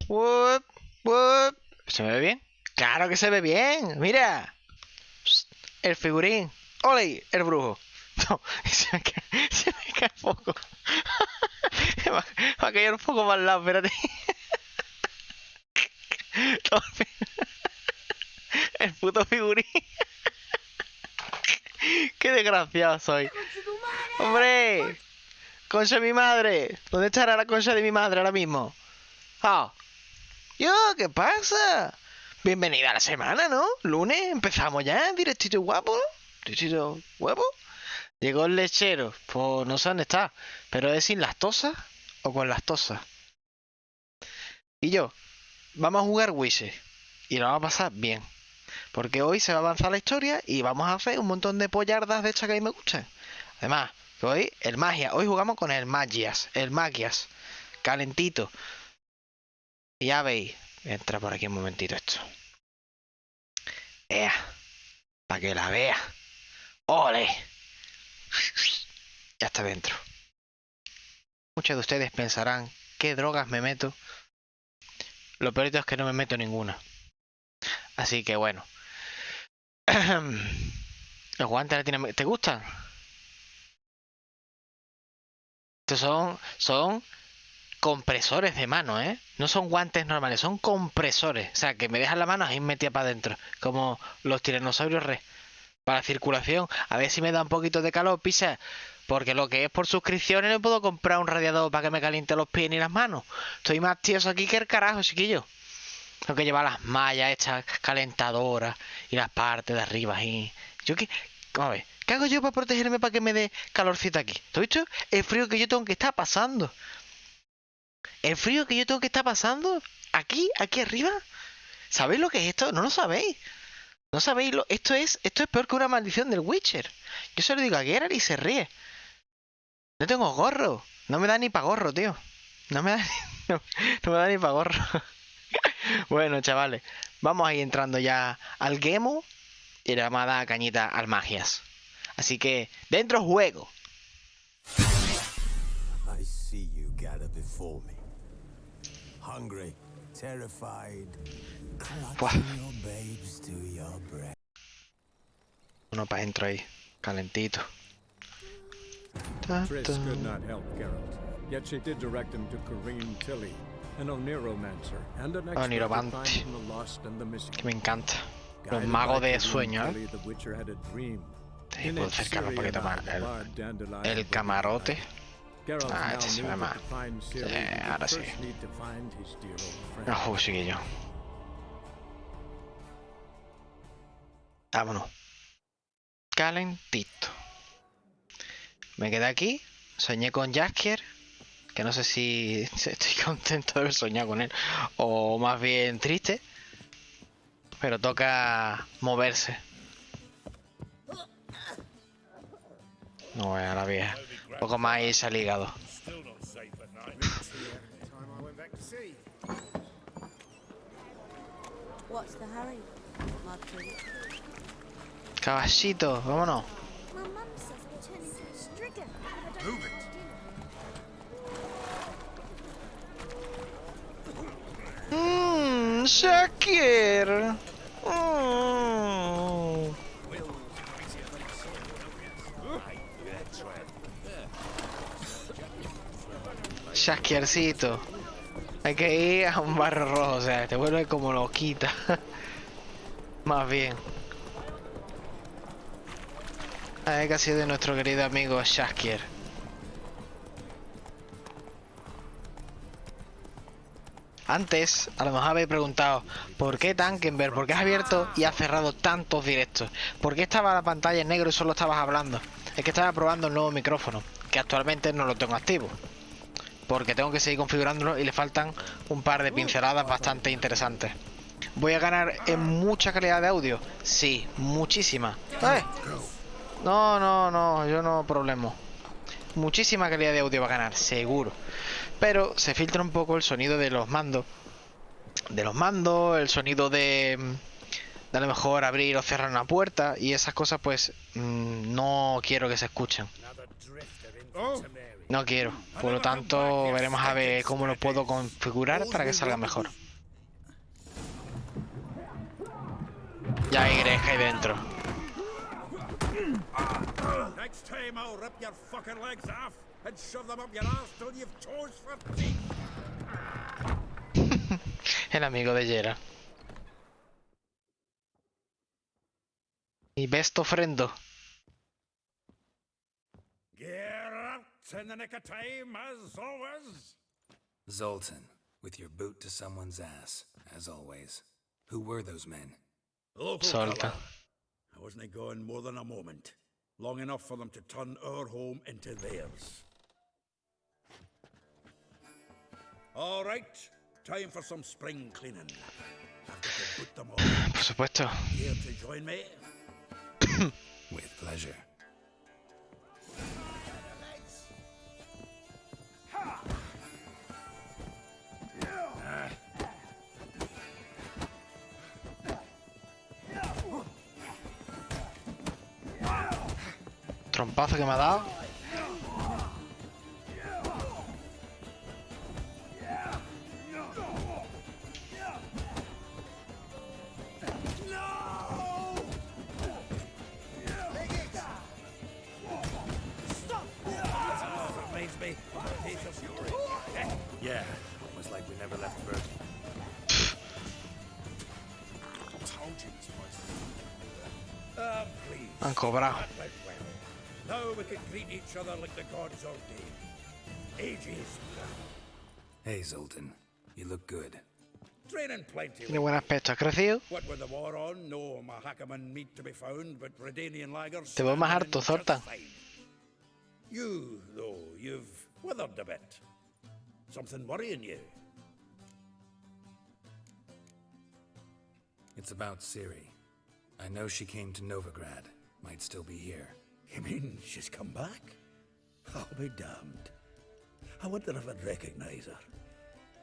What? What? ¿Se me ve bien? ¡Claro que se ve bien! ¡Mira! El figurín. ¡Ole! El brujo. No, se me cae un poco. Va a caer un poco más al lado, espérate. El puto figurín. ¡Qué desgraciado soy! ¡Hombre! ¡Concha de mi madre! ¿Dónde estará la concha de mi madre ahora mismo? ¡Ah! ¡Yo! ¿Qué pasa? Bienvenida a la semana, ¿no? Lunes, empezamos ya, directito y guapo, ¿no? Directito huevo. Llegó el lechero, pues no sé dónde está, pero es sin lactosa o con lactosa. Y yo, vamos a jugar Wishes y lo vamos a pasar bien, porque hoy se va a avanzar la historia y vamos a hacer un montón de pollardas de estas que a mí me gustan. Además, hoy hoy jugamos con el magias, calentito. Y ya veis, entra por aquí un momentito esto. Ea, para que la vea. ¡Ole! Ya está dentro. Muchos de ustedes pensarán, ¿qué drogas me meto? Lo peor es que no me meto ninguna. Así que bueno. Los guantes ¿te gustan? Estos son compresores de mano, ¿eh? No son guantes normales, son compresores. O sea, que me dejan la mano ahí metida para adentro. Como los tiranosaurios rex. Para circulación. A ver si me da un poquito de calor, pisa. Porque lo que es por suscripciones no puedo comprar un radiador para que me caliente los pies ni las manos. Estoy más tieso aquí que el carajo, chiquillo. Tengo que llevar las mallas estas calentadoras y las partes de arriba ahí. Yo qué... A ver, ¿qué hago yo para protegerme para que me dé calorcito aquí? ¿Tú has visto el frío que yo tengo que estar pasando? El frío que yo tengo que estar pasando aquí arriba. ¿Sabéis lo que es esto? No lo sabéis. No sabéis lo... Esto es peor que una maldición del Witcher. Yo se lo digo a Gerald y se ríe. No tengo gorro. No me da ni pa' gorro, tío. No me da no me da ni pa' gorro. Bueno, chavales. Vamos a ir entrando ya al Gemo. Y le vamos a dar cañita al magias. Así que, dentro juego. I see you gather before me. Hungry, terrified, clutching your babes to your breast. Uno para adentro ahí, calentito. Triss could not help Gerald, yet she did direct him to Kareem Tilly, an Oniromancer and an expert at finding the lost and the missing. Que me encanta. Los magos de sueño, ¿eh? Sí, puedo acercarlo un poquito más. El camarote. Ah, este se ve más. Sí, ahora sí. Ojo, chiquillo. Vámonos. Calentito. Me quedé aquí. Soñé con Jaskier. Que no sé si estoy contento de haber soñado con él. O más bien triste. Pero toca moverse. No voy a la vieja. Un poco más y se ha ligado. Caballito, vámonos. Jaskier. Jaskiercito. Hay que ir a un barrio rojo, o sea, te vuelve como loquita. Más bien. A ver qué ha sido de nuestro querido amigo Jaskier. Antes, a lo mejor habéis preguntado, ¿por qué Tankenberg? ¿Por qué has abierto y has cerrado tantos directos? ¿Por qué estaba la pantalla en negro y solo estabas hablando? Es que estaba probando el nuevo micrófono, que actualmente no lo tengo activo. Porque tengo que seguir configurándolo y le faltan un par de pinceladas bastante interesantes. ¿Voy a ganar en mucha calidad de audio? Sí, muchísima. No, yo no problema. Muchísima calidad de audio va a ganar, seguro. Pero se filtra un poco el sonido de los mandos. El sonido de a lo mejor abrir o cerrar una puerta. Y esas cosas pues no quiero que se escuchen. No quiero. Por lo tanto, veremos a ver cómo lo puedo configurar para que salga mejor. Ya hay que hay dentro. El amigo de Gerald. Mi best ofrendo. Zoltan, with your boot to someone's ass, as always. Who were those men? Solta. I wasn't gone more than a moment. Long enough for them to turn our home into theirs. All right, time for some spring cleaning. I've got to put them all. Por supuesto. Here to join me? With pleasure. Trompazo que me ha dado. Yeah, almost like we never left Bergen. Please. Han cobrado. That went well. Now we can greet each other like the gods ordained. Ages. Hey, Zoltan, you look good. Training plenty. Tiene buen aspecto. ¿Has crecido? What with the war on, no Mahakaman meat to be found, but Redanian lagers. Te veo más standing harto, just Zoltan. fine. You, though, you've withered a bit. Something worrying you? It's about Ciri. I know she came to Novigrad. Might still be here. You mean she's come back? I'll be damned. I wonder if I'd recognize her.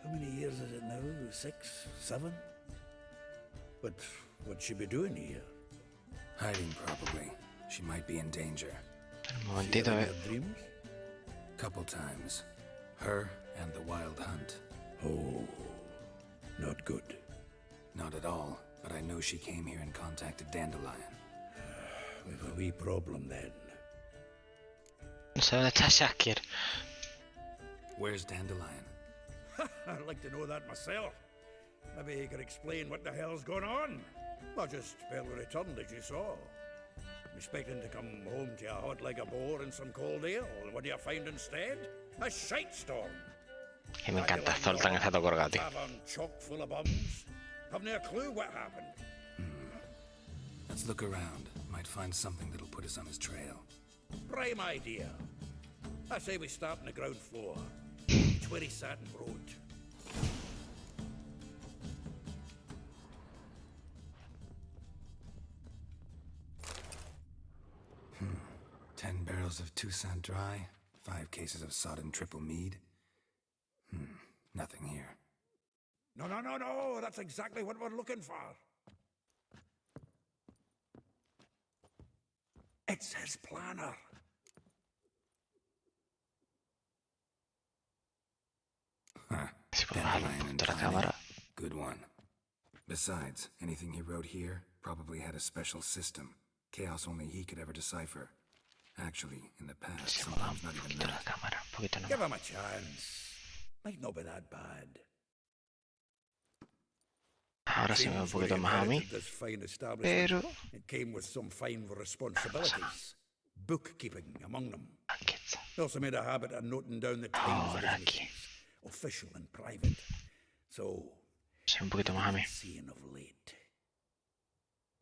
How many years is it now? 6, 7? But what'd she be doing here? Hiding, probably. She might be in danger. Un momentito, a ver. Dreams? Couple times. Her and the Wild Hunt. Oh, not good. Not at all, but I know she came here and contacted Dandelion. We've a wee problem then. No sé dónde está Shasker. Where's Dandelion? I'd like to know that myself. Maybe you could explain what the hell's going on. I just barely returned, as you saw. I'm expecting to come home to you hot like a boar and some cold ale. And what do you find instead? A shite storm. Que me encanta Zoltan ese tocorga, tío. Tavern chock full of bums. Haven't a clue what happened. Let's look around. Might find something that'll put us on his trail. Prime idea. I say we start on the ground floor. It's where he sat and wrote. Hmm. 10 barrels of Toussaint Dry, 5 cases of sodden triple mead. Nothing here. No, no, no, no. That's exactly what we're looking for. It's his planner. Huh. Si puedo bajar un poquito la cámara. Good one. Besides, anything he wrote here probably had a special system. Chaos only he could ever decipher. Actually, in the past, Si puedo bajar sometimes un not even poquito la that. cámara. Un poquito no. Give him a chance. Might not be that bad. Ahora sí me veo un poquito más a mí. This fine establishment. Pero... It came with some fine responsibilities. Bookkeeping among them. Aquí está. He also made a habit of noting down the times of his Ahora aquí. meetings, official and private. So, Sí, un poquito más a mí. seeing of late.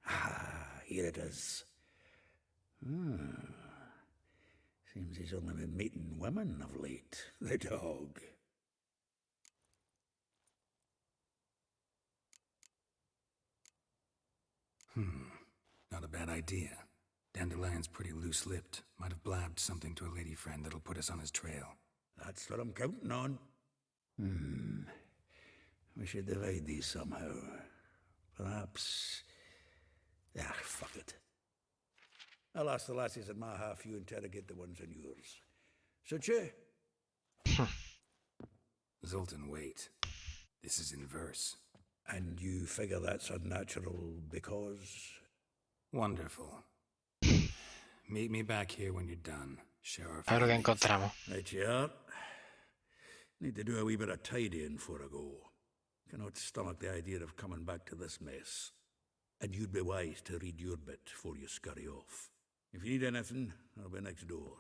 Ah, here it is. Seems he's only been meeting women of late. The dog. Not a bad idea. Dandelion's pretty loose-lipped. Might have blabbed something to a lady friend that'll put us on his trail. That's what I'm counting on. We should divide these somehow. Perhaps... Ah, fuck it. I'll ask the lassies in my half, you interrogate the ones in yours. Suit you? Zoltan, wait. This is in verse. And you figure that's unnatural because... Wonderful. Meet me back here when you're done. Share our A ver lo que findings. encontramos. Right you are. Need to do a wee bit of tidying before I go. Cannot stomach the idea of coming back to this mess. And you'd be wise to read your bit before you scurry off. If you need anything, I'll be next door.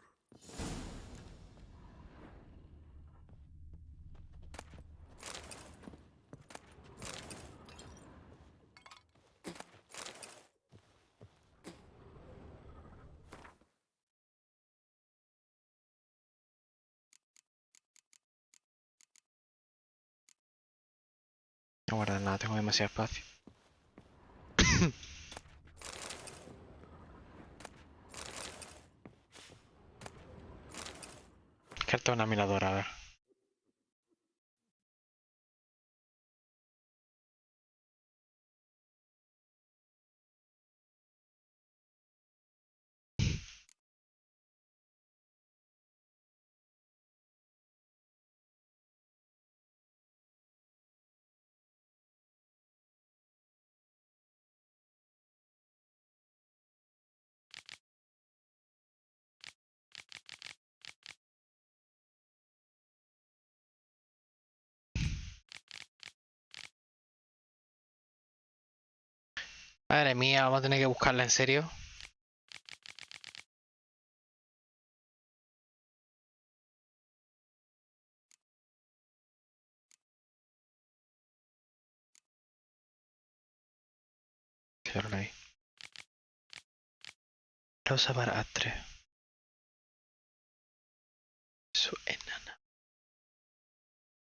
No guardar nada, tengo demasiado espacio. Carta una miradora, a ver. Madre mía, vamos a tener que buscarla en serio. Cierro ahí. Rosa para Atre. Su enana.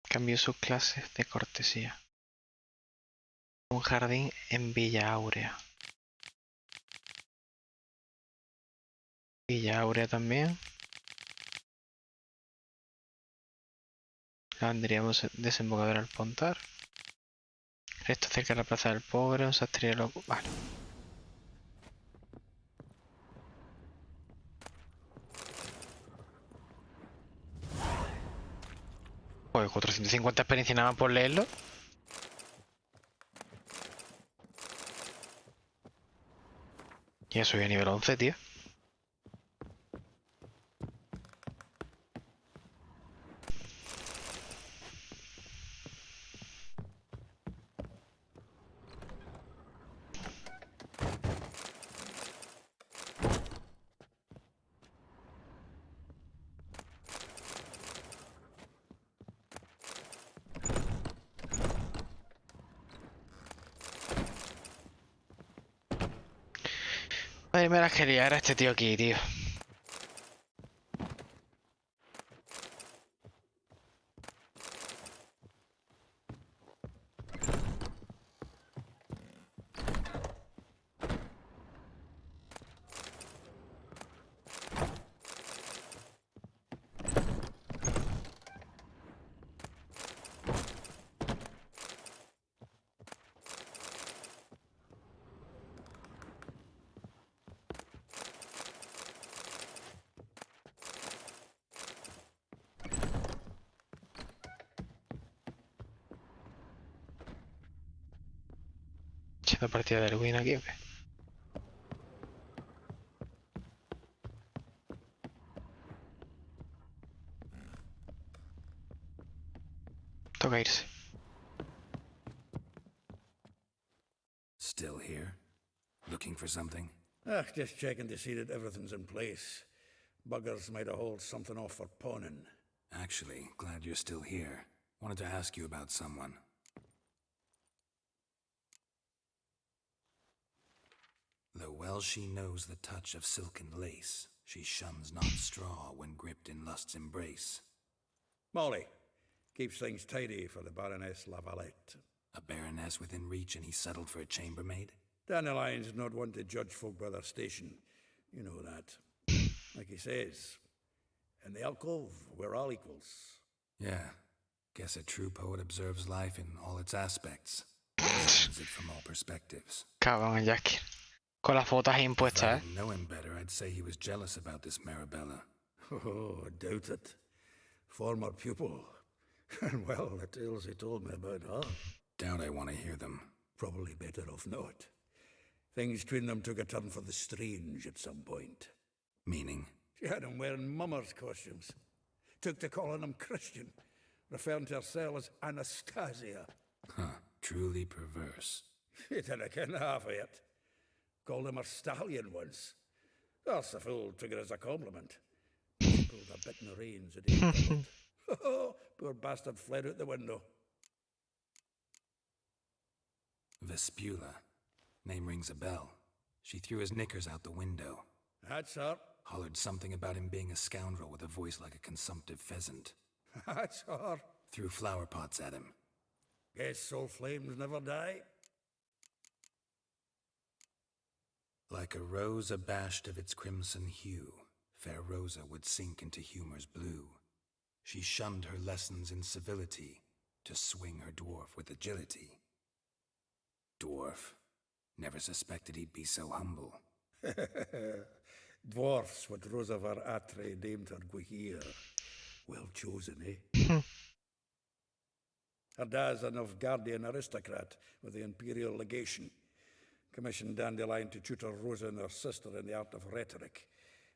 Cambió sus clases de cortesía. Un jardín en Villa Áurea. Villa Áurea también. Lavanderíamos desembocadura al Pontar. Resto cerca de la Plaza del Pobre, un sastrería loco. Vale. Pues 450 experiencia nada más por leerlo. Y eso ya nivel 11, tío. Madre mía, la que liar a este tío aquí, tío. Echando partida del win aquí, ¿o qué? Toca irse. Still here? Looking for something? Just checking to see that everything's in place. Buggers might have hauled something off for pawning. Actually, glad you're still here. Wanted to ask you about someone. Though well she knows the touch of silken lace, she shuns not straw when gripped in lust's embrace. Molly keeps things tidy for the Baroness Lavalette. A baroness within reach and he settled for a chambermaid? Dandelion's not one to judge folk by their station. You know that. Like he says, in the alcove, we're all equals. Yeah. Guess a true poet observes life in all its aspects. Sees it from all perspectives. Cabrón, el Jack. Con las fotos impuestas, If I didn't know him better, I'd say he was jealous about this Marabella. Oh, I doubt it. Former pupil. And well, the tales he told me about her. Doubt I want to hear them. Probably better off not. Things between them took a turn for the strange at some point. Meaning? She had him wearing mummers' costumes. Took to calling him Christian, referring to herself as Anastasia. Huh, truly perverse. He didn't ken half of it. Called him a stallion once. That's the fool took it as a compliment. She pulled a bit in the reins and he recovered. Oh, poor bastard fled out the window. Vespula. Name rings a bell. She threw his knickers out the window. That's her. Hollered something about him being a scoundrel with a voice like a consumptive pheasant. That's her. Threw flower pots at him. Guess soul flames never die. Like a rose abashed of its crimson hue, fair Rosa would sink into humor's blue. She shunned her lessons in civility to swing her dwarf with agility. Dwarf. Never suspected he'd be so humble. Dwarfs, what Rosa var Atre named her Guihir. Well chosen, eh? Her dad's a Novgardian aristocrat with the Imperial Legation. Commissioned Dandelion to tutor Rosa and her sister in the art of rhetoric.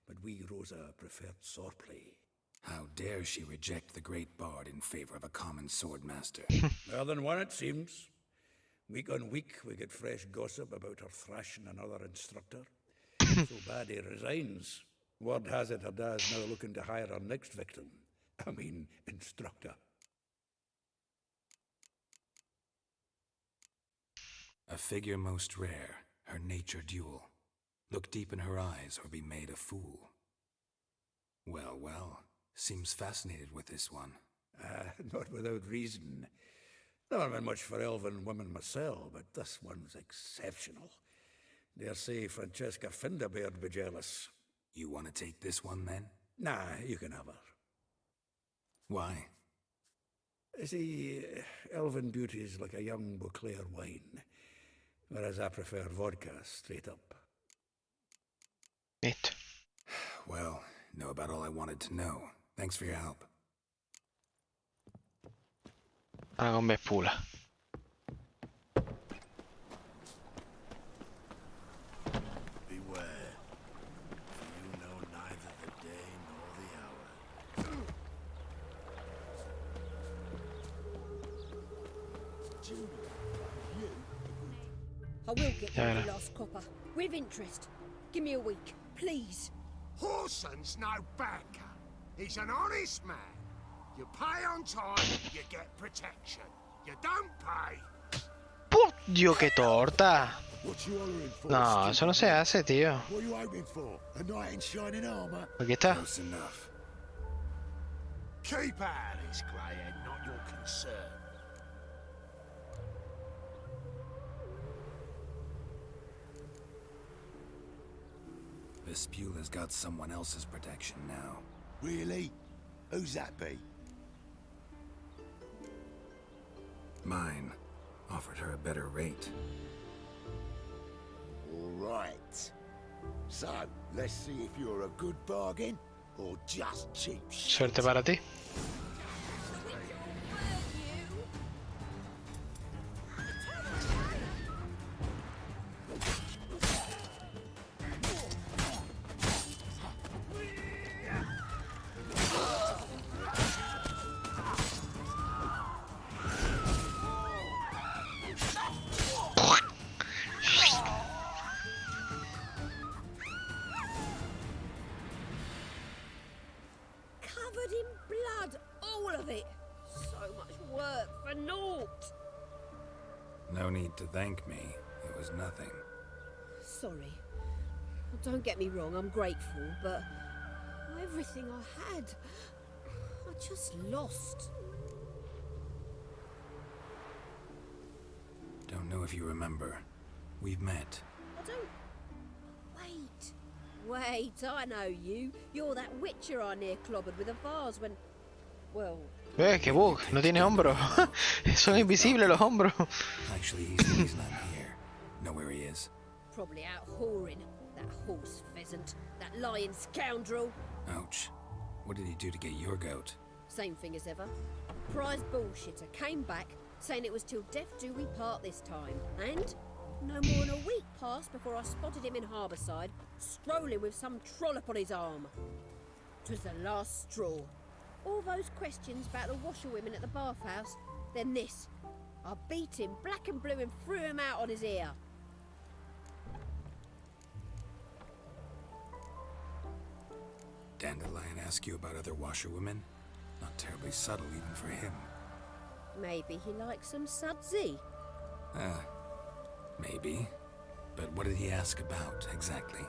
But we, Rosa, preferred swordplay. How dare she reject the great bard in favor of a common swordmaster? More than one, it seems. Week on week, we get fresh gossip about her thrashing another instructor. So bad he resigns. Word has it her dad's now looking to hire her next victim. I mean, instructor. A figure most rare, her nature dual. Look deep in her eyes or be made a fool. Well, well, seems fascinated with this one. Not without reason. Never been much for elven women myself, but this one's exceptional. Dare say Francesca Finderbeard be jealous. You want to take this one then? Nah, you can have her. Why? See, elven beauty's like a young Beauclair wine, whereas I prefer vodka straight up. Listo. Well, know about all I wanted to know. Thanks for your help. Ahora con Vespula. Beware, for you know neither the day nor the hour. I will get Yeah. you the last copper. With interest. Give me a week, please. Horson's no banker. He's an honest man. You pay on time, you get protection. You don't pay. ¡Por Dios, qué torta! What you hollering for? No, eso no se hace, tío. What are you hoping for? A knight in shining armor? Aquí está. Close enough. Keep out of this, greyhead, not your concern. Vespula's got someone else's protection now. Really? Who's that be? Mine. Offered her a better rate. All right. So, let's see if you're a good bargain or just cheap shit. Suerte para ti. Covered in blood, all of it. So much work for naught. No need to thank me. It was nothing. Sorry. Well, don't get me wrong, I'm grateful, but everything I had, I just lost. Don't know if you remember. We've met. I don't... Wait, I know you. You're that witcher I near clobbered with a vase when... Well... ¡Qué bug! No tiene hombros. Son invisibles los hombros. Actually, he's the reason I'm here. Know where he is? Probably out whoring. That horse pheasant. That lying scoundrel. Ouch. What did he do to get your goat? Same thing as ever. Prize bullshitter came back saying it was till death do we part this time. And no more than a week passed before I spotted him in Harbourside, strolling with some trollop on his arm. 'Twas the last straw. All those questions about the washerwomen at the bathhouse, then this. I beat him black and blue and threw him out on his ear. Dandelion ask you about other washerwomen? Not terribly subtle even for him. Maybe he likes some sudsy. Maybe. But what did he ask about, exactly?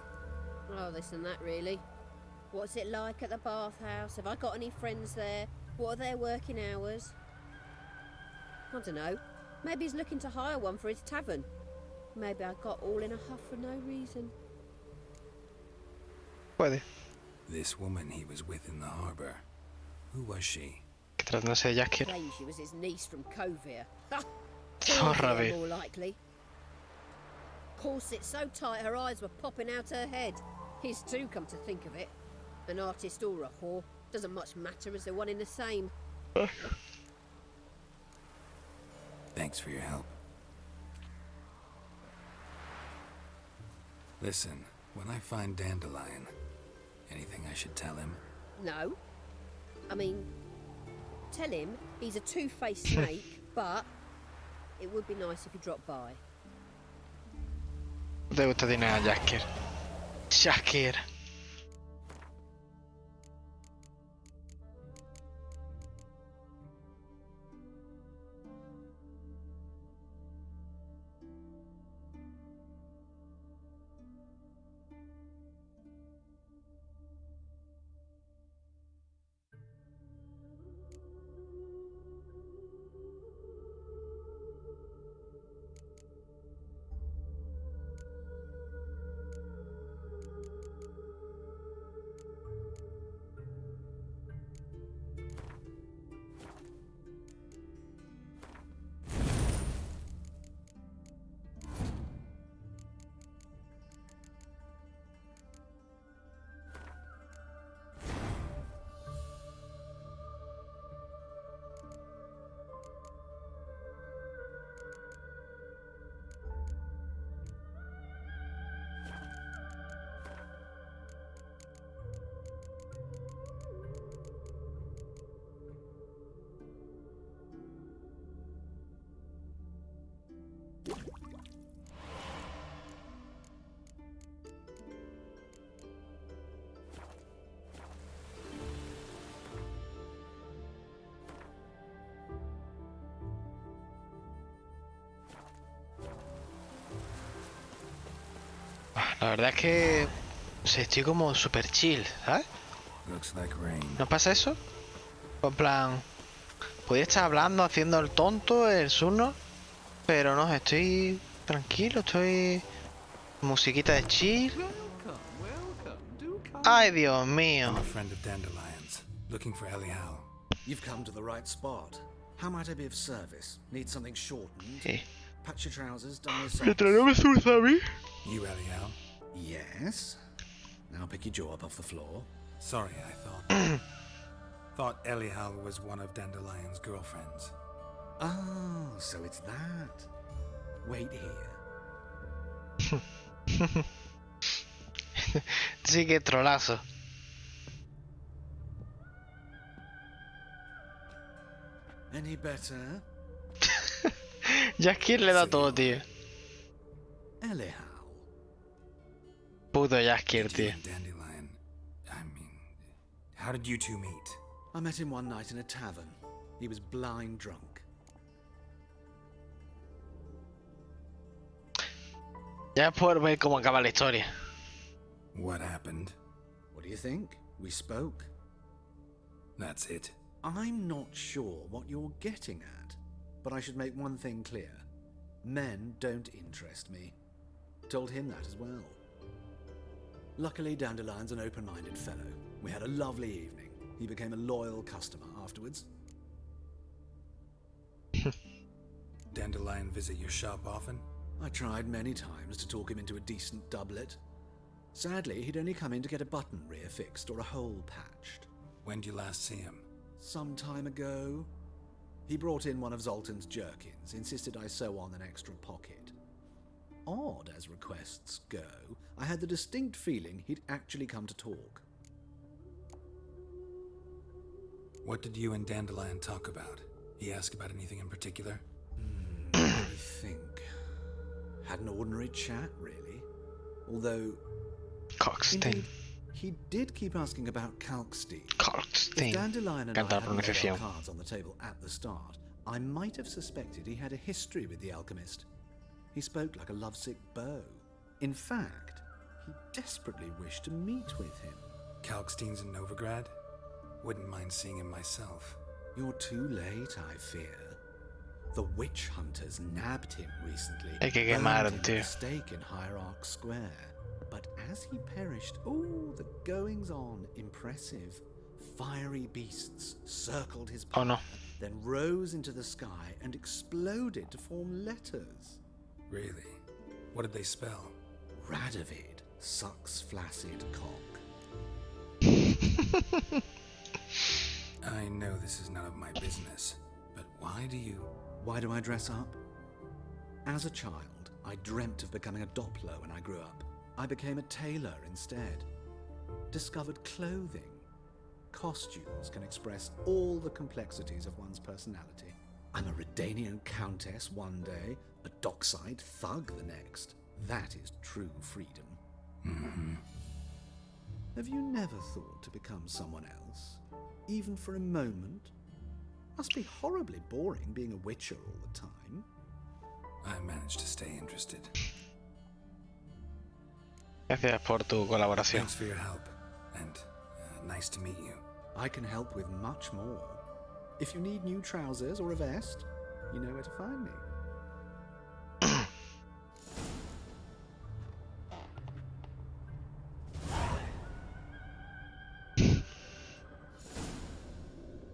Oh, this and that, really. What's it like at the bathhouse? Have I got any friends there? What are their working hours? I don't know. Maybe he's looking to hire one for his tavern. Maybe I got all in a huff for no reason. Puede. This woman he was with in the harbor. Who was she? Que tratándose de Jaskier. Claims she was his niece from Covere. Zorra, Covere, ve. more likely. Corset so tight her eyes were popping out her head. His too, come to think of it. An artist or a whore. Doesn't much matter as they're one in the same. Thanks for your help. Listen, when I find Dandelion, anything I should tell him? No. I mean, tell him he's a two-faced snake, but it would be nice if he dropped by. ¿Te gusta tener a Jaskier? Jaskier. La verdad es que estoy como super chill, ¿sabes? Looks like rain. ¿No pasa eso? En plan, podía estar hablando, haciendo el tonto, el surno, pero no, estoy tranquilo, estoy... musiquita de chill. Ay, Dios mío. I'm a friend of Dandelion's, looking for Elial. You've come to the right spot. How might I be of service? Need something shortened? Sí. Patch your trousers, done your ¿Me socks. traerá surza a mí? You, Elial? Yes. Now pick your jaw up off the floor. Sorry, I thought Elial was one of Dandelion's girlfriends. Oh, so it's that. Wait here. Sí, que trolazo. Any better? Jaskier le da todo, tío. Elial. Puto Jaskier, Did you tío. and Dandelion, I mean, how did you two meet? I met him one night in a tavern. He was blind drunk. Ya por ver cómo acaba la historia. What happened? What do you think? We spoke. That's it. I'm not sure what you're getting at, but I should make one thing clear. Men don't interest me. Told him that as well. Luckily, Dandelion's an open-minded fellow. We had a lovely evening. He became a loyal customer afterwards. Dandelion visit your shop often? I tried many times to talk him into a decent doublet. Sadly, he'd only come in to get a button rear fixed or a hole patched. When did you last see him? Some time ago. He brought in one of Zoltan's jerkins, insisted I sew on an extra pocket. Odd as requests go, I had the distinct feeling he'd actually come to talk. What did you and Dandelion talk about? He asked about anything in particular? Let me think. Had an ordinary chat, really. Although... Kalkstein. Indeed, he did keep asking about Kalkstein. Kalkstein. If Dandelion and I Canta la hadn't laid pronunciación. our cards on the table at the start, I might have suspected he had a history with the alchemist. He spoke like a lovesick beau. In fact, he desperately wished to meet with him. Kalkstein's in Novigrad? Wouldn't mind seeing him myself. You're too late, I fear. The witch hunters nabbed him recently. Hay que burned quemar, him at tío. the stake in Hierarch Square. But as he perished, the goings-on impressive. Fiery beasts circled his Oh, no. pyre, then rose into the sky and exploded to form letters. Really? What did they spell? Radovid sucks flaccid cock. I know this is none of my business, but why do I dress up? As a child, I dreamt of becoming a Doppler when I grew up. I became a tailor instead. Discovered clothing. Costumes can express all the complexities of one's personality. I'm a Redanian countess one day, a dockside thug the next. That is true freedom. Mm-hmm. Have you never thought to become someone else? Even for a moment? Must be horribly boring being a witcher all the time. I managed to stay interested. Gracias por tu colaboración. Thanks for your help, and nice to meet you. I can help with much more. If you need new trousers or a vest, you know where to find me.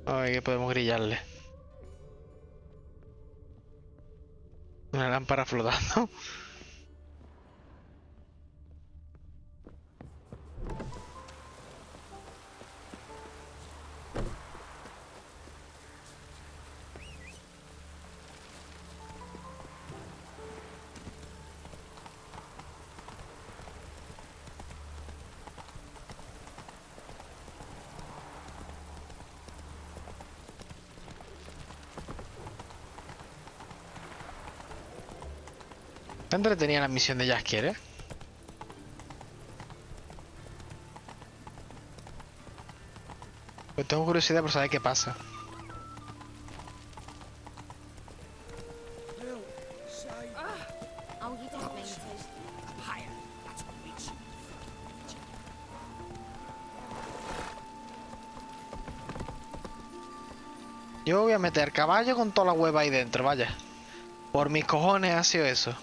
Ay, que podemos grillarle. Una lámpara flotando. Está entretenida la misión de Jaskier, ¿eh? Pues tengo curiosidad por saber qué pasa. Oh, you don't mean to. Higher. That's what reach. Yo voy a meter caballo con toda la hueva ahí dentro, vaya. Por mis cojones ha sido eso.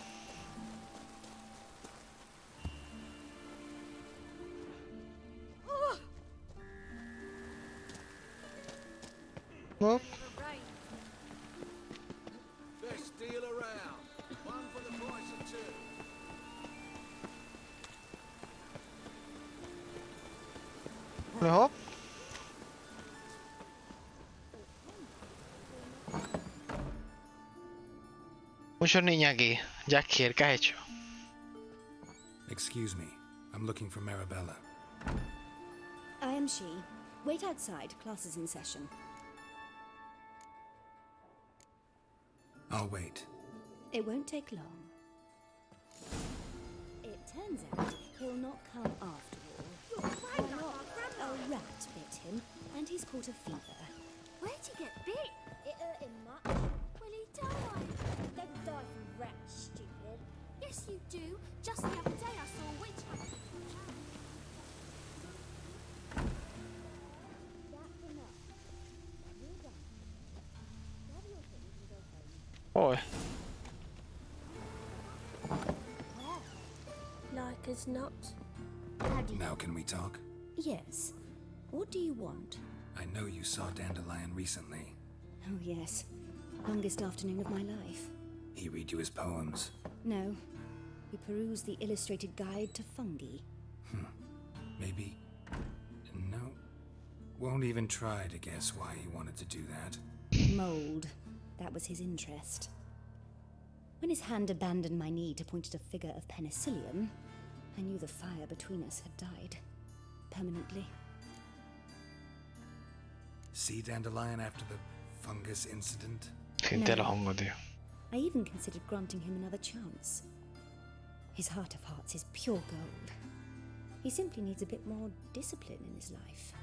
Oh, Best deal around. One for the price of two. mejor. Muchos niños aquí. Jaskier, ¿qué has hecho? Excuse me. I'm looking for Marabella. I am she. Wait outside. Class is in session. I'll wait. It won't take long. It turns out he'll not come after all. Why not? A rat bit him, and he's caught a fever. Where'd you get bit? It hurt him much. Well, he died. Don't die from rats, stupid. Yes, you do. Just the other day I saw a witch hunt. That's enough. You're done. Grab your things and go home. Joder. Like as not. How do you... Now can we talk? Yes. What do you want? I know you saw Dandelion recently. Oh, yes. Longest afternoon of my life. He read you his poems. No. We perused the illustrated guide to fungi. Maybe. No. Won't even try to guess why he wanted to do that. Mold. That was his interest. When his hand abandoned my knee to point at a figure of penicillium, I knew the fire between us had died. Permanently. See Dandelion after the fungus incident? Gente los hongos, tío. I even considered granting him another chance. His heart of hearts is pure gold. He simply needs a bit more discipline in his life.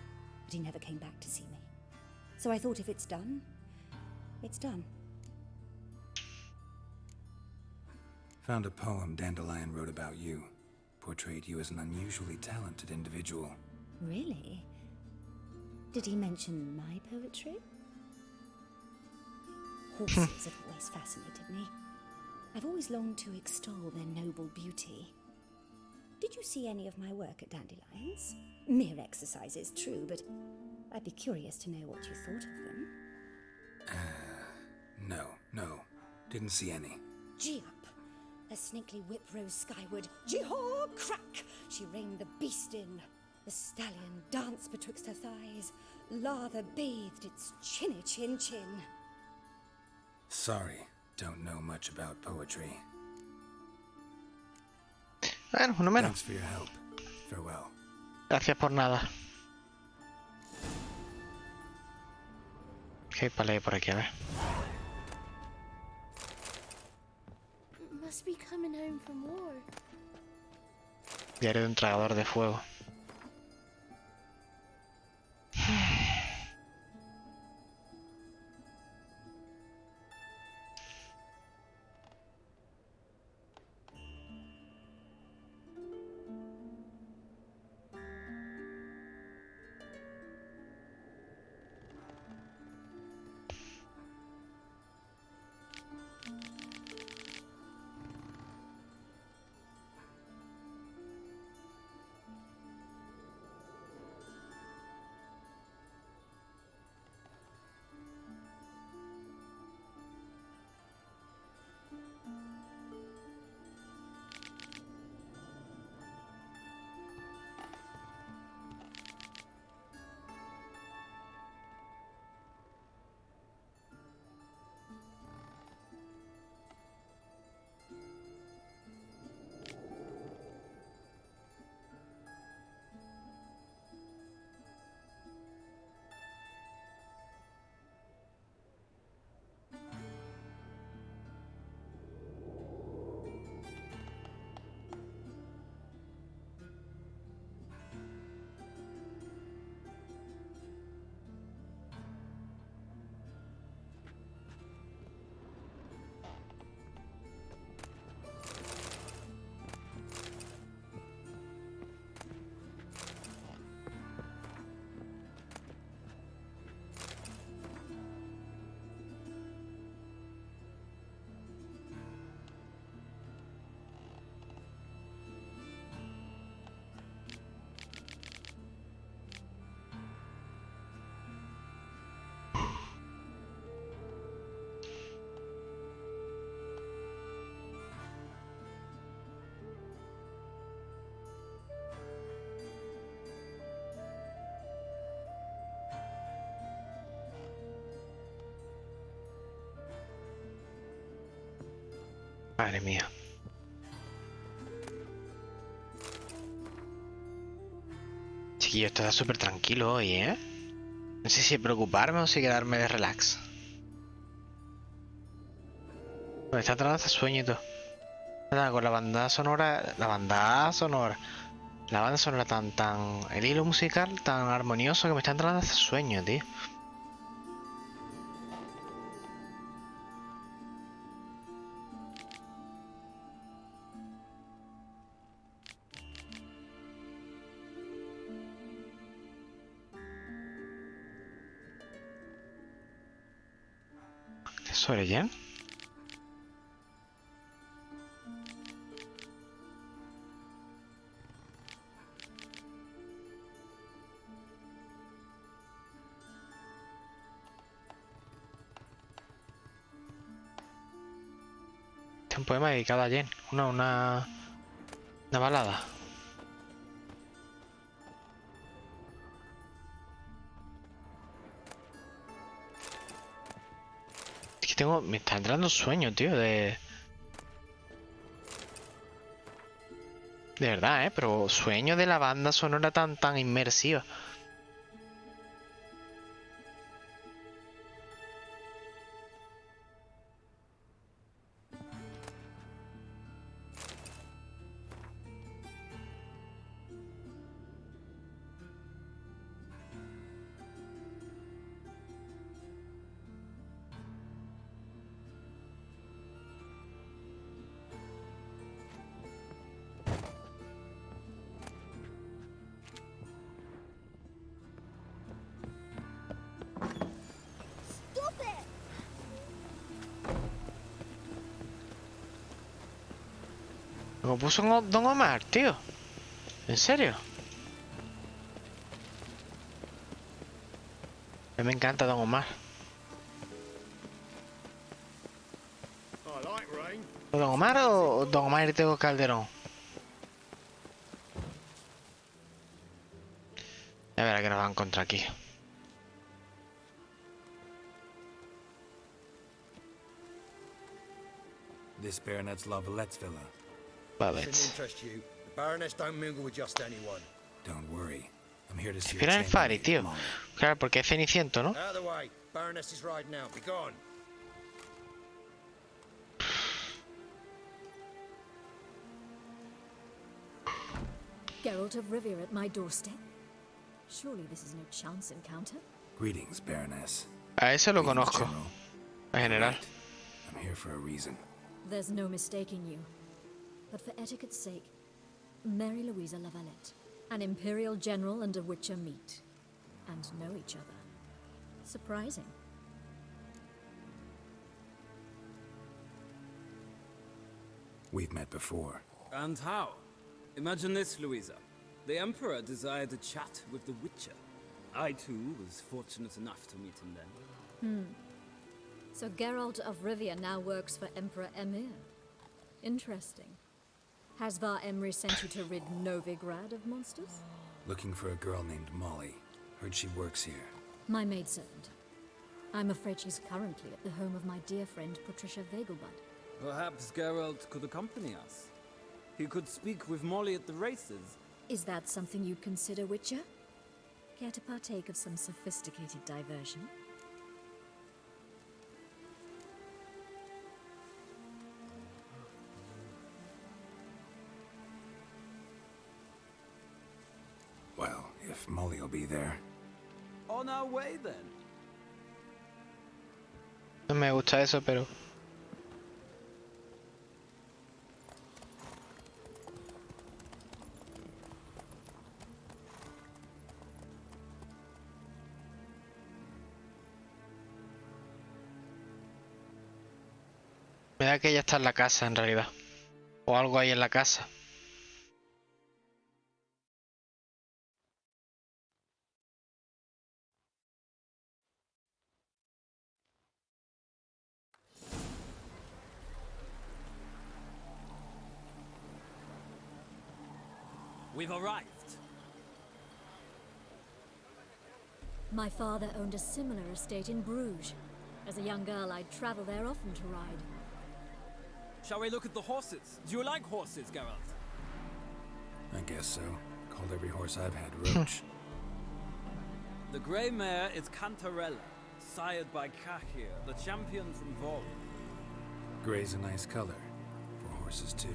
But he never came back to see me. So I thought if it's done, it's done. Found a poem Dandelion wrote about you. Portrayed you as an unusually talented individual. Really? Did he mention my poetry? Horses have always fascinated me. I've always longed to extol their noble beauty. Did you see any of my work at Dandelions? Mere exercises, true, but I'd be curious to know what you thought of them. No. Didn't see any. Gee up! A snaky whip rose skyward. Gee-haw! Crack! She reined the beast in. The stallion danced betwixt her thighs. Lather bathed its chinny chin. Sorry, don't know much about poetry. Bueno, uno menos. Thanks for your help. Farewell. Gracias por nada. ¿Qué hay para leer por aquí? A ver. Must be coming home from war. Diario de un tragador de fuego. Madre mía. Chiquillo, esto está súper tranquilo hoy, ¿eh? No sé si preocuparme o si quedarme de relax. Me está entrando hasta sueño y todo. Nada, con la banda sonora. La banda sonora tan. El hilo musical tan armonioso que me está entrando hasta sueño, tío. ¿Eso era Jen? un poema dedicado a Jen. Una balada. Es que me está entrando sueño, tío, de verdad, pero sueño de la banda sonora tan inmersiva. Lo puso Don Omar, tío. ¿En serio? A mí me encanta Don Omar. ¿O Don Omar o Don Omar y Tego Calderón? A ver a qué nos va a encontrar aquí. This baronet's Lavallette's villa. Babettes. Interest you. The Baroness don't mingle with just anyone. Don't worry. I'm here to see Pero en Fari, tío. Claro, porque es Ceniciento, ¿no? Out of the way. Baroness is riding out. Be gone. Gerald de Rivia at my doorstep? Surely this is no chance encounter. Greetings, Baroness. A ese lo Greetings, conozco. General. En general. Right. I'm here for a reason. There's no mistaking you. But for etiquette's sake, Mary Louisa Lavalette, an imperial general and a witcher meet, and know each other. Surprising. We've met before. And how? Imagine this, Louisa. The Emperor desired a chat with the Witcher. I, too, was fortunate enough to meet him then. So Gerald of Rivia now works for Emperor Emir. Interesting. Has Var Emry sent you to rid Novigrad of monsters? Looking for a girl named Molly. Heard she works here. My maidservant. I'm afraid she's currently at the home of my dear friend Patricia Vegelbud. Perhaps Geralt could accompany us. He could speak with Molly at the races. Is that something you'd consider, Witcher? Care to partake of some sophisticated diversion? Well, if Molly will be there. On our way, then. No me gusta eso, pero... Me da que ella está en la casa, en realidad. O algo ahí en la casa. We've arrived. My father owned a similar estate in Bruges. As a young girl, I'd travel there often to ride. Shall we look at the horses? Do you like horses, Geralt? I guess so. Called every horse I've had Roach. The grey mare is Cantarella, sired by Cahir, the champion from Vol. Gray's a nice color. For horses, too.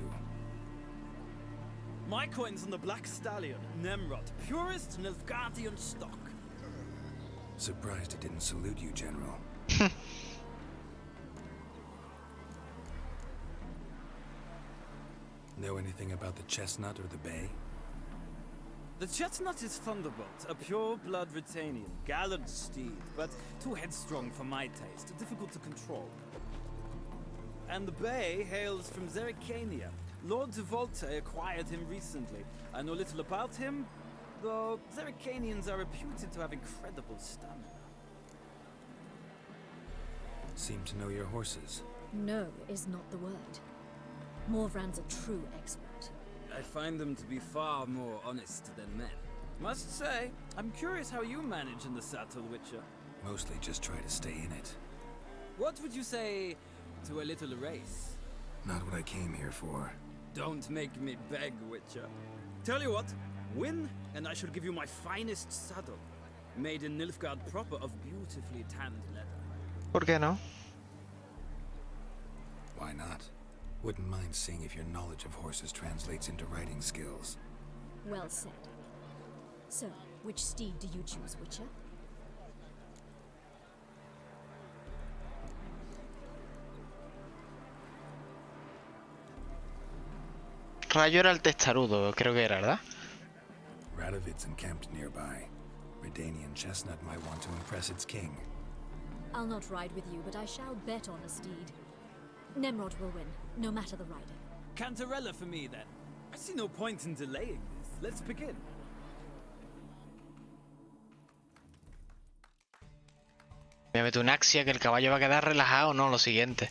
My coin's on the black stallion, Nemrod, purest Nilfgaardian stock. Surprised it didn't salute you, General. Know anything about the chestnut or the bay? The chestnut is Thunderbolt, a pure-blood Britannian, gallant steed, but too headstrong for my taste, difficult to control. And the bay hails from Zericania. Lord de Volte acquired him recently. I know little about him, though Zericanians are reputed to have incredible stamina. Seem to know your horses. No is not the word. Morvran's a true expert. I find them to be far more honest than men. Must say, I'm curious how you manage in the saddle, Witcher. Mostly just try to stay in it. What would you say to a little race? Not what I came here for. Don't make me beg, Witcher. Tell you what, win, and I shall give you my finest saddle. Made in Nilfgaard proper of beautifully tanned leather. ¿Por qué no? Why not? Wouldn't mind seeing if your knowledge of horses translates into riding skills. Well said. So, which steed do you choose, Witcher? Rayo era el testarudo, creo que era, ¿verdad? Radovid's encamped nearby. Redanian chestnut might want to impress its king. I'll not ride with you, but I shall bet on a steed. Nemrod will win, no matter the rider. Cantarella for me, then. I see no point in delaying this. Let's begin. Me meto un axia que el caballo va a quedar relajado, no, lo siguiente.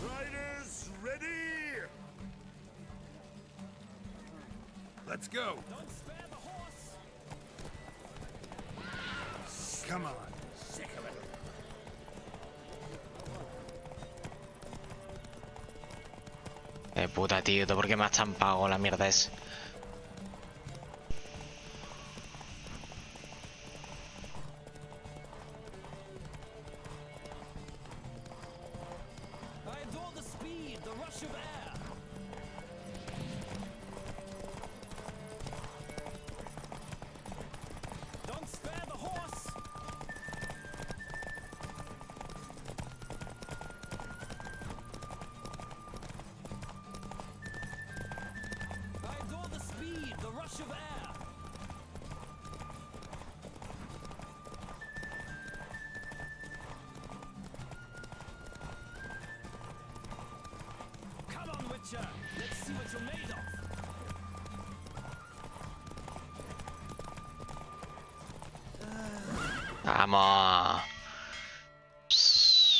Riders ready! Let's go. Don't spare the horse. Come on. Sick of it. Puta, tío, ¿por qué me has estampado la mierda esa? I adore the speed, the rush of air. Don't spare the horse. I adore the speed, the rush of air. Come on, Witcher. Let's see what you're made of. Vamos.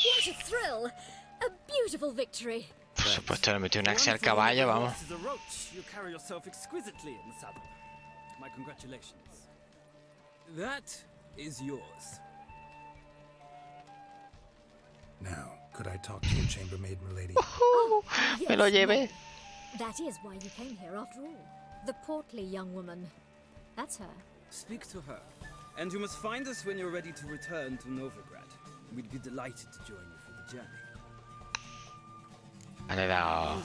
What a thrill! A beautiful victory! Por supuesto, le metí un axia al caballo, vamos. This is a roach. You carry yourself exquisitely in the saddle. My congratulations. That is yours. Now, could I talk to your chambermaid, milady? Me lo llevé. That is why you came here after all. The portly young woman. That's her. Speak to her. And you must find us when you're ready to return to Novigrad. We'd be delighted to join you for the journey. Le he dado.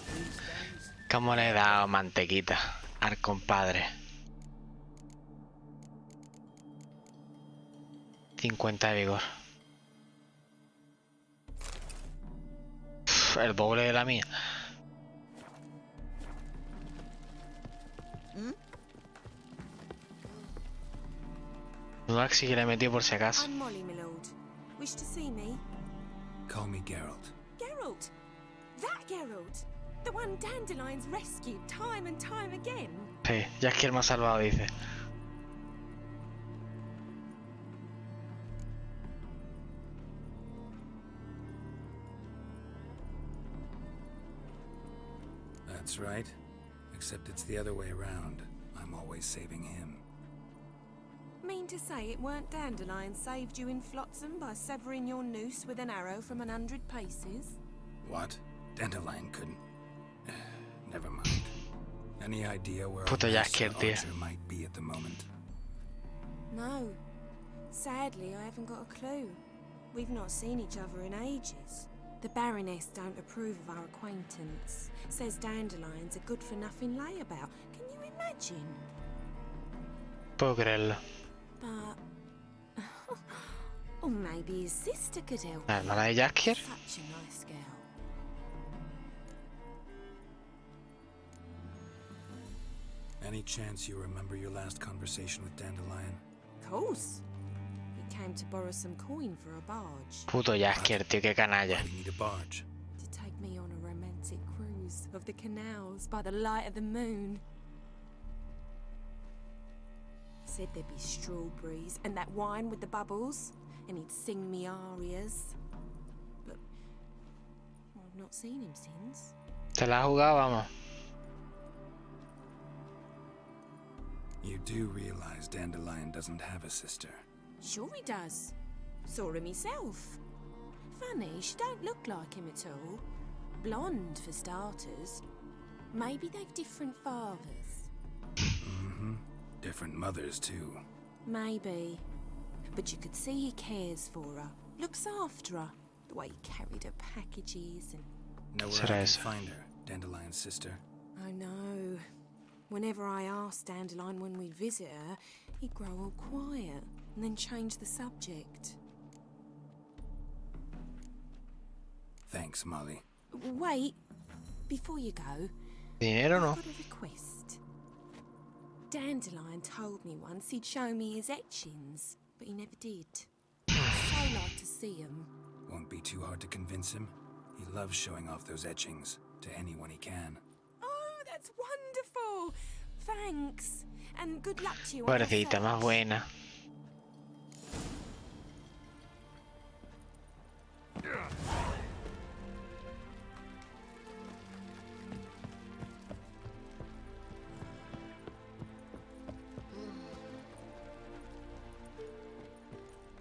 ¿Cómo le he dado mantequita al compadre? 50 de vigor. El doble de la mía. Un axi que le he metido por si acaso. I'm Molly, my lord. Wish to see me? Call me Gerald. Gerald! That Gerald! The one Dandelion's rescued time and time again. Sí, ya es que el más salvado dice. That's right. Except it's the other way around. I'm always saving him. Mean to say it weren't Dandelion saved you in Flotsam by severing your noose with an arrow from 100 paces? What? Dandelion couldn't. Never mind. Any idea where Puto our Jaskier, master tío. archer might be at the moment? No. Sadly, I haven't got a clue. We've not seen each other in ages. The Baroness don't approve of our acquaintance. Says Dandelion's a good-for-nothing layabout. Can you imagine? Puedo creerlo. But... or maybe his sister could help. La hermana de Jaskier. Such a nice girl. Any chance you remember your last conversation with Dandelion? Course. He came to borrow some coin for a barge. Puto Jaskier, tío, qué canalla. We need a barge. To take me on a romantic cruise of the canals by the light of the moon. Said there'd be strawberries and that wine with the bubbles, and he'd sing me arias. But I've not seen him since. Te la has jugado, vamos. You do realize Dandelion doesn't have a sister. Sure he does. Saw him himself. Funny, she don't look like him at all. Blonde, for starters. Maybe they've different fathers. Mm-hmm. Different mothers, too. Maybe. But you could see he cares for her. Looks after her. The way he carried her packages and... Know where I can find her, Dandelion's sister? I know. Whenever I asked Dandelion when we'd visit her, he'd grow all quiet and then change the subject. Thanks, Molly. Wait, before you go, Dinero no. I've got a request. Dandelion told me once he'd show me his etchings, but he never did. I'd so like to see them. Won't be too hard to convince him. He loves showing off those etchings to anyone he can. Oh, that's wonderful! Thanks, and good luck to you. on your Pobrecita, más search. buena.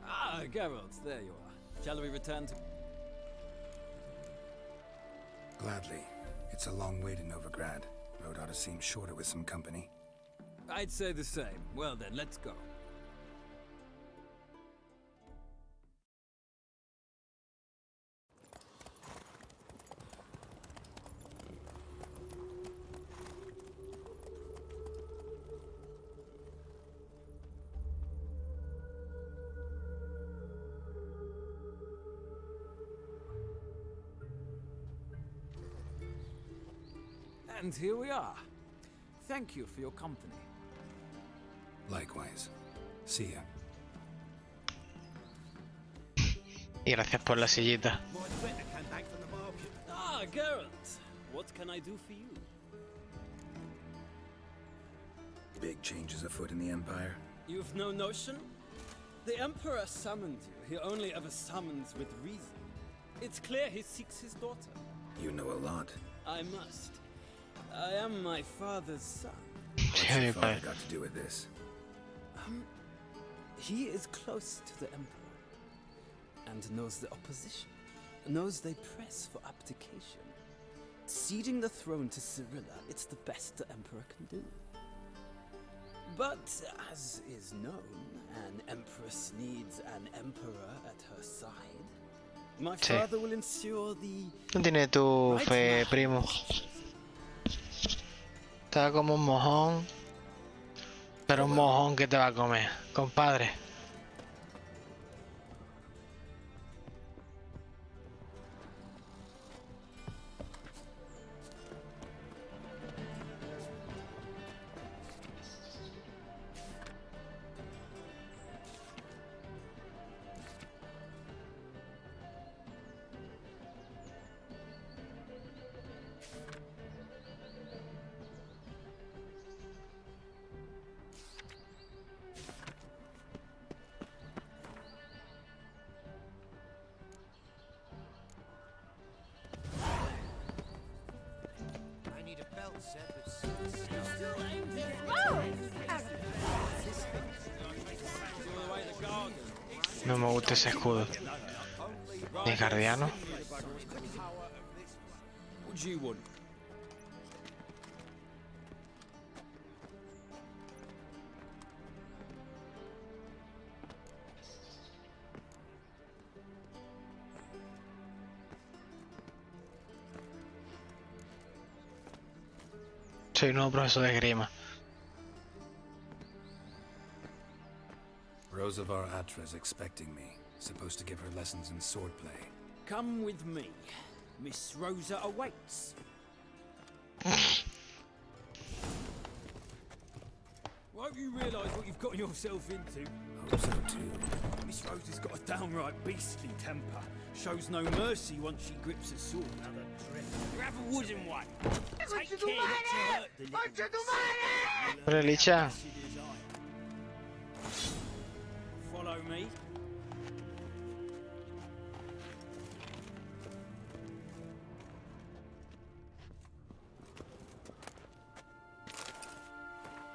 Ah, Gerald, there you are. Shall we return to... Gladly. It's a long way to Novigrad. Road ought to seem shorter with some company. I'd say the same. Well then, let's go. And here we are. Thank you for your company. Likewise. See ya. Y gracias por la sillita. Ah, Gerald. What can I do for you? Big changes afoot in the Empire. You've no notion? The Emperor summoned you. He only ever summons with reason. It's clear he seeks his daughter. You know a lot. I must. I am my father's son. What's your father got to do with this? He is close to the Emperor and knows the opposition, knows they press for abdication. Ceding the throne to Cyrilla, it's the best the Emperor can do. But, as is known, an Empress needs an Emperor at her side. My father will ensure the... No tiene tu fe, primo. Está como un mojón. Pero un mojón que te va a comer, compadre. No me gusta ese escudo. Ni guardiano. What do you want? Soy nuevo profesor de esgrima. Rosavar Atra's expecting me. Supposed to give her lessons in swordplay. Come with me. Miss Rosa awaits. Won't you realise what you've got yourself into? Hope so too. Miss Rosa's got a downright beastly temper. Shows no mercy once she grips a sword. Another trick. Grab a wooden one. Take care not to hurt the little... Hola, Licha. Follow me.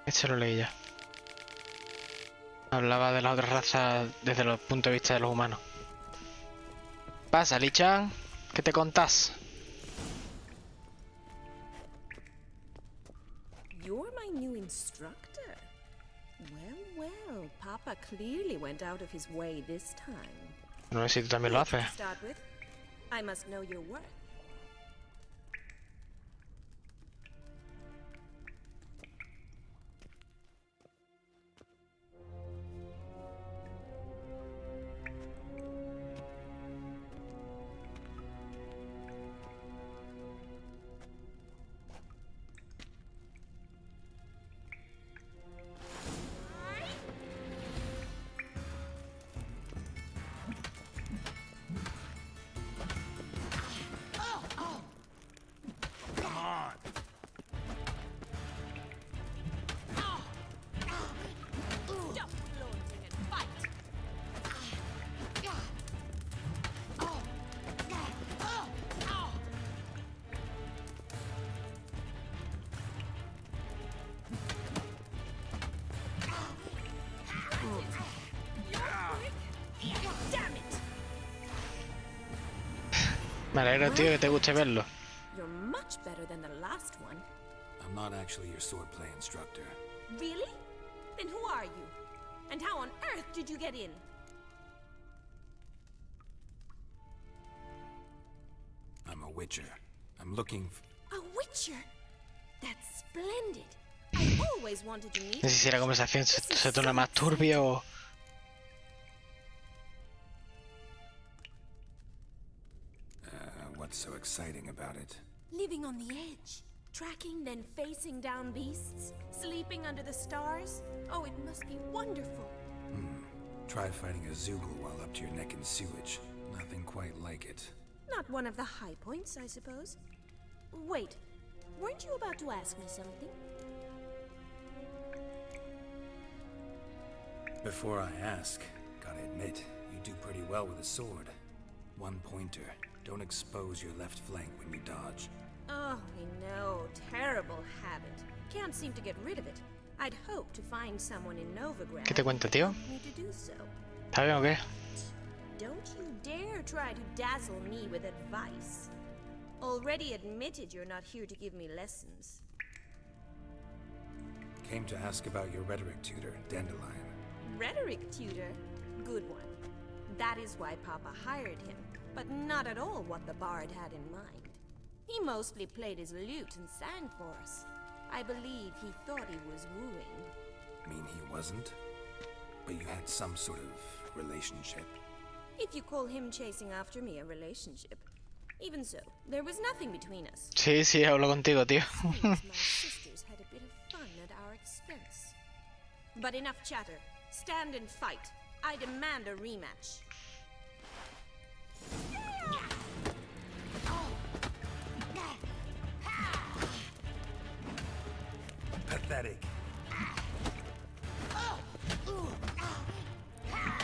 Este lo leí ya. Hablaba de las otras razas desde el punto de vista de los humanos. Pasa, Lichan, ¿qué te contás? You're my new instructor. Well, Papa clearly went out of his way this time. No sé si tú también lo haces. To start with, I must know your worth. Me alegro, tío, que te guste verlo. You're much better than the last one. I'm not actually your swordplay instructor. Really? Then who are you? And how on earth did you get in? I'm a witcher. I'm looking A witcher? That's splendid. I always wanted to meet No sé si la conversación se torna más turbia o... What's so exciting about it? Living on the edge. Tracking, then facing down beasts. Sleeping under the stars. Oh, it must be wonderful. Try fighting a Zoogle while up to your neck in sewage. Nothing quite like it. Not one of the high points, I suppose. Wait, weren't you about to ask me something? Before I ask, gotta admit, you do pretty well with a sword. One pointer. Don't expose your left flank when you dodge. Oh, I know. Terrible habit. Can't seem to get rid of it. I'd hope to find someone in Novigrad ¿Qué te cuenta, tío? me to do so. ¿Está bien o qué? Don't you dare try to dazzle me with advice. Already admitted you're not here to give me lessons. Came to ask about your rhetoric tutor, Dandelion. Rhetoric tutor? Good one. That is why Papa hired him, but not at all what the bard had in mind. He mostly played his lute and sang for us. I believe he thought he was wooing. Mean he wasn't? But you had some sort of relationship? If you call him chasing after me a relationship. Even so, there was nothing between us. Sí, hablo contigo, tío. Seems my sisters had a bit of fun at our expense. But enough chatter. Stand and fight. I demand a rematch. Pathetic.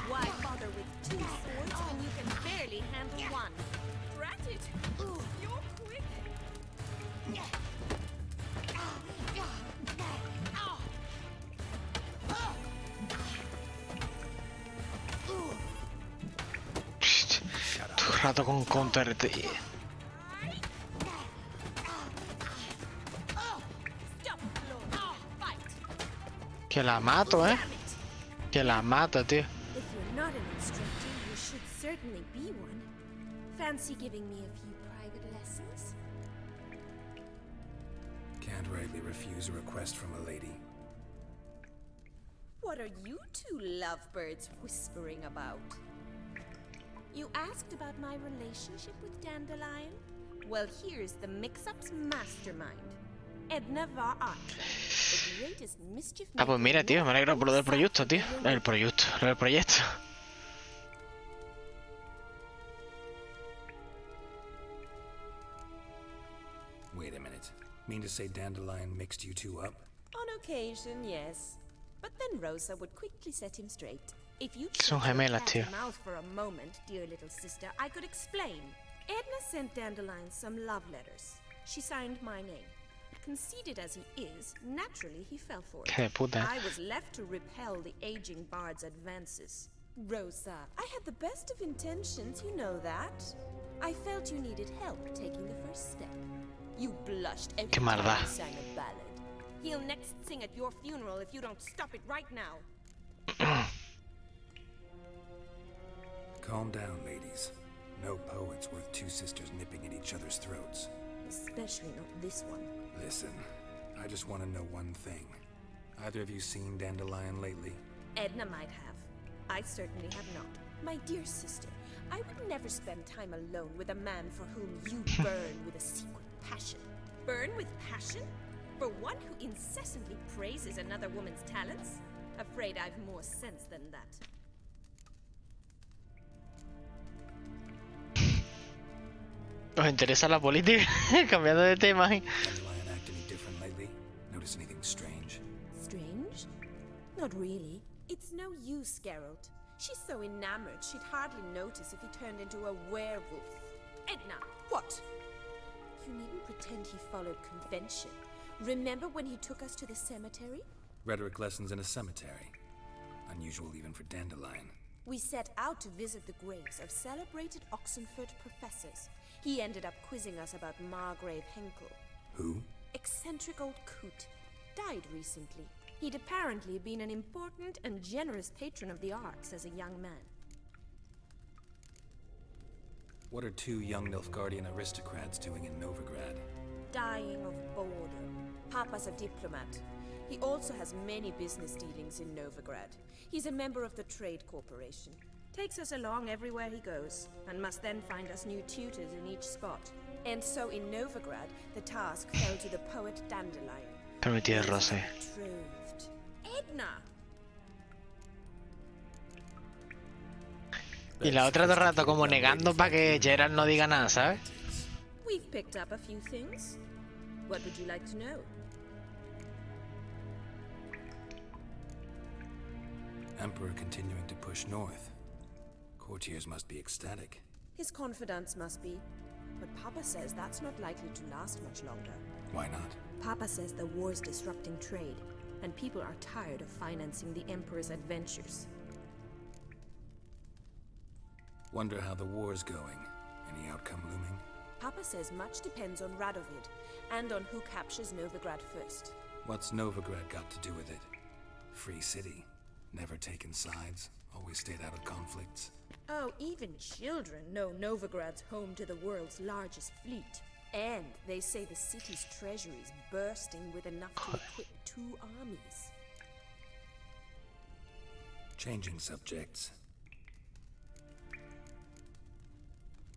Why bother with two swords when you can barely handle one? Drat it! You're quick! Todo el rato con counter, tío. Que la mato, Que la mata, tío. If you're not an instructor, you should certainly be one. Fancy giving me a few private lessons? Can't rightly refuse a request from a lady. What are you two lovebirds whispering about? You asked about my relationship with Dandelion? Well, here's the mix-up's mastermind. Edna Va Archer, the greatest mischief Ah, pues mira, tío, me alegro por lo del proyecto, tío. Lo del proyecto. Wait a minute. Mean to say Dandelion mixed you two up? On occasion, yes. But then Rosa would quickly set him straight. If you Son gemelas, tío. mouth for a moment, dear little sister, I could explain. Edna sent Dandelion some love letters. She signed my name. Conceited as he is, naturally he fell for it. Qué puta. I was left to repel the aging bard's advances. Rosa, I had the best of intentions, you know that. I felt you needed help taking the first step. You blushed every time you sang a ballad. He'll next sing at your funeral if you don't stop it right now. Calm down, ladies. No poet's worth two sisters nipping at each other's throats. Especially not this one. Listen, I just want to know one thing. Either of you seen Dandelion lately? Edna might have. I certainly have not. My dear sister, I would never spend time alone with a man for whom you burn with a secret passion. Burn with passion? For one who incessantly praises another woman's talents? Afraid I've more sense than that. ¿Os interesa la política? Cambiando de tema. Dandelion act any different lately? Notice anything strange? Strange? Not really. It's no use, Gerald. She's so enamored she'd hardly notice if he turned into a werewolf. Edna! What? You needn't pretend he followed convention. Remember when he took us to the cemetery? Rhetoric lessons in a cemetery. Unusual even for Dandelion. We set out to visit the graves of celebrated Oxenford professors. He ended up quizzing us about Margrave Henkel. Who? Eccentric old coot. Died recently. He'd apparently been an important and generous patron of the arts as a young man. What are two young Nilfgaardian aristocrats doing in Novigrad? Dying of boredom. Papa's a diplomat. He also has many business dealings in Novigrad. He's a member of the Trade Corporation. Takes us along everywhere he goes, and must then find us new tutors in each spot. And so in Novigrad, the task fell to the poet Dandelion. Prometida Rose. Betrothed. Edna! Y la otra todo el rato como negando para que Gerald no diga nada, ¿sabes? We've picked up a few things. What would you like to know? Emperor continuing to push north. Courtiers must be ecstatic. His confidants must be. But Papa says that's not likely to last much longer. Why not? Papa says the war's disrupting trade, and people are tired of financing the Emperor's adventures. Wonder how the war's going. Any outcome looming? Papa says much depends on Radovid, and on who captures Novigrad first. What's Novigrad got to do with it? Free city. Never taken sides. Always stayed out of conflicts. Oh, even children know Novigrad's home to the world's largest fleet. And they say the city's treasury is bursting with enough to equip 2 armies. Changing subjects.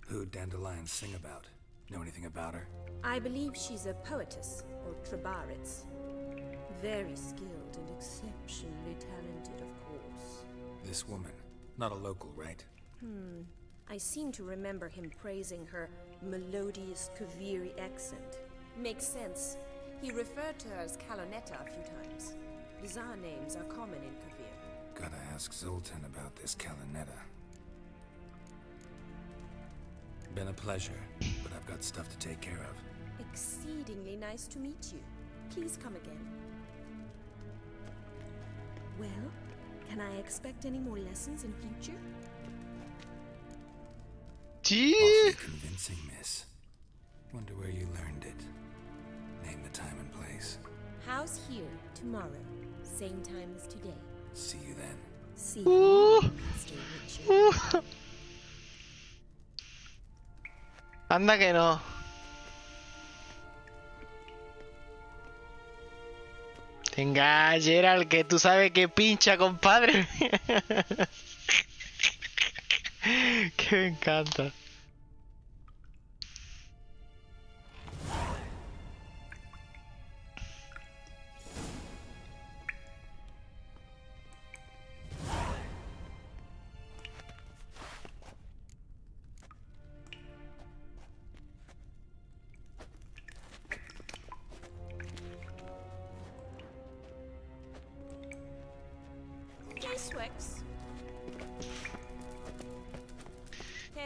Who'd Dandelion sing about? Know anything about her? I believe she's a poetess, or Trebaritz. Very skilled and exceptionally talented, of course. This woman. Not a local, right? I seem to remember him praising her melodious Kaviri accent. Makes sense. He referred to her as Calonetta a few times. Bizarre names are common in Kavir. Gotta ask Zoltan about this Calonetta. Been a pleasure, but I've got stuff to take care of. Exceedingly nice to meet you. Please come again. Well, can I expect any more lessons in future? Awfully convincing, miss. Wonder where you learned it. Name the time and place. House here, tomorrow. Same time as today. See you then. See you, Mr. Richard. Anda que no. Venga, Gerald, que tú sabes que pincha, compadre. Que me encanta.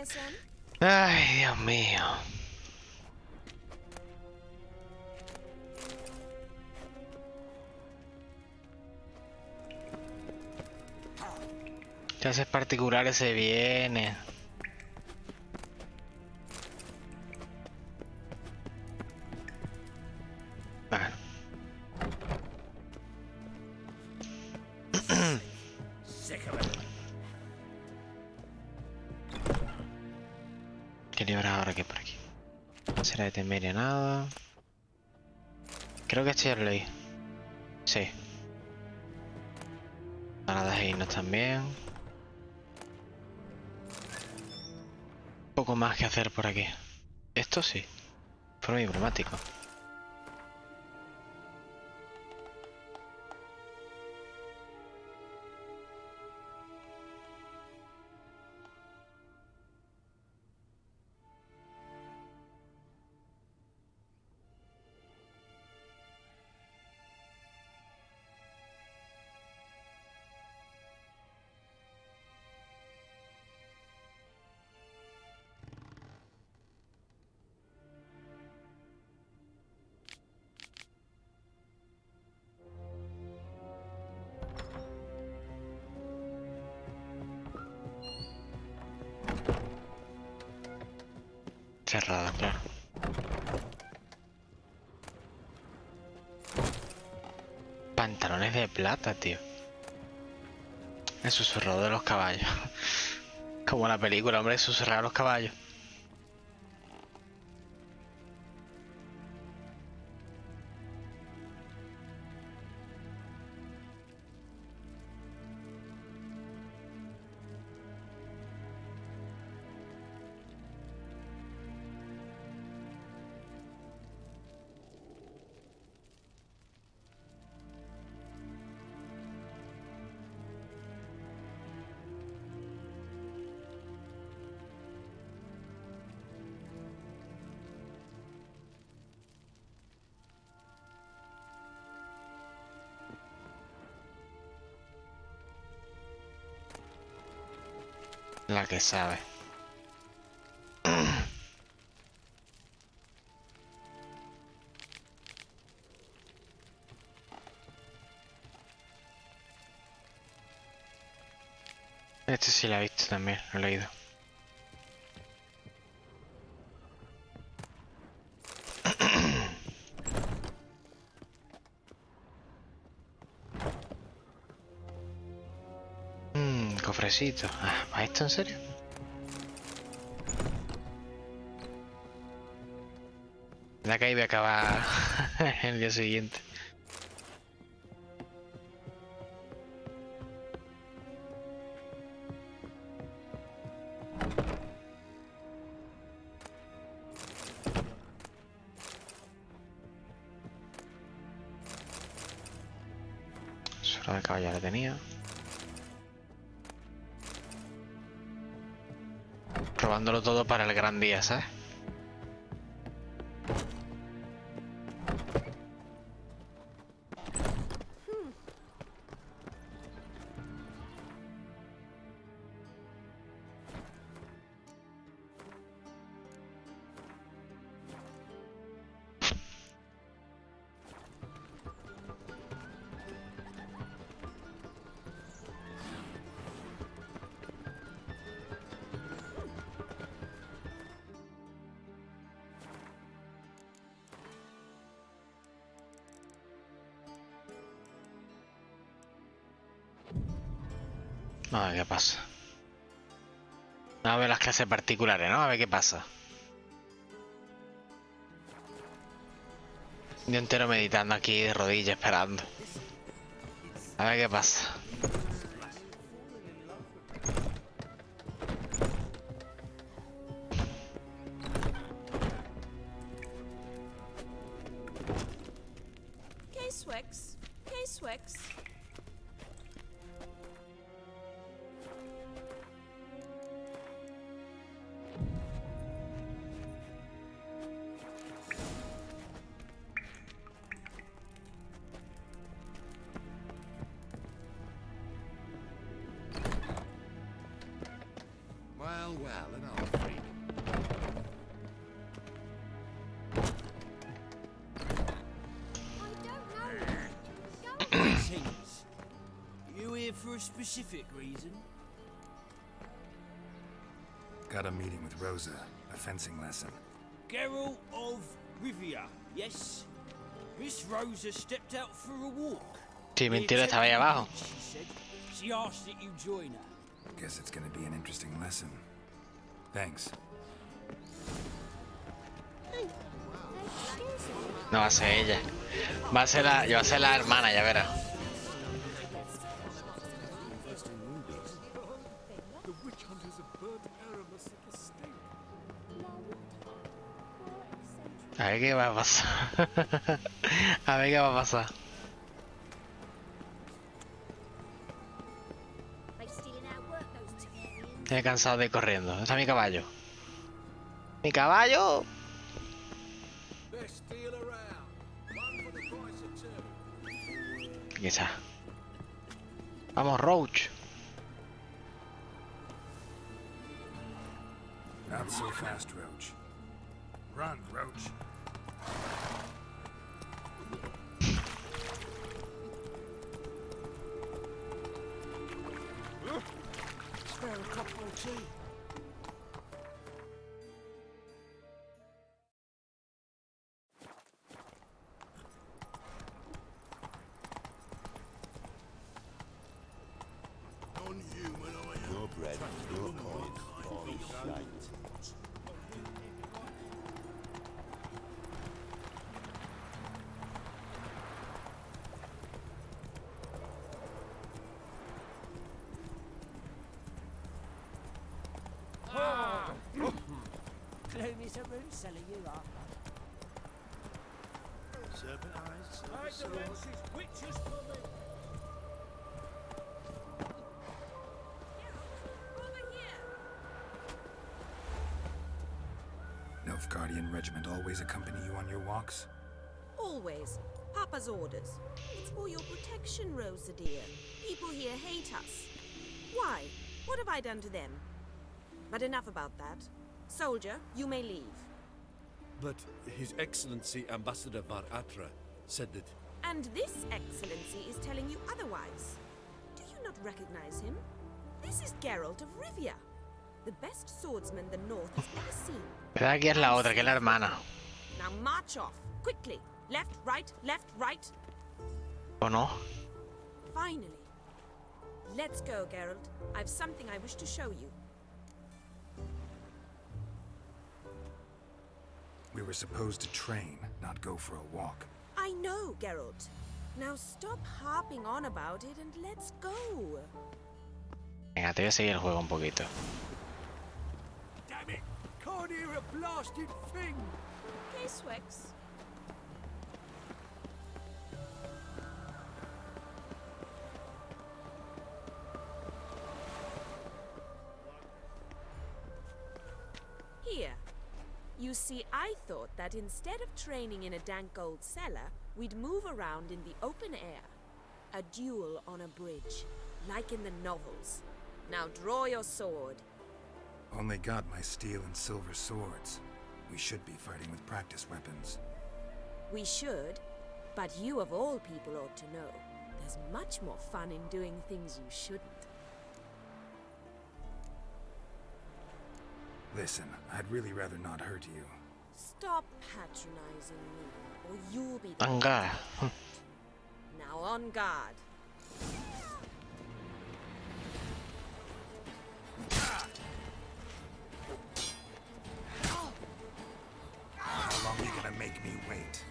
Son? Ay, Dios mío. Clases particulares se viene. Bueno. ¿Qué libro ahora que por aquí? Será de temeria nada. Creo que este ya lo leí. Sí. Paradas e himnos también. Poco más que hacer por aquí. Esto sí. Fue muy emblemático. Cerrada, claro. Pantalones de plata, tío. El susurro de los caballos. Como la película, hombre, susurrar a los caballos. La que sabe. Este sí la he visto también, lo he leído. Cofrecito. ¿A esto en serio? La que ahí voy a acabar el día siguiente. Solo de caballo la tenía. Probándolo todo para el gran día, ¿sabes? A ver qué pasa. A ver las clases particulares, ¿no? A ver qué pasa. Yo entero meditando aquí de rodillas esperando. A ver qué pasa. K-Swex. K-Swex. Well, and our freedom. Greetings. You here for a specific reason? Got a meeting with Rosa, a fencing lesson. Gerald of Rivia, yes? Miss Rosa stepped out for a walk. Sí, mentira, estaba ahí abajo. She said she asked that you join her. Guess it's gonna be an interesting lesson. Thanks. No va a ser ella. Va a ser la hermana, ya verás. A ver qué va a pasar. A ver qué va a pasar. Estoy cansado de ir corriendo. Está mi caballo. ¡Mi caballo! Aquí está. Vamos, Roach. Not so fast, Roach. Run, Roach. Spare a cup or tea. Non-human, I am. Your bread, your coin, all shite. Gloomy Saroon seller you are. Serpent eyes, serpent witches coming. Nilfgaardian regiment always accompany you on your walks? Always. Papa's orders. It's for your protection, Rosa dear. People here hate us. Why? What have I done to them? But enough about that. Soldier, you may leave. But His Excellency Ambassador Var Atra said that... And this excellency is telling you otherwise. Do you not recognize him? This is Gerald of Rivia, the best swordsman the North has ever seen. Pero aquí es la otra, que es la hermana. Now march off, quickly. Left, right, ¿O no? Finally. Let's go, Gerald. I've something I wish to show you. We were supposed to train, not go for a walk. I know, Gerald. Now stop harping on about it and let's go. Venga, te voy a seguir el juego un poquito. Damn it! Can't hear a blasted thing! Okay, Swex. Here. You see, I thought that instead of training in a dank old cellar, we'd move around in the open air. A duel on a bridge, like in the novels. Now draw your sword. Only got my steel and silver swords. We should be fighting with practice weapons. We should, but you of all people ought to know. There's much more fun in doing things you shouldn't. Listen, I'd really rather not hurt you. Stop patronizing me, or you'll be... On guard. Now on guard. How long are you gonna make me wait?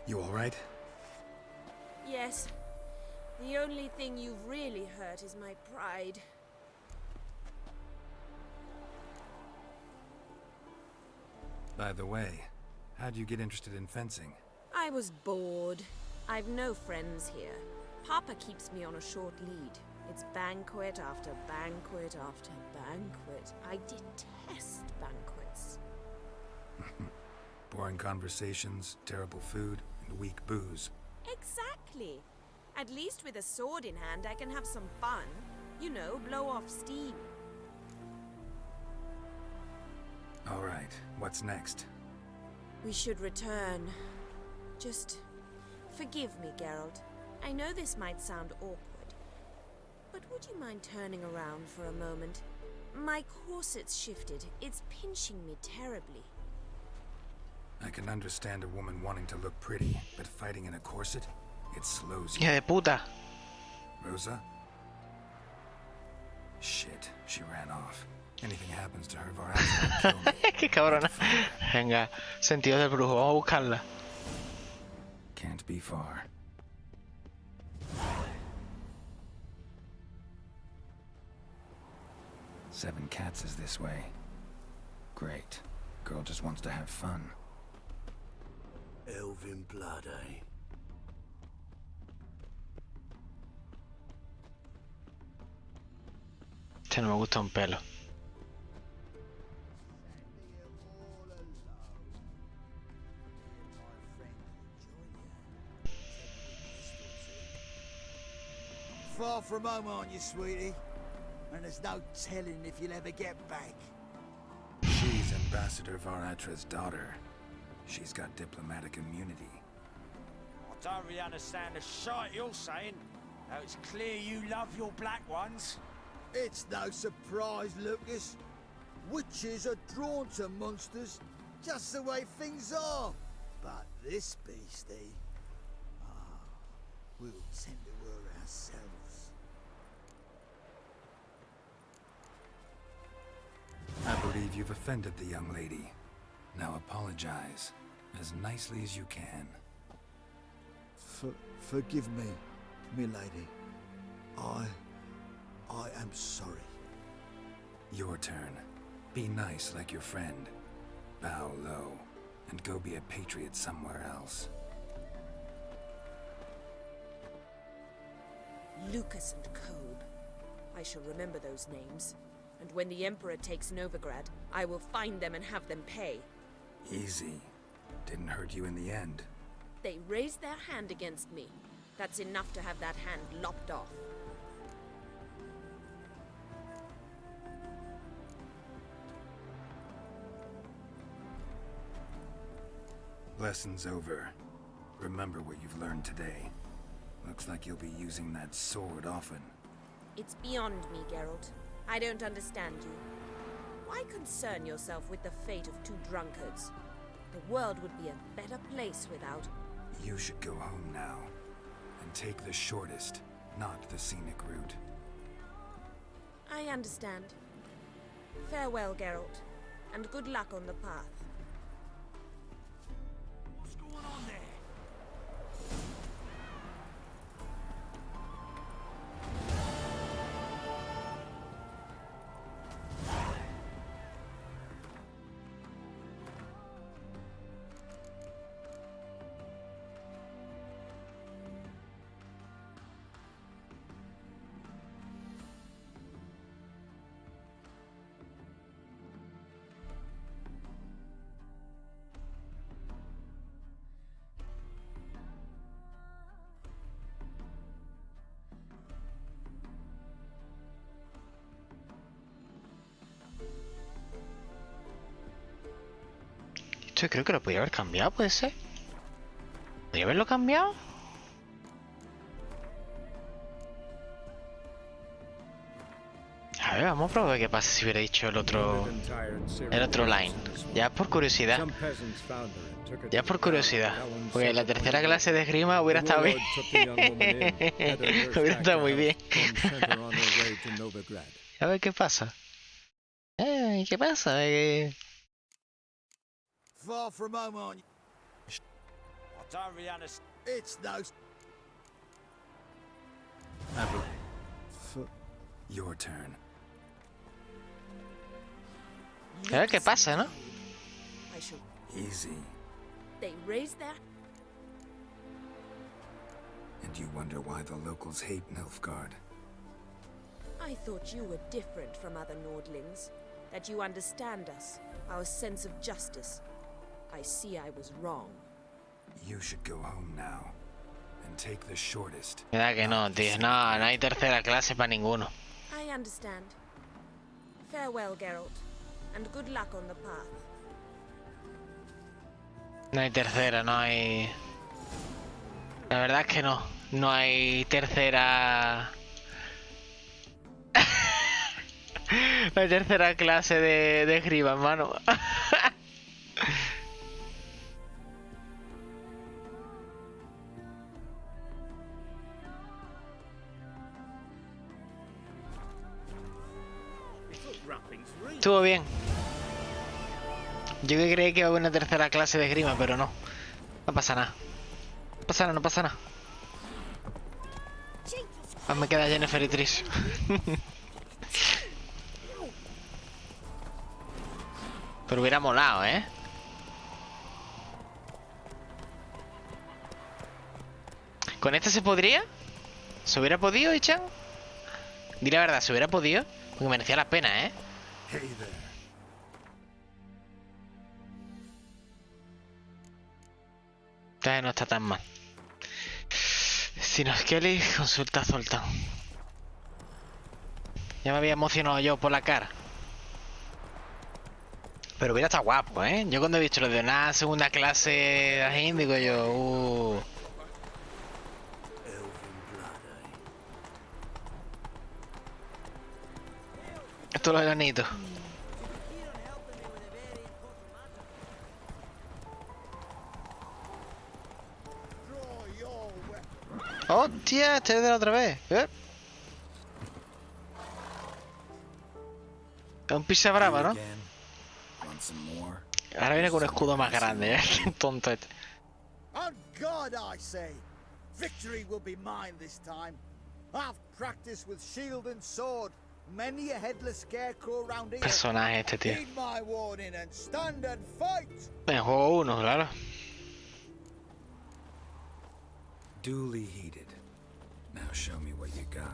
You all right? Yes. The only thing you've really hurt is my pride. By the way, how'd you get interested in fencing? I was bored. I've no friends here. Papa keeps me on a short lead. It's banquet after banquet after banquet. I detest banquets. Boring conversations, terrible food, and weak booze. Exactly. At least with a sword in hand, I can have some fun. You know, blow off steam. All right, what's next? We should return. Just forgive me, Gerald. I know this might sound awkward, but would you mind turning around for a moment? My corset's shifted. It's pinching me terribly. I can understand a woman wanting to look pretty, but fighting in a corset, it slows you. Hija de puta. Rosa? Shit, she ran off. Anything happens to her, Varatra will kill me. Qué cabrona. Venga, sentido del brujo, vamos a buscarla. Can't be far. Seven Cats is this way. Great. Girl just wants to have fun. Elven blood, eh? Este no me gusta un pelo. Far from home, aren't you, sweetie? And there's no telling if you'll ever get back. She's Ambassador Varatra's daughter. She's got diplomatic immunity. I don't really understand the shite you're saying. Now it's clear you love your black ones. It's no surprise, Lucas. Witches are drawn to monsters, just the way things are. But this beastie, we'll tend to her ourselves. I believe you've offended the young lady. Now apologize, as nicely as you can. Forgive me, milady. I am sorry. Your turn. Be nice like your friend. Bow low, and go be a patriot somewhere else. Lucas and Kobe. I shall remember those names. And when the Emperor takes Novigrad, I will find them and have them pay. Easy. Didn't hurt you in the end. They raised their hand against me. That's enough to have that hand lopped off. Lesson's over. Remember what you've learned today. Looks like you'll be using that sword often. It's beyond me, Gerald. I don't understand you. Why concern yourself with the fate of two drunkards? The world would be a better place without... You should go home now. And take the shortest, not the scenic route. I understand. Farewell, Geralt. And good luck on the path. What's going on there? Esto creo que lo podría haber cambiado, ¿puede ser? ¿Podría haberlo cambiado? A ver, vamos a probar qué pasa si hubiera dicho el otro line. Ya es por curiosidad. Ya es por curiosidad. Porque la tercera clase de esgrima hubiera estado bien. Hubiera estado muy bien. A ver qué pasa. ¿Qué pasa? Far from home, aren't you? I don't really understand. It's no... Your turn. A ver qué pasa, ¿no? Easy. They raised their... And you wonder why the locals hate Nilfgaard. I thought you were different from other Nordlings. That you understand us, our sense of justice. I see I was wrong. You should go home now. And take the shortest. Mira que no, tío. No, no hay tercera clase para ninguno. understand. Farewell, Gerald, and good luck on the path. No hay tercera, no hay... La verdad es que no. No hay tercera... No hay tercera clase de esgrima, hermano. Estuvo bien. Yo que creí que iba a haber una tercera clase de esgrima, pero no. No pasa nada. No pasa nada, no pasa nada. Ah, me queda Jennifer y Trish. Pero hubiera molado, ¿eh? ¿Con esta se podría? ¿Se hubiera podido, Ichan? Di la verdad, ¿se hubiera podido? Porque merecía la pena, ¿eh? Entonces no está tan mal. Si no es Kelly, consulta a Zoltán. Ya me había emocionado yo por la cara. Pero hubiera estado guapo, ¿eh? Yo cuando he visto lo de una segunda clase así, digo yo... Esto es lo granito. ¡Hostia! Este es de la otra vez. Es un pizza brava, ¿no? Ahora viene con un escudo más grande, ¿eh? Qué tonto este. On God, I say, victory will be mine this time. I've practiced with shield and sword. Many a headless scarecrow around here. Personaje este, tío. Heed my warning and stand and fight. En juego 1, claro. Duly heeded. Now show me what you got.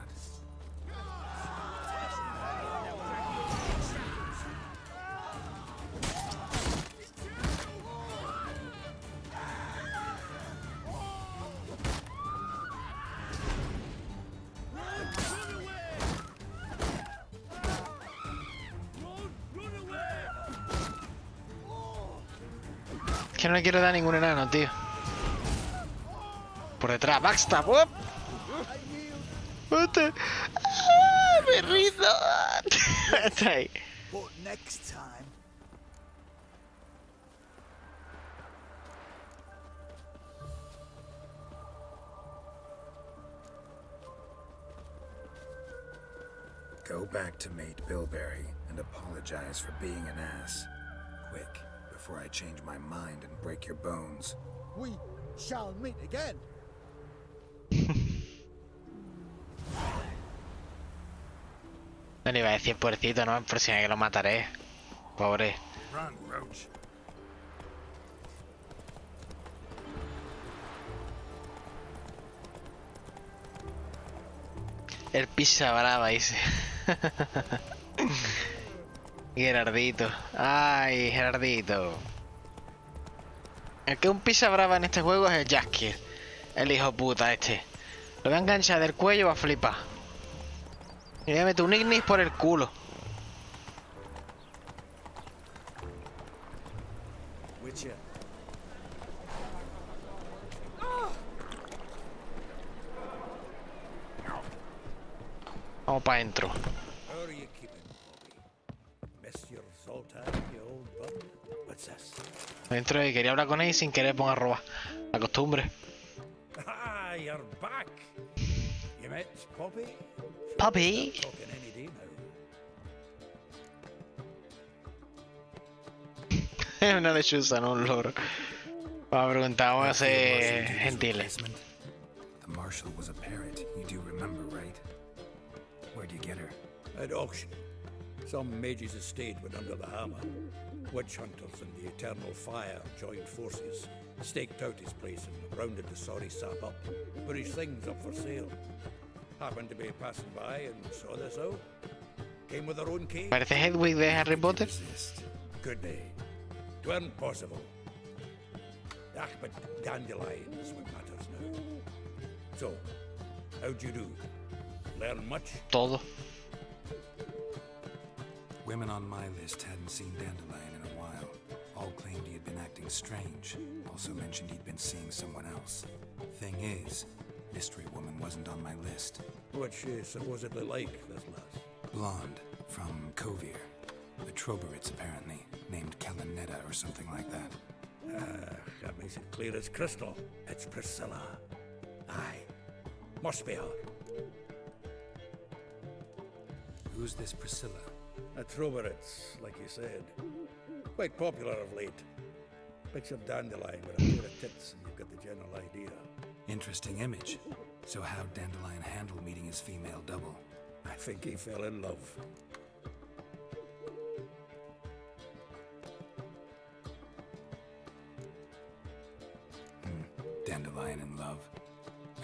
Que no le quiero dar ningún enano, tío. Por detrás, backstab. ¡Up! ¡Ah, me rindo! Está ahí. But next time. Go back to mate Bilberry and apologize for being an ass. Quick, before I change my mind and break your bones. We shall meet again. No le iba a decir puercito, ¿no? Por si me que lo mataré. Pobre. Run, Roach. El pizza brava, dice. Gerardito. Ay, Gerardito. El que un pizza brava en este juego es el Jaskier. El hijo puta este. Lo voy a enganchar del cuello y va a flipar. Y voy a meter un ignis por el culo. Vamos para adentro. Adentro y quería hablar con él y sin querer ponga a robar. La costumbre. Ah, you're back. You met Poppy? Poppy. Talking any day now. Es una lechuza, no un loro. Vamos a preguntar, vamos a ser gentiles. The marshal was a parrot, you do remember, right? Where'd you get her? At auction. Some mage's estate went under the hammer. Witch hunters and the eternal fire joined forces, staked out his place and rounded the sorry sap up, put his things up for sale. Happened to be passing by and saw this out. Came with her own key. Parece Hedwig de Harry Potter. Could they? 'Tweren't possible. Ah, but dandelion is what matters now. So, how'd you do? Learn much? Todo. Women on my list hadn't seen Dandelion in a while. All claimed he had been acting strange. Also mentioned he'd been seeing someone else. Thing is, Mystery Woman wasn't on my list. What's she supposedly like, this lass? Blonde, from Kovir. The Troberits, apparently. Named Kalanetta or something like that. That makes it clear as crystal. It's Priscilla. Aye. Must be her. Who's this Priscilla? A Troberits, like you said. Quite popular of late. Picture Dandelion with a pair of tits and you've got the general idea. Interesting image. So how'd Dandelion handle meeting his female double? I think he fell in love. Dandelion in love.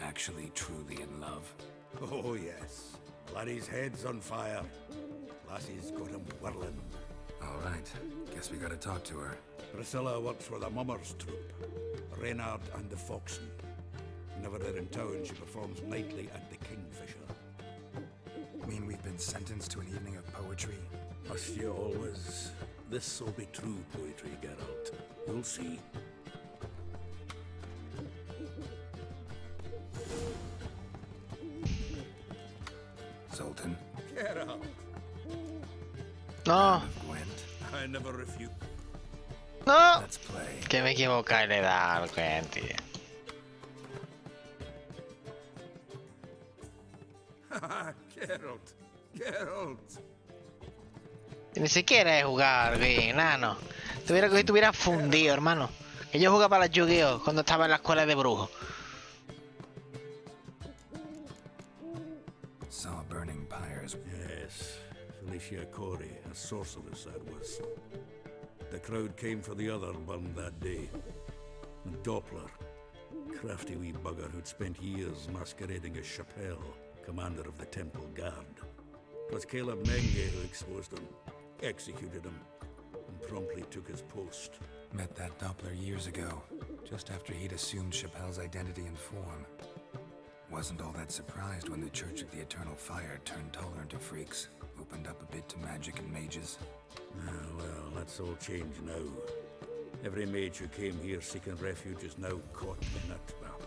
Actually, truly in love. Oh, yes. Laddie's head's on fire. Lassie's got him whirling. All right. Guess we gotta talk to her. Priscilla works for the Mummers troupe. Reynard and the Foxen. Never there in town, she performs nightly at the Kingfisher. Mean we've been sentenced to an evening of poetry? Must you always? This'll be true poetry, Geralt. You'll see. Zoltan. Geralt. No. I never refute. No. Let's play. Que me equivoqué de dar, tío. Geralt. Geralt. Ni siquiera es jugar bien, nano. Tuviera que estuviera fundido, hermano. Que yo jugaba a las Yu-Gi-Oh cuando estaba en la escuela de brujo. Saw burning pyres. Yes. Felicia Corey, a sorceress that was. The crowd came for the other burned that day. And Doppler, crafty wee bugger who'd spent years masquerading as Chappelle, commander of the Temple Guard. It was Caleb Menge who exposed him, executed him, and promptly took his post. Met that Doppler years ago, just after he'd assumed Chappelle's identity and form. Wasn't all that surprised when the Church of the Eternal Fire turned tolerant of freaks, opened up a bit to magic and mages. Well, that's all changed now. Every mage who came here seeking refuge is now caught in a trap.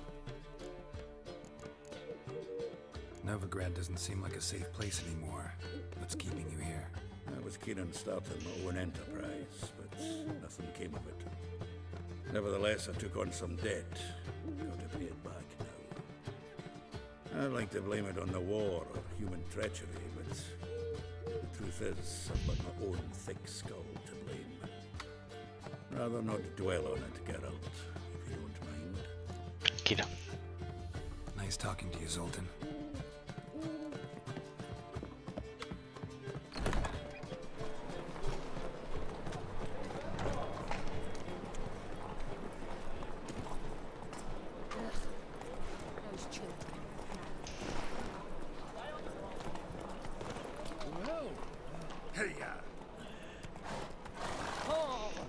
Novigrad doesn't seem like a safe place anymore. What's keeping you here? I was keen on starting my own enterprise, but nothing came of it. Nevertheless, I took on some debt. Got to pay it back now. I'd like to blame it on the war or human treachery, but the truth is, I've got my own thick skull to blame. Rather not dwell on it, Geralt, if you don't mind. Kira. Nice talking to you, Zoltan.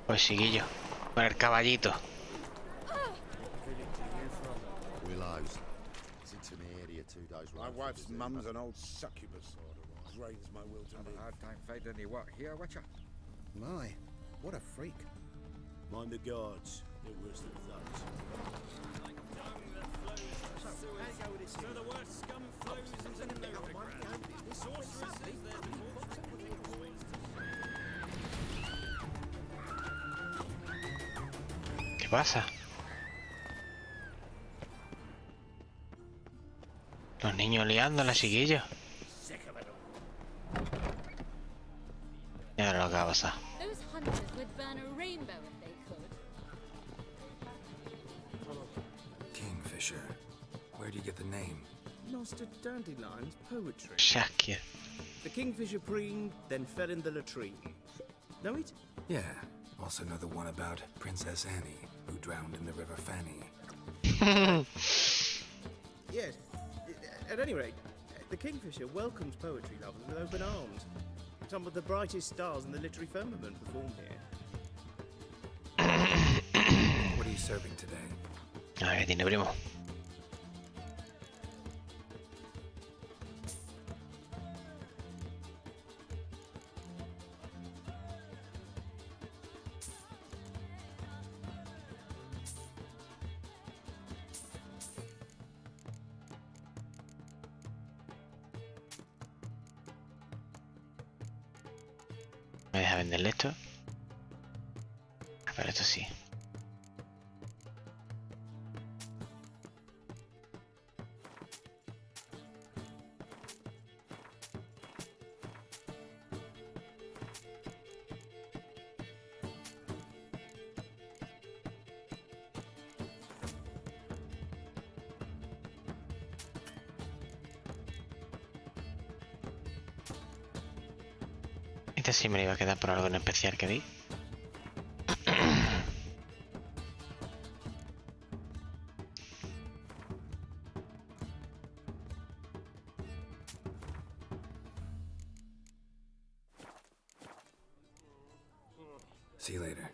Pues chiquillo, con el caballito. Willows. It's into my area 2 days. My wife's mum's an old succubus sort of. Drains my will to live. I don't fade any what here, watcha. My, what a freak. Mind the guards. They're worse than thugs. So the worst scum flows into Novigrad. Sorceress is there ¿Qué pasa? Los niños liando la chiquilla. Ya verás lo que va a pasar. Those hunters would burn a rainbow if they could. Kingfisher. Where do you get the name? Master Dandelion's poetry. Shakir. The Kingfisher preened, then fell in the latrine. Know it? Yeah. Also know the one about Princess Annie, who drowned in the River Fanny. Yes. At any rate, the Kingfisher welcomes poetry lovers with open arms. Some of the brightest stars in the literary firmament perform here. What are you serving today? A ver, tiene primo. Me deja venderle esto. Pero esto sí. Este sí me lo iba a quedar por algo en especial que vi. See you later.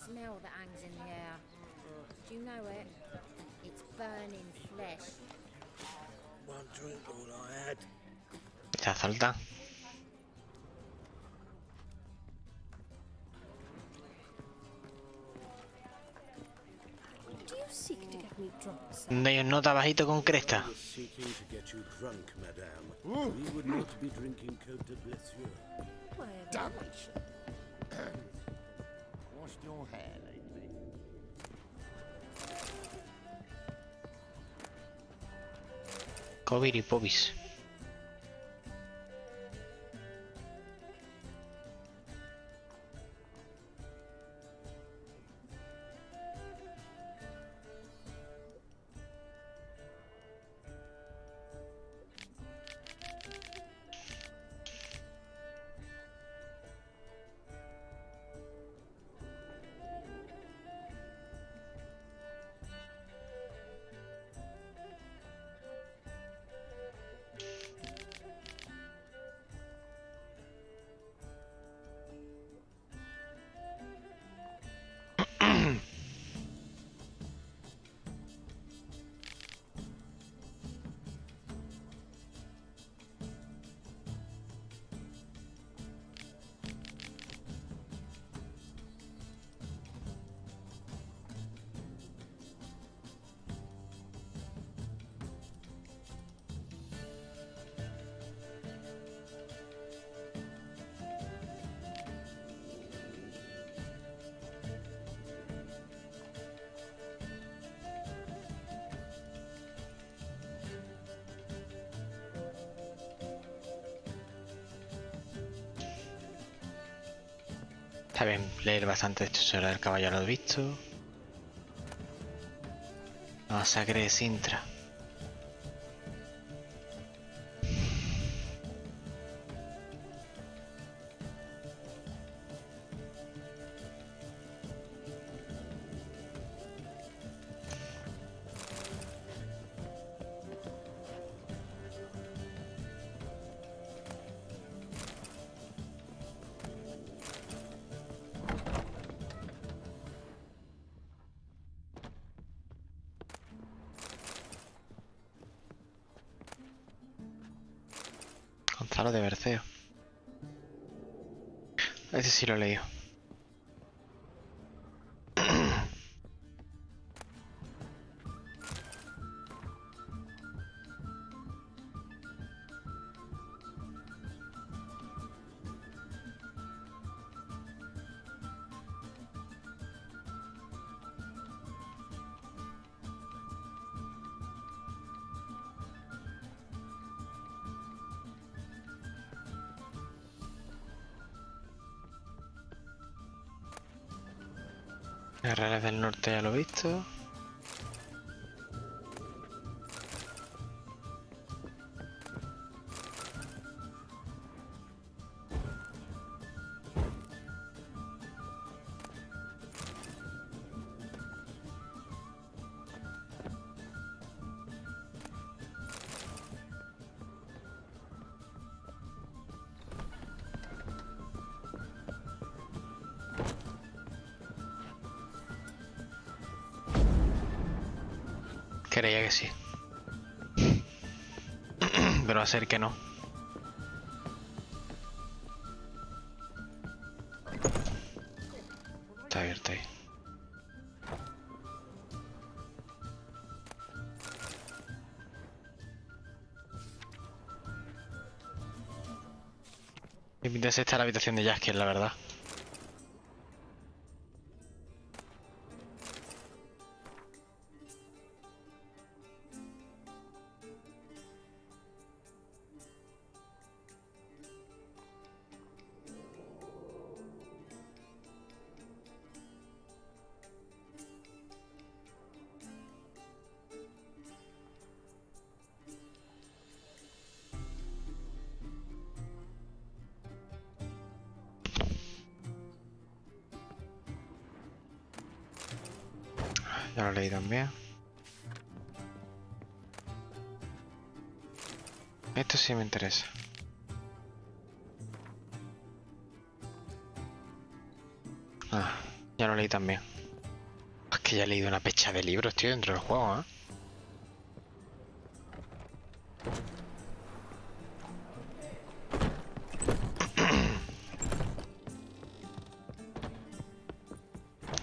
Smell that hangs in the air. Do you know it? It's burning flesh. One drink all I had. Ya salta. Do you seek to get me drunk, sir? De un nota bajito con cresta. Seeking to get you drunk, madame. We would not be drinking Côte de Blessure. Damnation. Washed your hair lately? Covid y Pobis. Está bien, leer bastante de esto sobre el caballo lo he visto. Masacre de Sintra. Gonzalo de Berceo. Ese sí lo he leído. Guerreras del Norte ya lo he visto. Creía que sí. Pero va a ser que no. Está abierto ahí. Me pinta esta la habitación de Jaskier, la verdad. Ya lo leí también. Esto sí me interesa. Ah, ya lo leí también. Es que ya he leído una pecha de libros, tío, dentro del juego, ¿eh?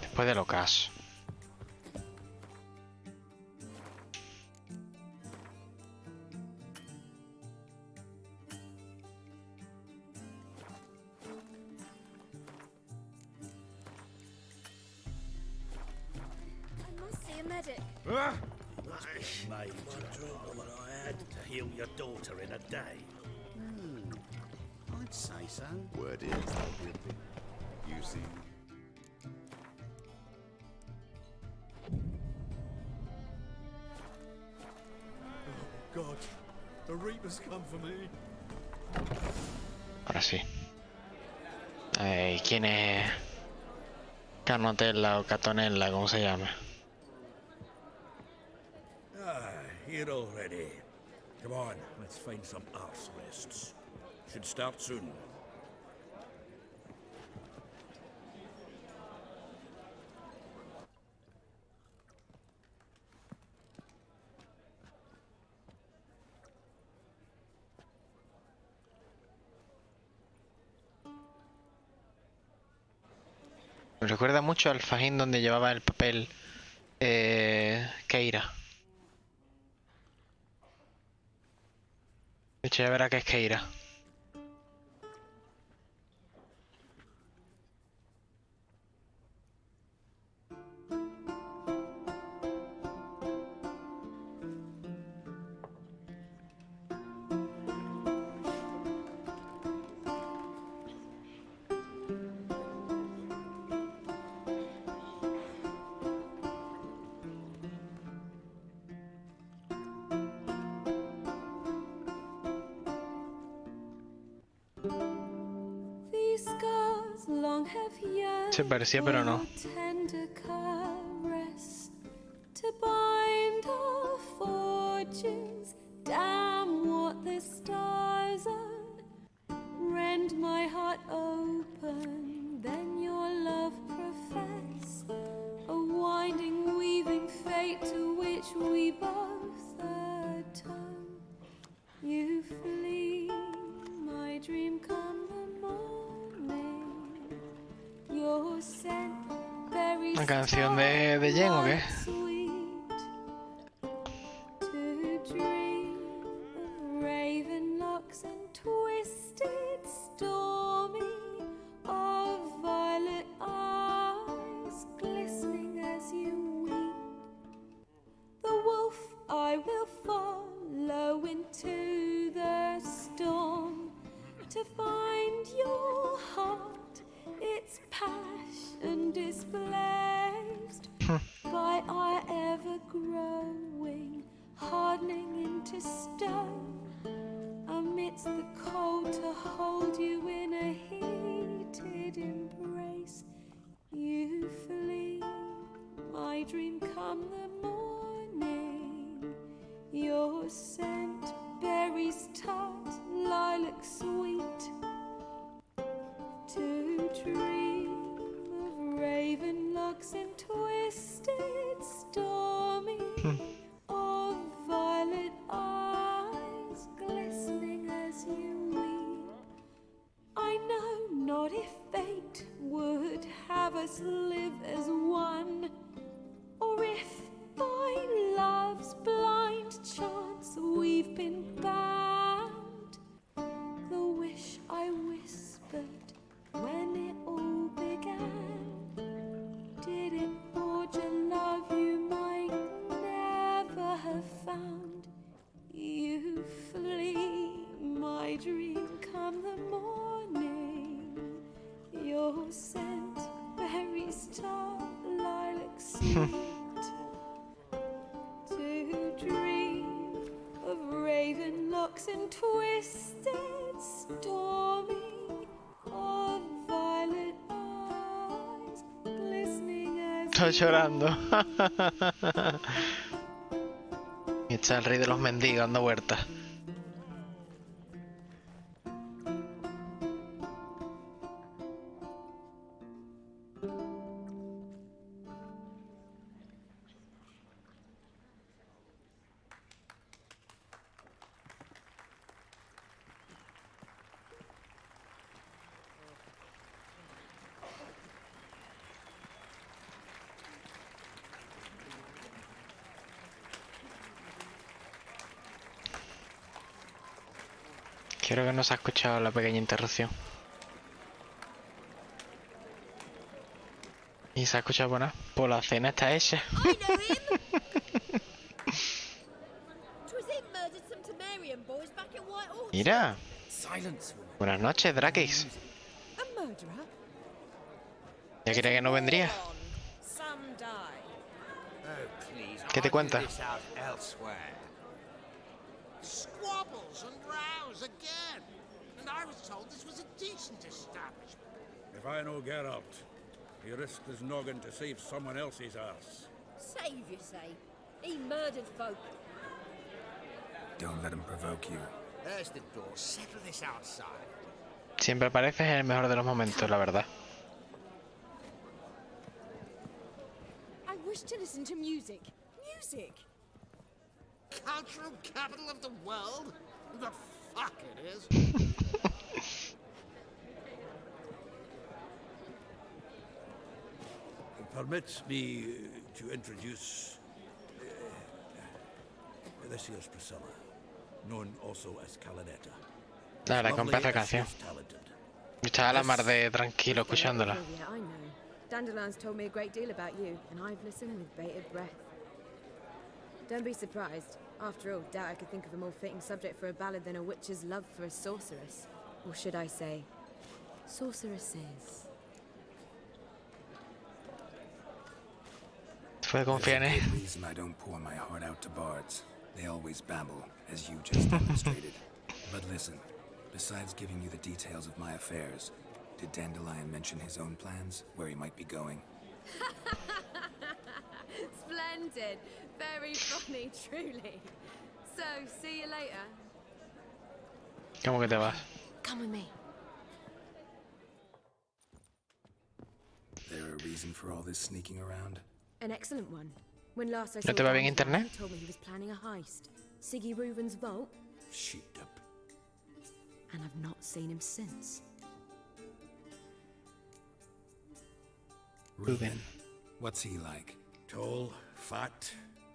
Después del ocaso. Made trouble that I had to heal your daughter in a day. I'd say so. Word is that Rippy. You see. Oh, God. The Reaper's come for me. Ahora sí. ¿Quién es? Canotella o Catonella, ¿cómo se llama? Here already. Come on, let's find some arse rests. Should start soon. Me recuerda mucho al fajín donde llevaba el papel Keira. De hecho, ya verá que es Keira. Se parecía, pero no. To bind our fortunes, damn what the stars are. Rend my heart open, then your love profess. A winding, weaving fate to which we both atone. You flee, my dream come the morning. Your scent berries. ¿Una canción de Jen o qué? The wish I whisper sweet to dream of raven locks and twisted stormy of violet eyes glistening as Estoy llorando. Y está el rey de los mendigos dando vueltas. Creo que no se ha escuchado la pequeña interrupción. Y se ha escuchado por nada. Pues la cena está hecha. Mira. Buenas noches, Drakis. Ya creía que no vendría. ¿Qué te cuenta? Squabbles and rows again. And I was told this was a decent establishment. If I know Gerald, he risked his noggin to save someone else's ass. Save, you say? He murdered folk. Don't let him provoke you. There's the door. Settle this outside. Siempre apareces en el mejor de los momentos, la verdad. I wish to listen to music. Music! Cultural capital of the world? The fuck it is. Permit me to introduce this here's Priscilla, known also as Calinetta. La verdad que empieza la canción. Yo estaba a la mar de tranquilo escuchándola. I know. Dandelion's told me a great deal about you, and I've listened with bated breath. Don't be surprised. After all, doubt I could think of a more fitting subject for a ballad than a witch's love for a sorceress. Or should I say, sorceresses. Fue confiar en él. There's a good reason I don't pour my heart out to bards. They always babble, as you just demonstrated. But listen, besides giving you the details of my affairs, did Dandelion mention his own plans, where he might be going? Splendid. Very funny, truly. So, see you later. ¿Cómo que te vas? Come with me. There a reason for all this sneaking around? An excellent one. When last I saw ¿No te va bien Dandelion, internet? he told me he was planning a heist. Siggy Reuven's vault. Sheeped up. And I've not seen him since. Reuven. What's he like? Tall, fat,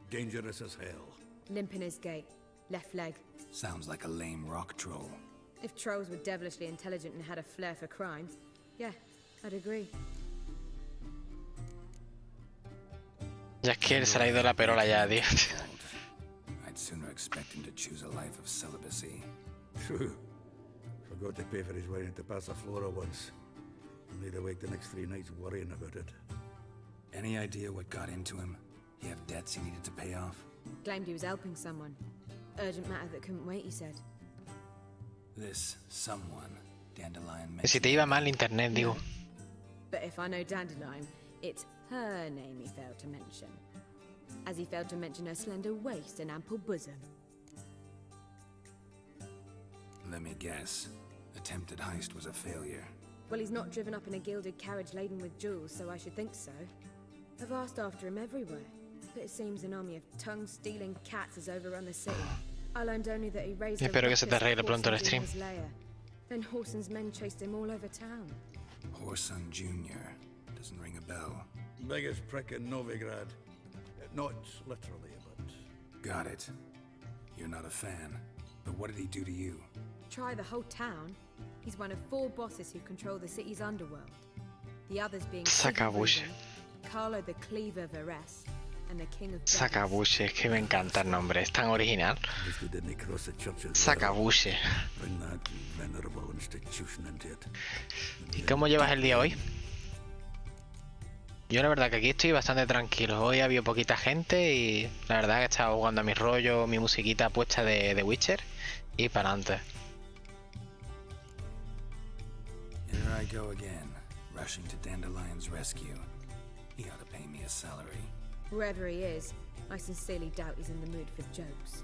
dangerous as hell. Limp in his gait. Left leg. Sounds like a lame rock troll. If trolls were devilishly intelligent and had a flair for crime, yeah, I'd agree. Ya es que él se le ha ido la perola ya, tío. I'd sooner expect him to choose a life of celibacy. True. Forgot to pay for his wedding to Passaflora once. Laid awake the next 3 nights worrying about it. Any idea what got into him? He have debts he needed to pay off? Claimed he was helping someone. Urgent matter that couldn't wait, he said. This someone, Dandelion Que si te iba mal internet, digo. But if I know Dandelion, it's her name he failed to mention. As he failed to mention her slender waist and ample bosom. Let me guess. Attempted heist was a failure. Well, he's not driven up in a gilded carriage laden with jewels, so I should think so. I've asked after him everywhere, but it seems an army of tongue-stealing cats has overrun the city. I learned only that he raised Espero que se te arregle pronto el in stream. his lair. Then Horson's men chased him all over town. Horson Jr. Doesn't ring a bell. Biggest prick in Novigrad. Not literally, but... Got it. You're not a fan. But what did he do to you? Try the whole town. He's one of 4 bosses who control the city's underworld. The others being Sacabuche. Carlo the Cleaver Varese, and the King of Sacabuche, es que me encanta el nombre, es tan original. Sacabuche. Bring that venerable institution into it. ¿Y cómo llevas el día hoy? Yo la verdad que aquí estoy bastante tranquilo. Hoy ha habido poquita gente y la verdad que he estado jugando a mi rollo, mi musiquita puesta de Witcher y para adelante. Here I go again, rushing to Dandelion's rescue. He ought to pay me a salary. Wherever he is, I sincerely doubt he's in the mood for jokes.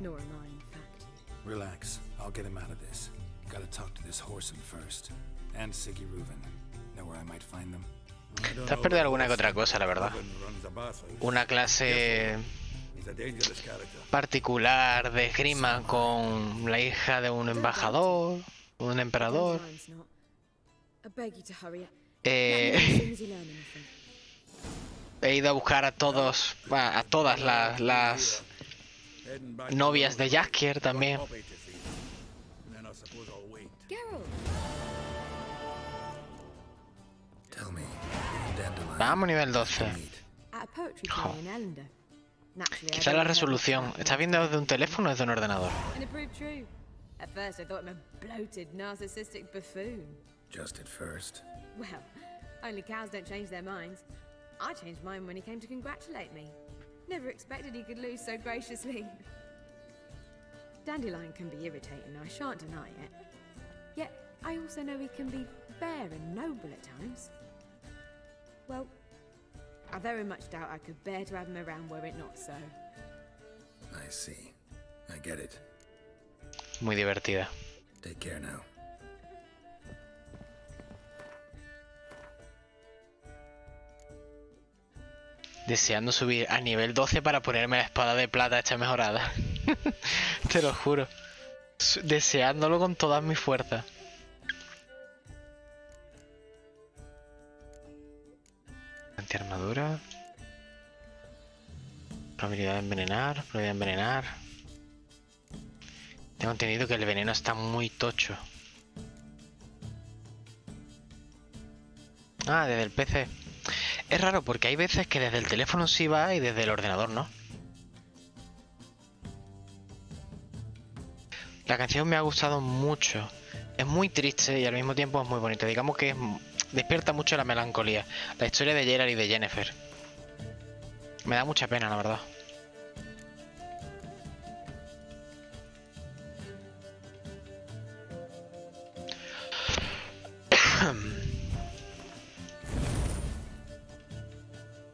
Nor am I, in fact. Relax, I'll get him out of this. Gotta talk to this Horson first. And Siggy Reuven. Know where I might find them? Te has perdido alguna que otra cosa, la verdad. Una clase particular de esgrima con la hija de un embajador, un emperador. I beg you to hurry up. He ido a buscar a todos, a todas las novias de Jaskier también. Vamos, nivel 12. Quizá la resolución. ¿Estás viendo desde un teléfono o desde un ordenador? At first I thought him a bloated, narcissistic buffoon. Just at first. Well, only cows don't change their minds. I changed mine when he came to congratulate me. Never expected he could lose so graciously. Dandelion can be irritating, I shan't deny it. Yet, I also know he can be fair and noble at times. Well, I very much doubt I could bear to have him around were it not so. I see. I get it. Muy divertida. Take care now. Deseando subir a nivel 12 para ponerme la espada de plata esta mejorada. Te lo juro. Deseándolo con todas mis fuerzas. Antiarmadura. Probabilidad de envenenar. Probabilidad de envenenar. Tengo entendido que el veneno está muy tocho. Ah, desde el PC. Es raro porque hay veces que desde el teléfono sí va y desde el ordenador no. La canción me ha gustado mucho. Es muy triste y al mismo tiempo es muy bonita. Digamos que despierta mucho la melancolía. La historia de Gerald y de Jennifer. Me da mucha pena, la verdad.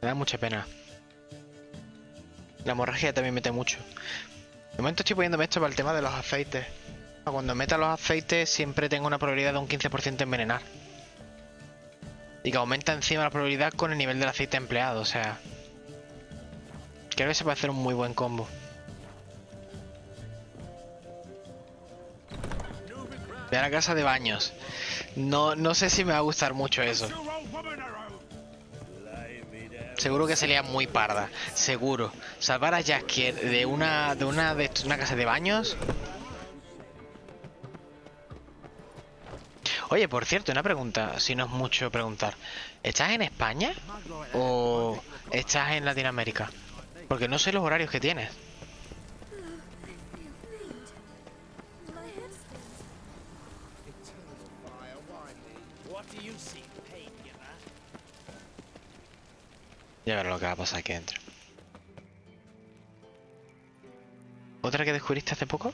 Me da mucha pena. La hemorragia también mete mucho. De momento estoy poniéndome esto para el tema de los aceites. Cuando meta los aceites siempre tengo una probabilidad de un 15% de envenenar. Y que aumenta encima la probabilidad con el nivel del aceite empleado, o sea... Creo que se puede hacer un muy buen combo. Ve a la casa de baños. No sé si me va a gustar mucho eso. Seguro que sería muy parda. Seguro. Salvar a Jaskier de una casa de baños. Oye, por cierto, una pregunta, si no es mucho preguntar. ¿Estás en España o estás en Latinoamérica? Porque no sé los horarios que tienes. Ya verás lo que va a pasar aquí dentro. ¿Otra que descubriste hace poco?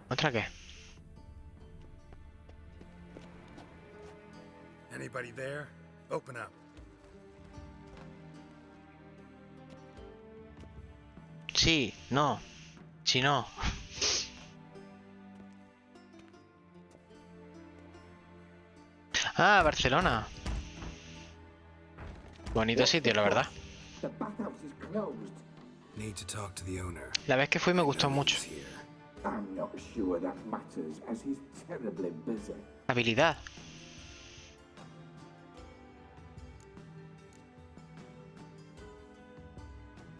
¿Otra qué? Anybody there? Open up. Sí, no. Si no. Ah, Barcelona. Bonito sitio, la verdad. Need to talk to the owner. La vez que fui me gustó mucho. I'm not sure that matters, as he's terribly busy. Habilidad.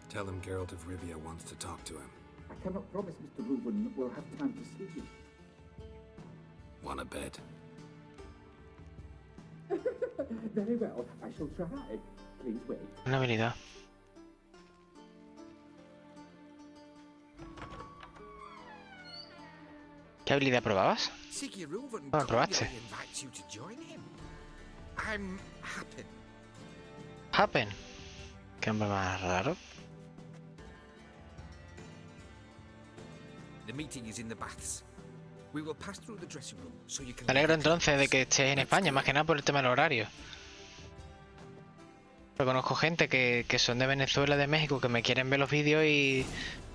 Tell him Gerald de Rivia wants to talk to him. I cannot promise Mr. Reuven will have time to see you. Wanna bet? Very well, I shall try. Please wait. Una habilidad. ¿Qué habilidad probabas? Siggy Reuven Ah, probaste. invites you to join him. I'm happy. Happen. Qué nombre más raro. The meeting is in the baths. We will pass through the dressing room so you can. Me alegro entonces de que estés en España, más que nada por el tema del horario. Pero conozco gente que son de Venezuela, de México, que me quieren ver los vídeos y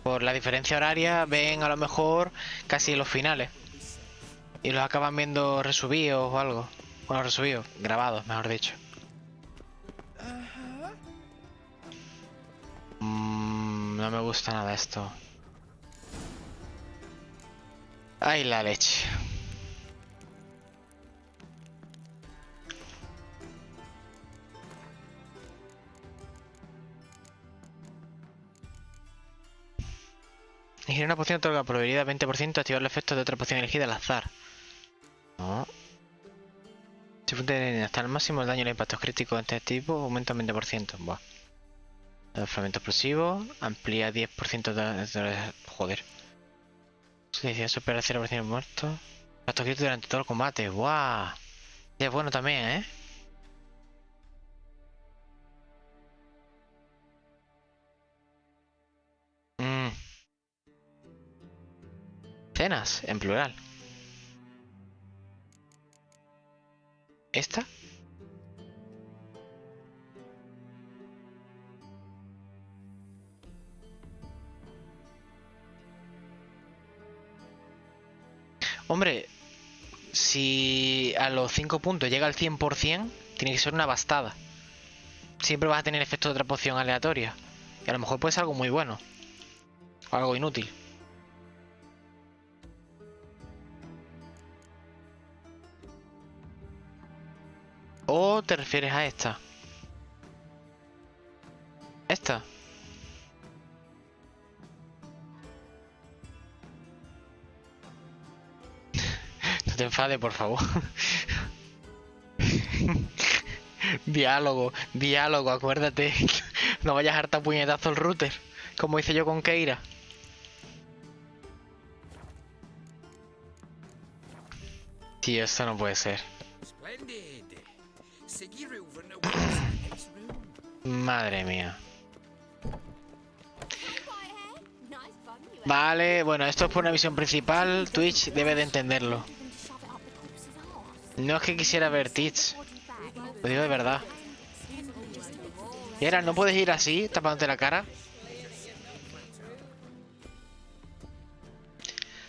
por la diferencia horaria ven a lo mejor casi los finales. Y los acaban viendo resubidos o algo. Bueno, resubidos, grabados, mejor dicho. No me gusta nada esto. Ay, la leche. Elegir una poción otorga probabilidad 20% activar el efecto de otra poción elegida al azar. No. Si funde hasta el máximo el daño y los impactos críticos de este tipo aumenta un 20%. Buah. El fragmento explosivo amplía 10% de... Joder. Se decía superar el 0% muerto. Impactos críticos durante todo el combate. Buah. Y es bueno también, ¿eh? Cenas, en plural. ¿Esta? Hombre, si a los 5 puntos llega al 100%, tiene que ser una bastada. Siempre vas a tener efecto de otra poción aleatoria. Y a lo mejor puede ser algo muy bueno. O algo inútil. ¿O te refieres a esta? ¿Esta? No te enfades, por favor. Diálogo, diálogo, acuérdate. No vayas a hartar puñetazo el router, como hice yo con Keira. Tío, esto no puede ser. Madre mía. Vale, bueno, esto es por una misión principal. Twitch debe de entenderlo. No es que quisiera ver Twitch. Lo digo de verdad. Y ahora, ¿no puedes ir así, tapándote la cara?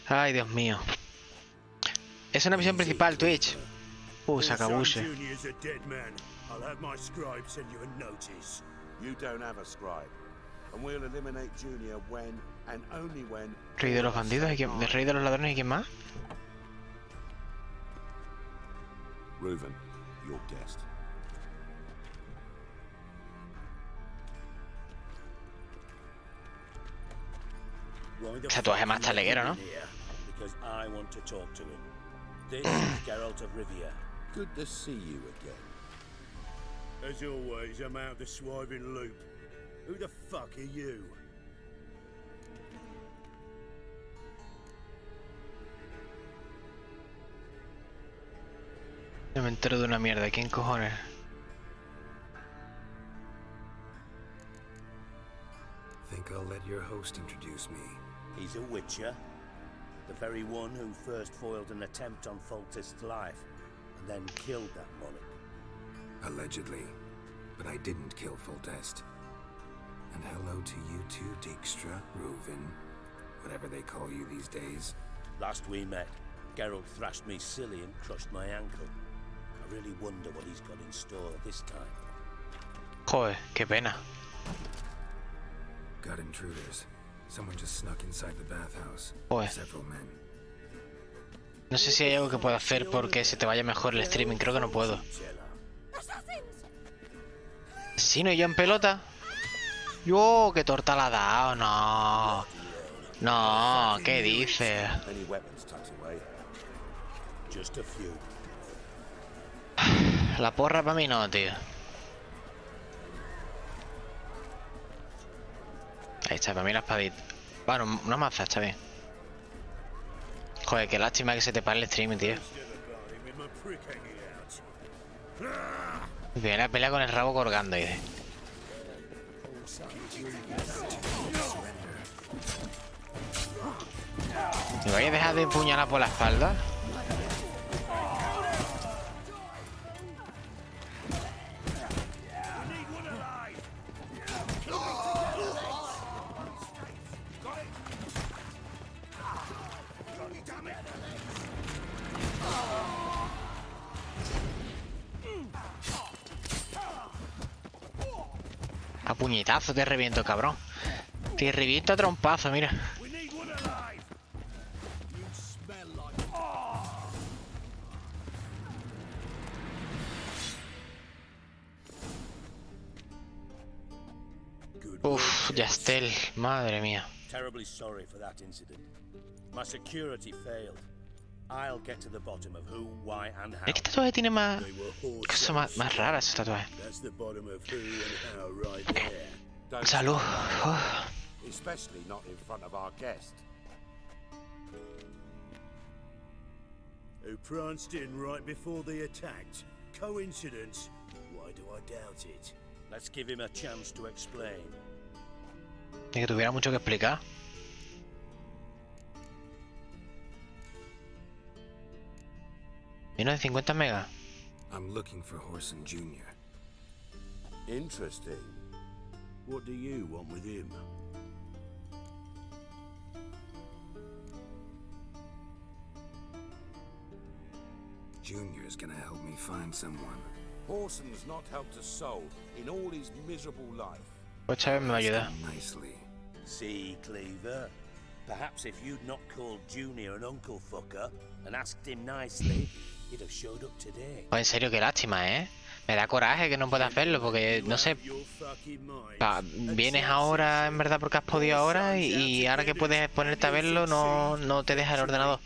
Ay, Dios mío. Es una misión principal, Twitch. Sacabuche. ¿Rey de los bandidos? ¿Y quién? ¿El rey de los ladrones y quién más? Reuven, your guest. Ese tatuaje más taleguero, ¿no? Because I want to talk to him. This is Gerald de Rivia. Good to see you again. As always, I'm out the swiving loop. Who the fuck are you? No me entero de una mierda. ¿Quién cojones? Think I'll let your host introduce me. He's a witcher. The very one who first foiled an attempt on Foltest's life, and then killed that monarch. Allegedly. But I didn't kill Foltest. And hello to you too, Dijkstra, Reuven, whatever they call you these days. Last we met, Gerald thrashed me silly and crushed my ankle. I really wonder what he's got in store this time. Joder, qué pena. Got intruders. Someone just snuck inside the bathhouse. Joder. Several men. No sé si hay algo que pueda hacer porque se te vaya mejor el streaming. Creo que no puedo. ¿Asesino y yo en pelota? ¡Yo! ¡Qué torta la ha dado! ¡No! No, ¿qué dices? La porra para mí no, tío. Ahí está, para mí la espadita. Bueno, una maza, está bien. Joder, qué lástima que se te pare el stream, tío. Viene a pelear con el rabo colgando, dice. ¿Me vais a dejar de puñalar por la espalda? A puñetazo te reviento, cabrón. Te reviento a trompazo, mira. Uf, Yastel, madre mía. Terribly sorry for that incident. My security failed. I'll get to the bottom of who, why, and how. ¿Qué tatuaje tiene más cosas más raras ese tatuaje? That's the bottom of who and how right there. Salud. Especially not in front of our guest. Who pranced in right before they attacked. Coincidence? Why do I doubt it? Let's give him a chance to explain. Ni que tuviera mucho que explicar. Menos de 50 megas. I'm looking for Horson Jr. Interesting. What do you want with him? Junior's gonna help me find someone. Horson's not helped a soul in all his miserable life. Pues Chávez me va a ayudar. Nicely. See, Cleaver? Perhaps if you'd not called Junior an uncle fucker and asked him nicely, he'd have showed up today. Pues en serio, qué lástima, ¿eh? Me da coraje que no puedas verlo, porque, no sé, vienes ahora, en verdad, porque has podido ahora, y ahora que puedes ponerte a verlo, no te deja el ordenador.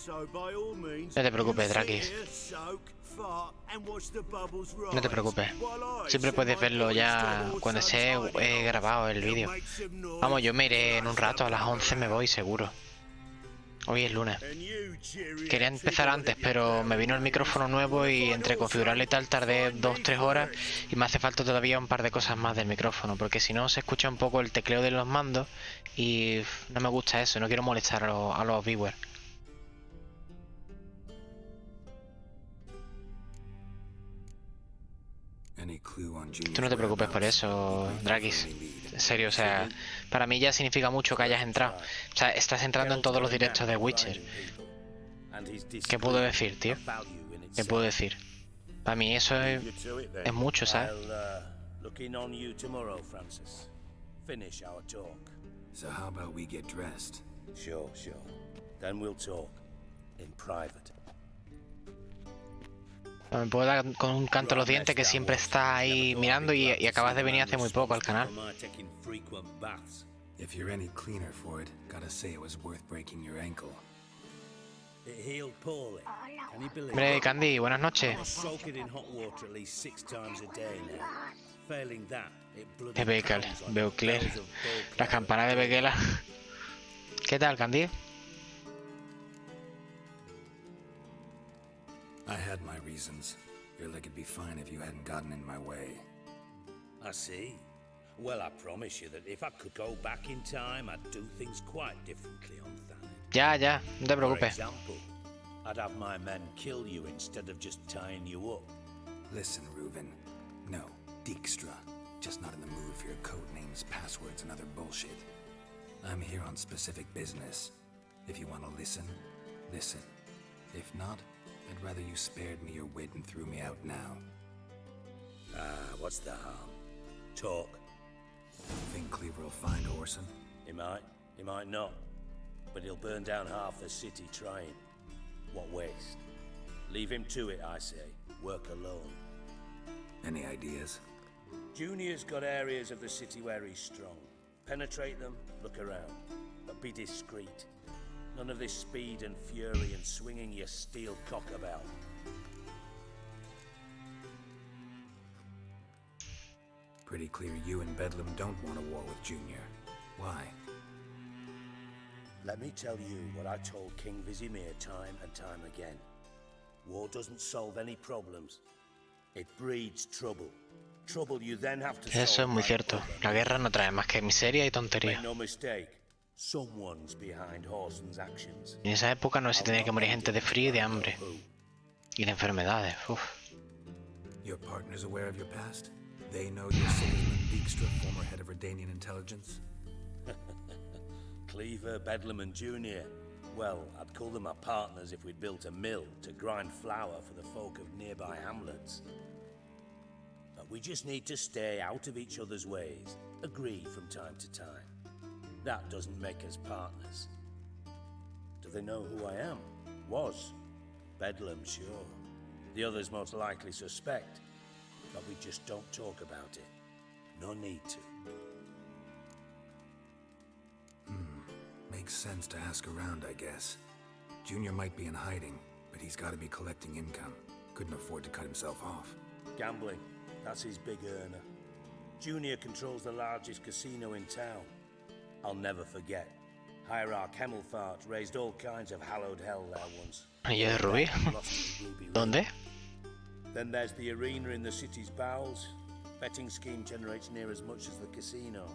No te preocupes, Drakis. No te preocupes. Siempre puedes verlo ya cuando esté grabado el vídeo. Vamos, yo me iré en un rato, a las 11 me voy, seguro. Hoy es lunes. Quería empezar antes, pero me vino el micrófono nuevo y entre configurarlo y tal tardé 2-3 horas y me hace falta todavía un par de cosas más del micrófono, porque si no se escucha un poco el tecleo de los mandos y no me gusta eso, no quiero molestar a los viewers. Tú no te preocupes por eso, Drakis. En serio, o sea, para mí ya significa mucho que hayas entrado. O sea, estás entrando en todos los directos de Witcher. ¿Qué puedo decir, tío? ¿Qué puedo decir? Para mí eso es mucho, ¿sabes? So how about we get dressed? Sure. Then we'll talk in private. Me puedo dar con un canto a los dientes que siempre está ahí mirando y acabas de venir hace muy poco al canal. If you're any cleaner for it, gotta say it was worth breaking your ankle. Hombre, Candy, buenas noches. De Bekel, Beukler. Las campanas de Bekela. ¿Qué tal, Candy? I had my reasons. Your leg would be fine if you hadn't gotten in my way. I see. Well, I promise you that if I could go back in time, I'd do things quite differently on Thanet. Ya, no te preocupes. For example, I'd have my men kill you instead of just tying you up. Listen, Reuven. No, Dijkstra. Just not in the mood for your code names, passwords, and other bullshit. I'm here on specific business. If you want to listen, listen. If not, I'd rather you spared me your wit and threw me out now. What's the harm? Talk. Think Cleaver will find Orson? He might not. But he'll burn down half the city trying. What waste? Leave him to it, I say. Work alone. Any ideas? Junior's got areas of the city where he's strong. Penetrate them, look around. But be discreet. None of this speed and fury and swinging your steel cock about. Pretty clear you and Bedlam don't want a war with Junior. Why? Let me tell you what I told King Vizimir time and time again. War doesn't solve any problems. It breeds trouble. Trouble you then have to Eso es muy cierto. La guerra no trae más que miseria y tontería. Make no mistake, someone's behind Horson's actions. En esa época no se tenía que morir gente de frío y de hambre. Y de enfermedades. Uf. Your partner's aware of your past? They know you're Sigismund Dijkstra, former head of Redanian intelligence? Cleaver, Bedlam and Junior. Well, I'd call them our partners if we'd built a mill to grind flour for the folk of nearby hamlets. But we just need to stay out of each other's ways, agree from time to time. That doesn't make us partners. Do they know who I am? Was. Bedlam, sure. The others most likely suspect, but we just don't talk about it. No need to. Makes sense to ask around, I guess. Junior might be in hiding, but he's got to be collecting income. Couldn't afford to cut himself off. Gambling, that's his big earner. Junior controls the largest casino in town. I'll never forget. Hierarch Hemmelfart raised all kinds of hallowed hell there once. ¿Y es Rubí? ¿Dónde? Then there's the arena in the city's bowels. Betting scheme generates near as much as the casino.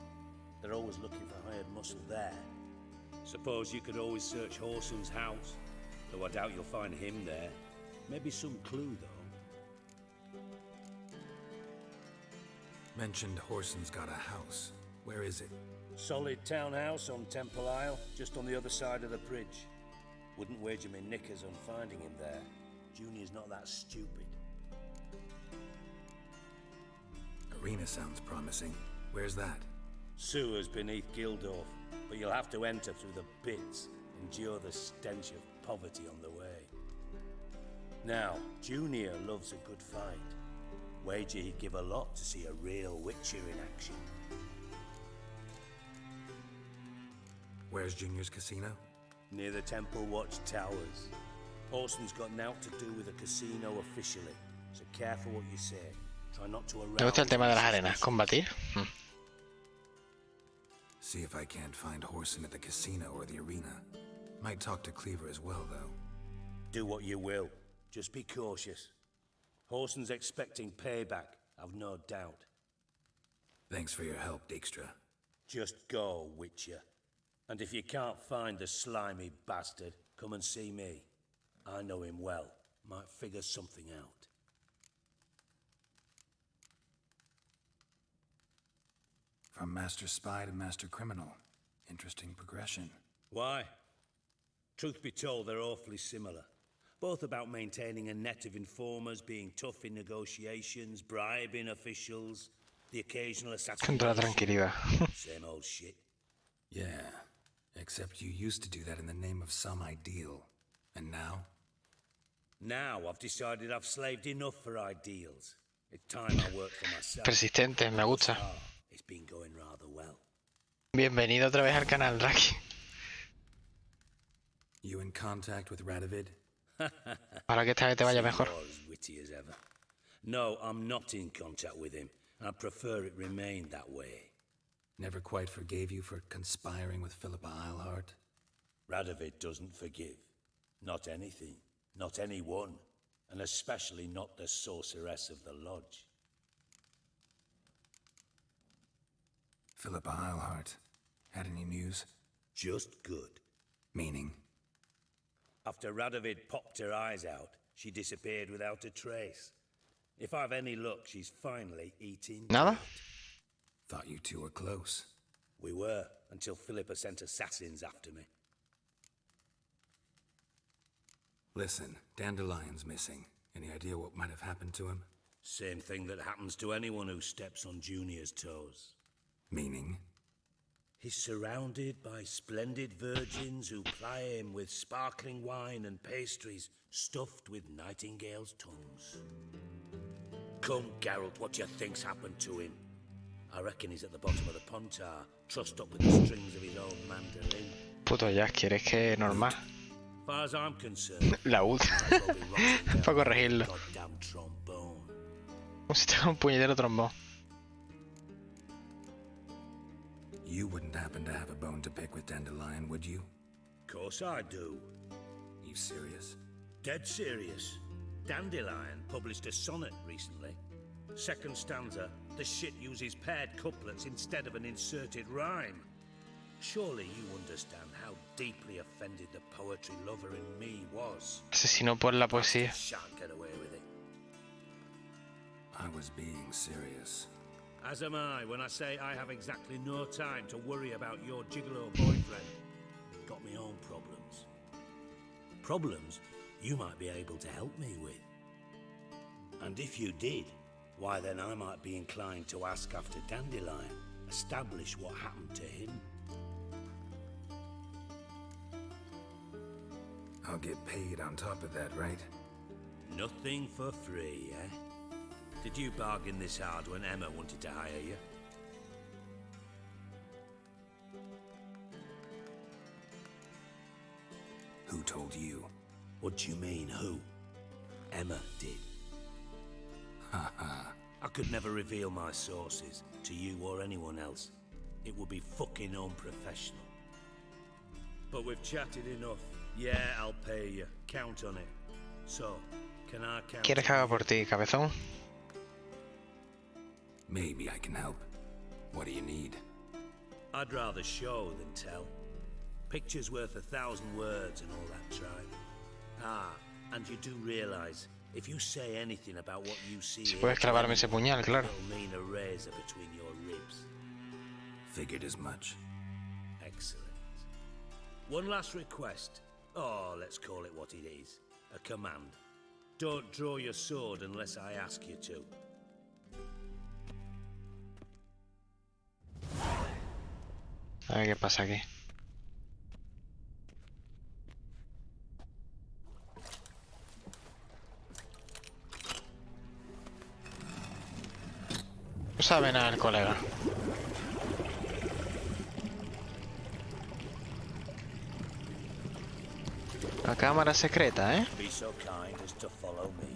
They're always looking for hired muscle there. Suppose you could always search Horson's house, though I doubt you'll find him there. Maybe some clue, though. Mentioned Horson's got a house. Where is it? Solid townhouse on Temple Isle, just on the other side of the bridge. Wouldn't wager me knickers on finding him there. Junior's not that stupid. Arena sounds promising. Where's that? Sewers beneath Gildorf, but you'll have to enter through the pits, endure the stench of poverty on the way. Now, Junior loves a good fight. Wager he'd give a lot to see a real Witcher in action. Where's Junior's casino? Near the Temple Watch Towers. Horson's got naught to do with the casino officially, so careful what you say. Try not to arouse. ¿Te gusta el tema de las arenas? ¿Combatir? See if I can't find Horson at the casino or the arena. Might talk to Cleaver as well, though. Do what you will. Just be cautious. Horson's expecting payback, I've no doubt. Thanks for your help, Dijkstra. Just go, Witcher. And if you can't find the slimy bastard, come and see me. I know him well. Might figure something out. From Master Spy to Master Criminal. Interesting progression. Why? Truth be told, they're awfully similar. Both about maintaining a net of informers, being tough in negotiations, bribing officials, the occasional assassination. Con toda tranquilidad. Same old shit. Yeah, except you used to do that in the name of some ideal. And now? Now I've decided I've slaved enough for ideals. It's time I work for myself. Persistente, me gusta. It's been going rather well. Bienvenido otra vez al canal, Raki. You in contact with Radovid? Para que esta vez te vaya mejor. As witty as ever. No, I'm not in contact with him. I prefer it remained that way. Never quite forgave you for conspiring with Philippa Eilhart? Radovid doesn't forgive. Not anything. Not anyone. And especially not the sorceress of the lodge. Philippa Eilhart. Had any news? Just good. Meaning? After Radovid popped her eyes out, she disappeared without a trace. If I've any luck, she's finally eating. Nada? Thought you two were close. We were, until Philippa sent assassins after me. Listen, Dandelion's missing. Any idea what might have happened to him? Same thing that happens to anyone who steps on Junior's toes. Meaning? He's surrounded by splendid virgins who ply him with sparkling wine and pastries stuffed with nightingales' tongues. Come, Gerald, what do you think's happened to him? I reckon he's at the bottom of the Pontar, trussed up with the strings of his own mandolin. Puto Jack, ¿quieres que normal? As far as I'm concerned, La UD. Para corregirlo. goddamn trombone. Como si tuviera un puñetero trombón. You wouldn't happen to have a bone to pick with Dandelion, would you? Course I do. You serious? Dead serious. Dandelion published a sonnet recently. Second stanza, The shit uses paired couplets instead of an inserted rhyme. Surely you understand how deeply offended the poetry lover in me was. Asesinó por la poesía. Shan't get away with it. I was being serious. As am I when I say I have exactly no time to worry about your gigolo boyfriend. Got me own problems. Problems you might be able to help me with. And if you did, why then I might be inclined to ask after Dandelion, establish what happened to him. I'll get paid on top of that, right? Nothing for free, eh? Did you bargain this hard when Emma wanted to hire you? Who told you? What do you mean, who? Emma did. Haha. I could never reveal my sources to you or anyone else. It would be fucking unprofessional. But we've chatted enough. Yeah, I'll pay you. Count on it. So, can I count? ¿Quieres que haga por ti, cabezón? Maybe I can help. What do you need? I'd rather show than tell. Picture's worth 1,000 words and all that tribe. Ah, and you do realize, if you say anything about what you see Si puedes clavarme ese puñal, claro. it'll mean a razor between your ribs. Figured as much. Excellent. One last request. Oh, let's call it what it is. A command. Don't draw your sword unless I ask you to. A ver qué pasa aquí. No sabe nada el colega. La cámara secreta, ¿eh? Be so kind as to follow me.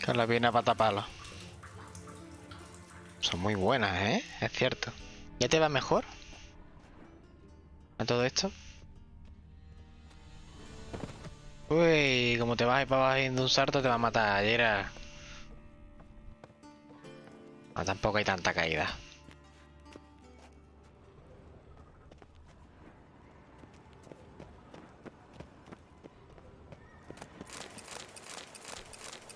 Que la viene para taparla. Son muy buenas, ¿eh? Es cierto. ¿Ya te va mejor? ¿A todo esto? Uy, como te vas ahí para abajo haciendo un salto te va a matar, Gerald. No, tampoco hay tanta caída.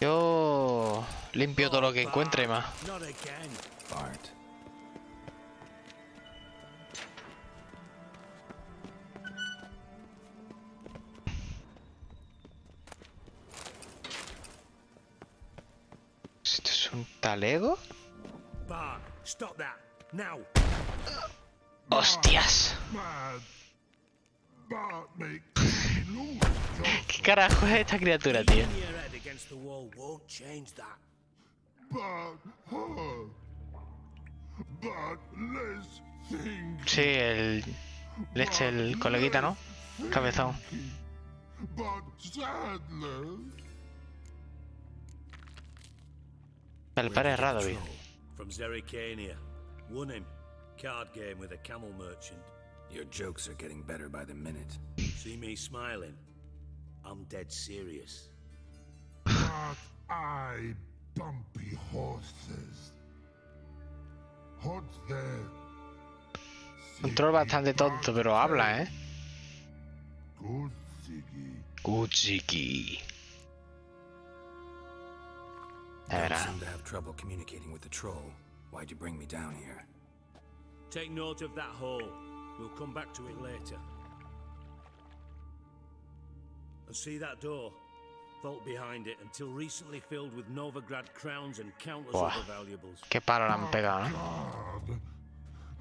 Yo limpio todo lo que encuentre más. Not again. Bart. ¿Esto es un talego? Bart, stop that. Now. ¡Hostias! ¿Qué carajo es esta criatura, tío? Your head against the wall won't change that. Sí, el coleguita, ¿no? Cabezón. El padre es Radovid. From Zerikania. Won him. Card game with a camel merchant. Your jokes are getting better by the minute. See me smiling? I'm dead serious. But I bumpy horses. What's there? Un troll bastante tonto, pero habla, ¿eh? Kutsiki. Don't seem to have trouble communicating with the troll. Why'd you bring me down here? Take note of that hole. We'll come back to it later. And see that door? Vault behind it, until recently filled with Novigrad crowns and countless Buah. other valuables. Qué palo le han pegado, ¿no?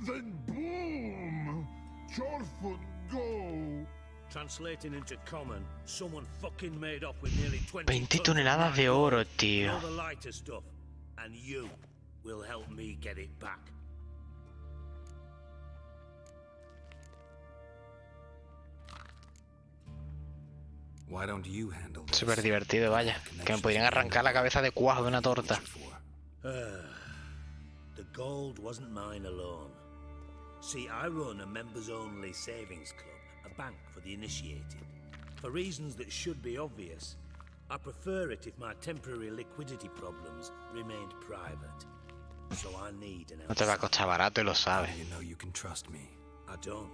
Then boom! Chorfoot go! Translating into common, someone fucking made off with nearly 20 20 tons of toneladas de oro, and tío. all the lighter stuff. And you will help me get it back. Why don't you handle this? Súper divertido, vaya. Que me podrían arrancar la cabeza de cuajo de una torta. The gold wasn't mine alone. See, I run a members-only savings club, a bank for the initiated. For reasons that should be obvious, I prefer it if my temporary liquidity problems remained private. So I need an No te va a costar barato y lo sabes. You know you can trust me. I don't.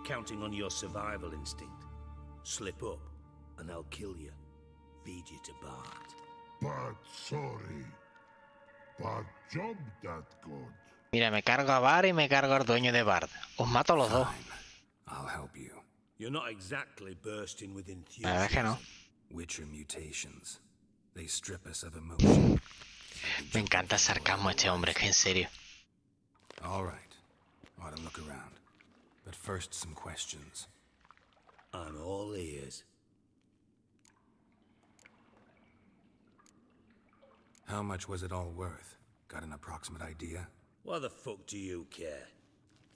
Counting on your survival instinct. Slip up, and I'll kill you. Feed you to Bart. But sorry. Bart job that good. Mira, me cargo a Bart y me cargo al dueño de Bart. Os mato a los dos. I'll help you. You're not exactly bursting with La verdad es que no. enthusiasm. Witcher mutations. They strip us of emotion. Me encanta el sarcasmo este hombre, es que en serio. All right. Ought to look around. But first, some questions. I'm all ears. How much was it all worth? Got an approximate idea? Why the fuck do you care?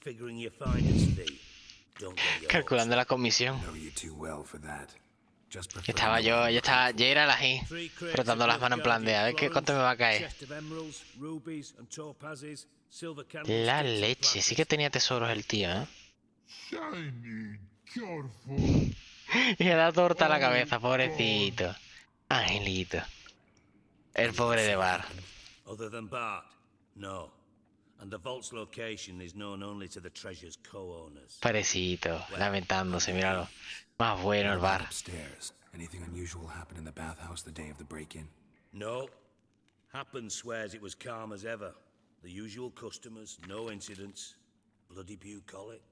Figuring your finder's fee. Don't get your Calculando la comisión. Know you too well for that. Just prefer Estaba yo, ya era la G, frotando las manos en plan de a ver qué cuánto me va a caer. chest of emeralds, rubies and topazes, silver La leche, sí que tenía tesoros el tío, ¿eh? Shiny, careful. Y le da torta a la cabeza, pobrecito. Angelito. El pobre de Bart. Other than Bart? No. And the vault's location is known only to the treasure's co-owners. Parecito, lamentándose, míralo. Más bueno el Bart. Upstairs. Anything unusual happened in the bathhouse the day of the break-in? No. Happen swears it was calm as ever. The usual customers, no incidents. Bloody bucolic.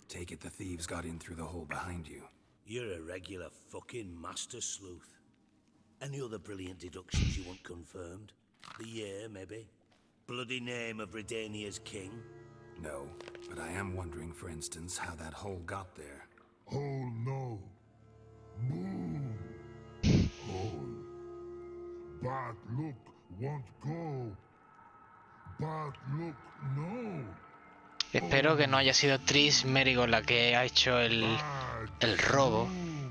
Take it the thieves got in through the hole behind you. You're a regular fucking master sleuth. Any other brilliant deductions you want confirmed? The year, maybe? Bloody name of Redania's king? No, but I am wondering, for instance, how that hole got there. Oh no. Boom. Hole. Bad look won't go. Bad look no. Espero que no haya sido Tris Merigold la que ha hecho el robo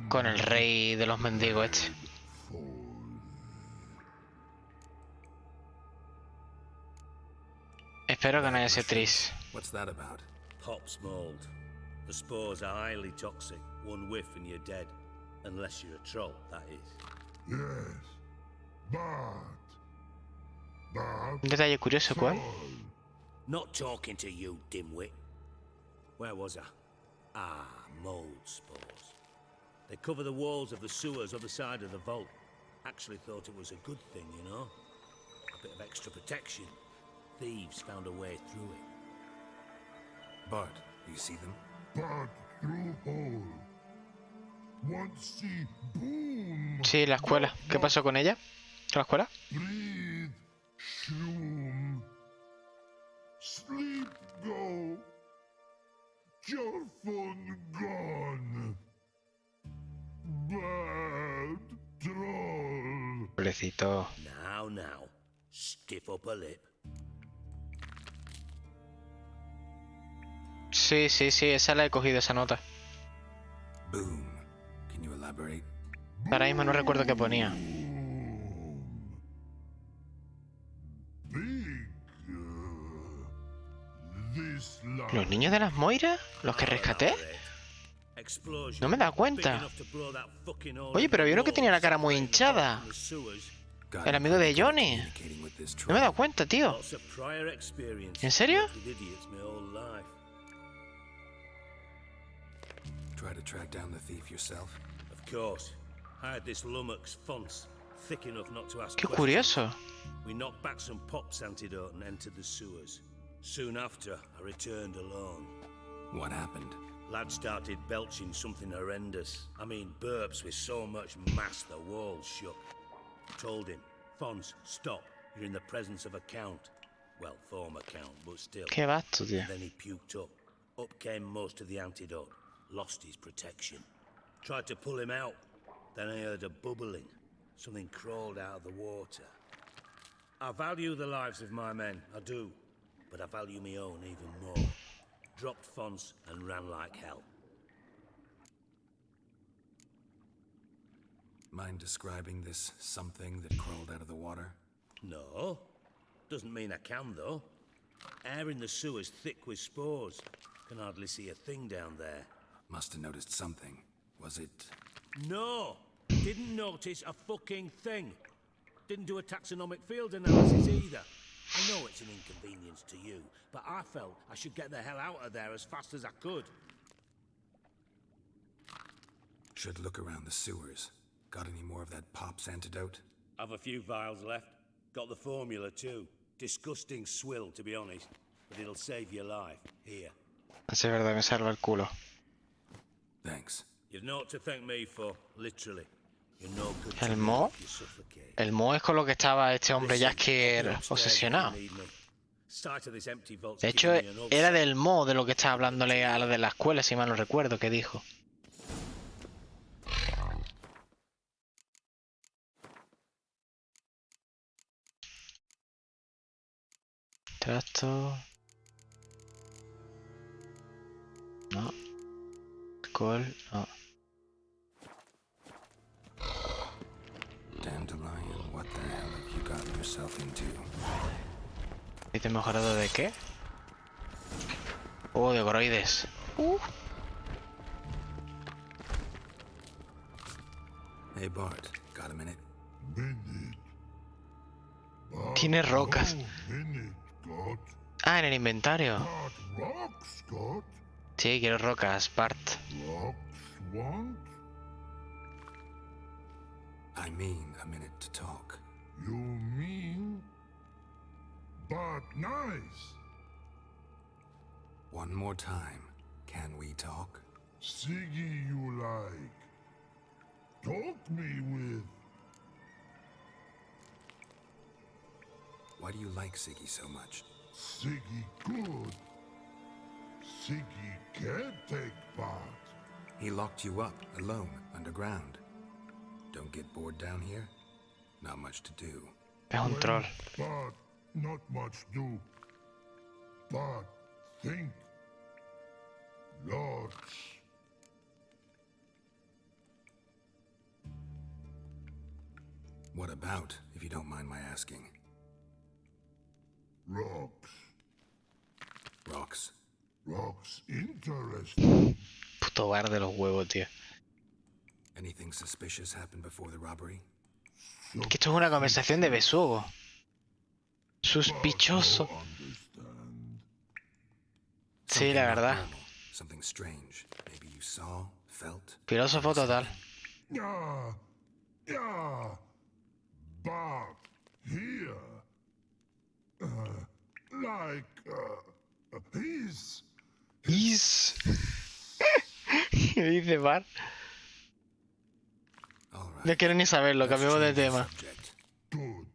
con el rey de los mendigos este. Espero que no haya sido Tris. What's that about? Pop's mold. The spores are highly toxic. One whiff and you're dead. Unless you're a troll, that is. Yes. Bad. Un detalle curioso, ¿cuál? Not talking to you, dimwit. Where was I? Ah, mold spores. They cover the walls of the sewers other side of the vault. Actually thought it was a good thing, you know? A bit of extra protection. Thieves found a way through it. Bart, you see them? Bad through hole. Want see boom. Sí, la escuela. ¿Qué pasó con ella? ¿Con la escuela? Breathe. Shroom. Sleep go. Your phone gone. Bad troll. Pobrecito. Now. Stiff up a lip. Sí, esa la he cogido, esa nota. Boom. Can you elaborate? Ahora mismo no recuerdo qué ponía. ¿Los niños de las Moiras? ¿Los que rescaté? No me he dado cuenta. Oye, pero vi uno que tenía la cara muy hinchada. El amigo de Johnny. No me he dado cuenta, tío. ¿En serio? Try to track down the thief yourself? Of course. I had this lummox fonts, thick enough not to ask Qué questions. curioso. We knocked back some Pop's antidote and entered the sewers. Soon after, I returned alone. What happened? Lad started belching something horrendous. I mean, burps with so much mass the walls shook. Told him, Fons, stop. You're in the presence of a count. Well, former count, but still. Qué vasto, tío. Then he puked up. Up came most of the antidote. Lost his protection. Tried to pull him out. Then I heard a bubbling. Something crawled out of the water. I value the lives of my men, I do. But I value my own even more. Dropped Fons and ran like hell. Mind describing this something that crawled out of the water? No. Doesn't mean I can, though. Air in the sewer's thick with spores. Can hardly see a thing down there. Must have noticed something. Was it No. Didn't notice a fucking thing. Didn't do a taxonomic field analysis either. I know it's an inconvenience to you, but I felt I should get the hell out of there as fast as I could. Should look around the sewers. Got any more of that Pop's antidote? I've a few vials left. Got the formula too. Disgusting swill, to be honest. But it'll save your life. Here. Es verdad, me salva el culo. Thanks. You've naught to thank me for, literally. You're no good El to me mo. if you suffocate. El mo es con lo que estaba este hombre Jasker obsesionado. Sight of this empty vault's De hecho, giving me an era del mo de lo que estaba hablándole a la de la escuela, si mal no recuerdo, que dijo. Trasto. No. Alcohol, no. Dandelion, what the hell have you gotten yourself into? ¿Te mejorado de qué? Oh, de groides. Hey Bart, got a minute? Tiene rocas. Ah, en el inventario. Rocks, Scott. Sí, quiero rocas, Bart. Rocks want? I mean a minute to talk. You mean? But nice. One more time. Can we talk? Siggy you like. Talk me with. Why do you like Siggy so much? Siggy good. Siggy can't take part. He locked you up, alone, underground. Don't get bored down here? Not much to do. Es un troll. But not much do. But think. Lots. What about, if you don't mind my asking? Rocks. Rocks. Rocks interesting. Puto bar de los huevos, tío. Anything suspicious happened before the robbery? Que esto es una conversación de besugo. Sospechoso. Sí, la verdad. Something strange. Maybe you saw, felt. Filósofo total. Yeah. Yeah. But here. He's. ¿Qué dice Bar? No quiero ni saberlo, cambiamos de tema. Good.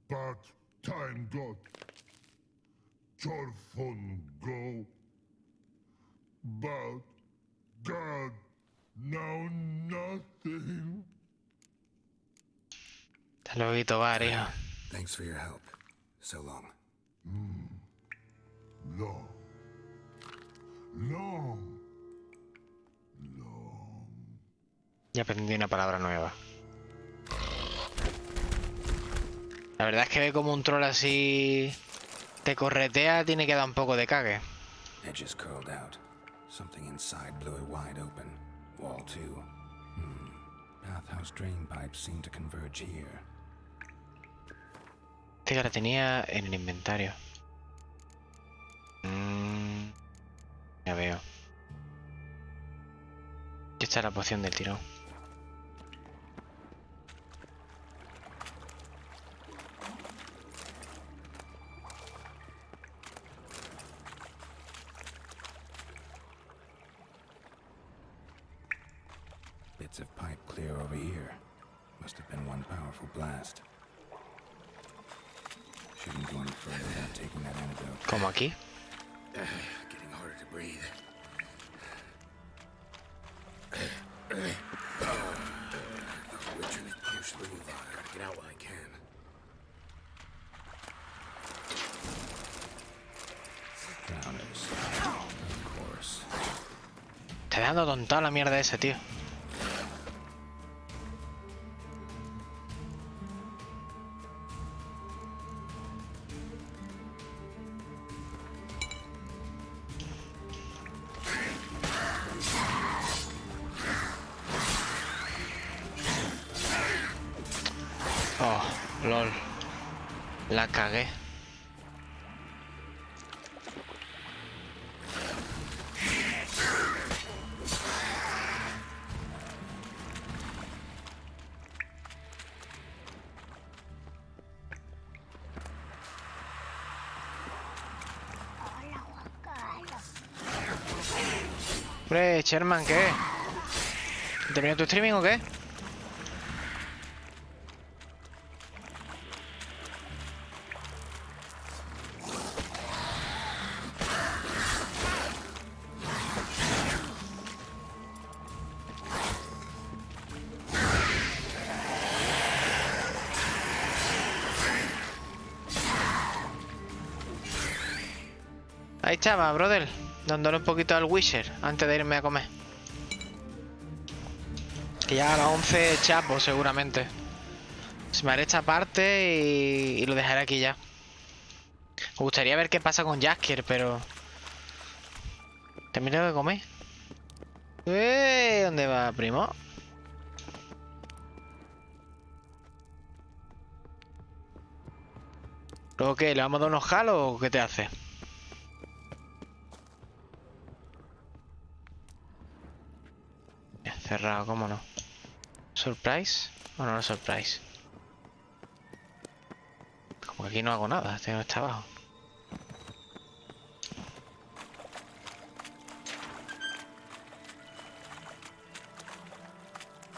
But time got. Your fun go. But God, now nothing. Hasta luego, Bar, hijo. Thanks for your help. So long. Long. Long. Ya aprendí una palabra nueva. La verdad es que ve como un troll así te corretea, tiene que dar un poco de cague. Edges curled out. Something inside blew it wide open. Wall too. Bathhouse drain pipes seem to converge here. Este que la tenía en el inventario. Ya veo. Esta es la poción del tirón. Bits of pipe clear over here. Must have been one powerful blast. Shouldn't go any further without taking that antidote. Como aquí. Getting harder to breathe. Richard pushed through the fire. Get out while I can. Drowners. Of course. Está dejando tonta la mierda ese, tío. LOL. La cagué. Hombre, Sherman, ¿qué? ¿Terminó tu streaming o qué? Ahí estaba, brother, dándole un poquito al Wisher antes de irme a comer. Que ya a las 11 chapo, seguramente. Se me haré esta parte y lo dejaré aquí ya. Me gustaría ver qué pasa con Jaskier, pero... también tengo que comer. ¿Dónde va, primo? ¿Luego qué? ¿Le vamos a dar unos jalos o qué te hace? Cerrado, ¿cómo no? ¿Surprise? ¿O no, surprise? Como que aquí no hago nada, este no está abajo.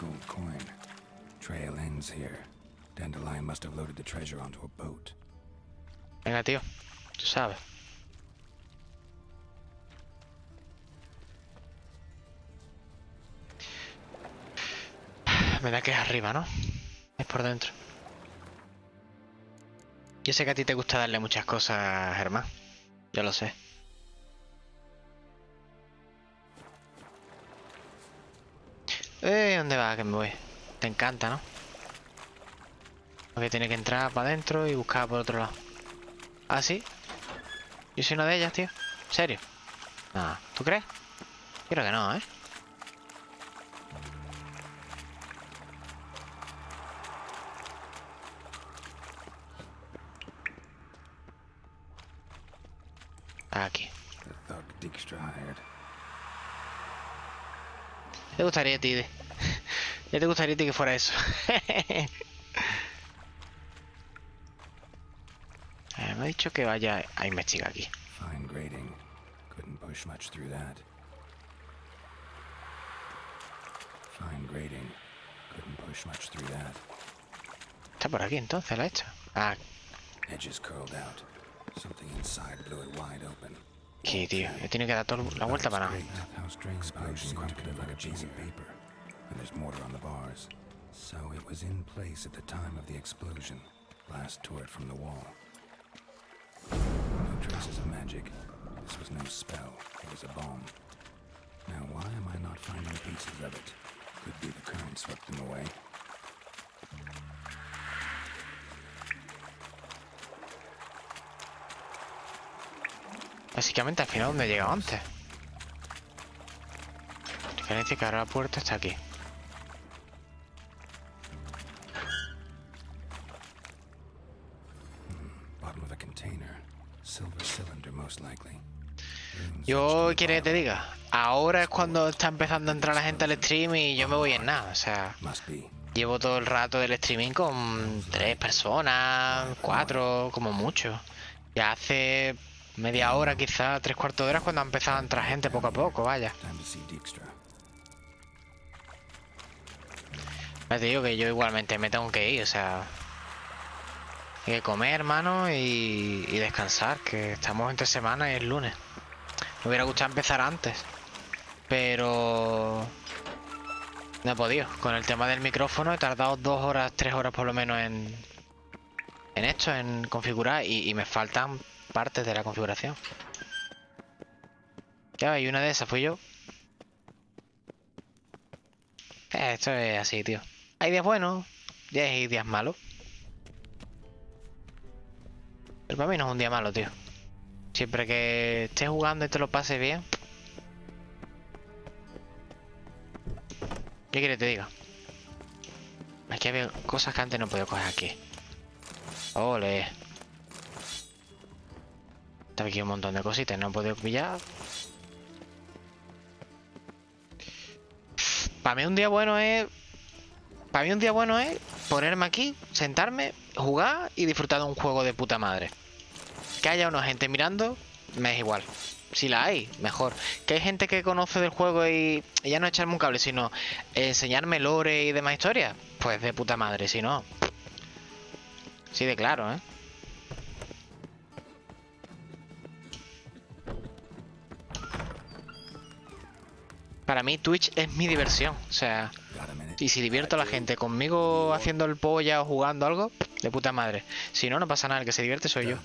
Gold coin. Trail ends here. Dandelion must have loaded the treasure onto a boat. Venga, tío. Tú sabes. Me da que es arriba, ¿no? Es por dentro. Yo sé que a ti te gusta darle muchas cosas, Germán. Yo lo sé. ¿Dónde va? Que me voy. Te encanta, ¿no? Porque tiene que entrar para adentro y buscar por otro lado. ¿Ah, sí? Yo soy una de ellas, tío. ¿En serio? No. ¿Tú crees? Creo que no, ¿eh? Aquí. ¿Te gustaría a ti? ¿Ya te gustaría a ti que fuera eso? Me ha dicho que vaya a investigar aquí. Fine grading. Couldn't push much through that. Fine grading. Couldn't push much through that. Está por aquí entonces, la he hecho. Ah. Edges curled out. Something inside blew it wide open. ¿Qué, tío? Yo tiene que dar toda la vuelta para nada. Explosion crumpled like a piece of paper, and there's mortar on the bars. So it was in place at the time of the explosion. Blast tore it from the wall. No traces of magic. This was no spell. It was a bomb. Now why am I not finding pieces of it? Could be the current swept them away. Básicamente al final donde he llegado antes. Diferencia que ahora la puerta está aquí. Bottom of a container. Silver cylinder most likely. Yo quiero que te diga, ahora es cuando está empezando a entrar la gente al stream y yo me voy en nada, o sea, llevo todo el rato del streaming con 3 personas, 4, como mucho. Ya hace media hora, quizá 3/4 de hora cuando ha empezado a entrar gente poco a poco, vaya. Ya te digo que yo igualmente me tengo que ir, o sea, hay que comer, hermano, y descansar, que estamos entre semana y es lunes. Me hubiera gustado empezar antes, pero no he podido. Con el tema del micrófono he tardado 2 horas, 3 horas por lo menos en esto, en configurar, y me faltan partes de la configuración. Ya, y una de esas fui yo. Esto es así, tío. Hay días buenos, hay días malos. Pero para mí no es un día malo, tío. Siempre que estés jugando y te lo pases bien. ¿Qué quieres que te diga? Aquí había cosas que antes no podía coger aquí. Ole. Está aquí un montón de cositas, no he podido pillar. Para mí un día bueno es... Para mí un día bueno es ponerme aquí, sentarme, jugar y disfrutar de un juego de puta madre. Que haya una gente mirando, me es igual. Si la hay, mejor. Que hay gente que conoce del juego y ya no echarme un cable, sino enseñarme lore y demás historias, pues de puta madre. Si no, sí de claro, ¿eh? Para mí Twitch es mi diversión, o sea... Y si divierto a la gente conmigo haciendo el polla o jugando algo, de puta madre. Si no, no pasa nada, el que se divierte soy yo.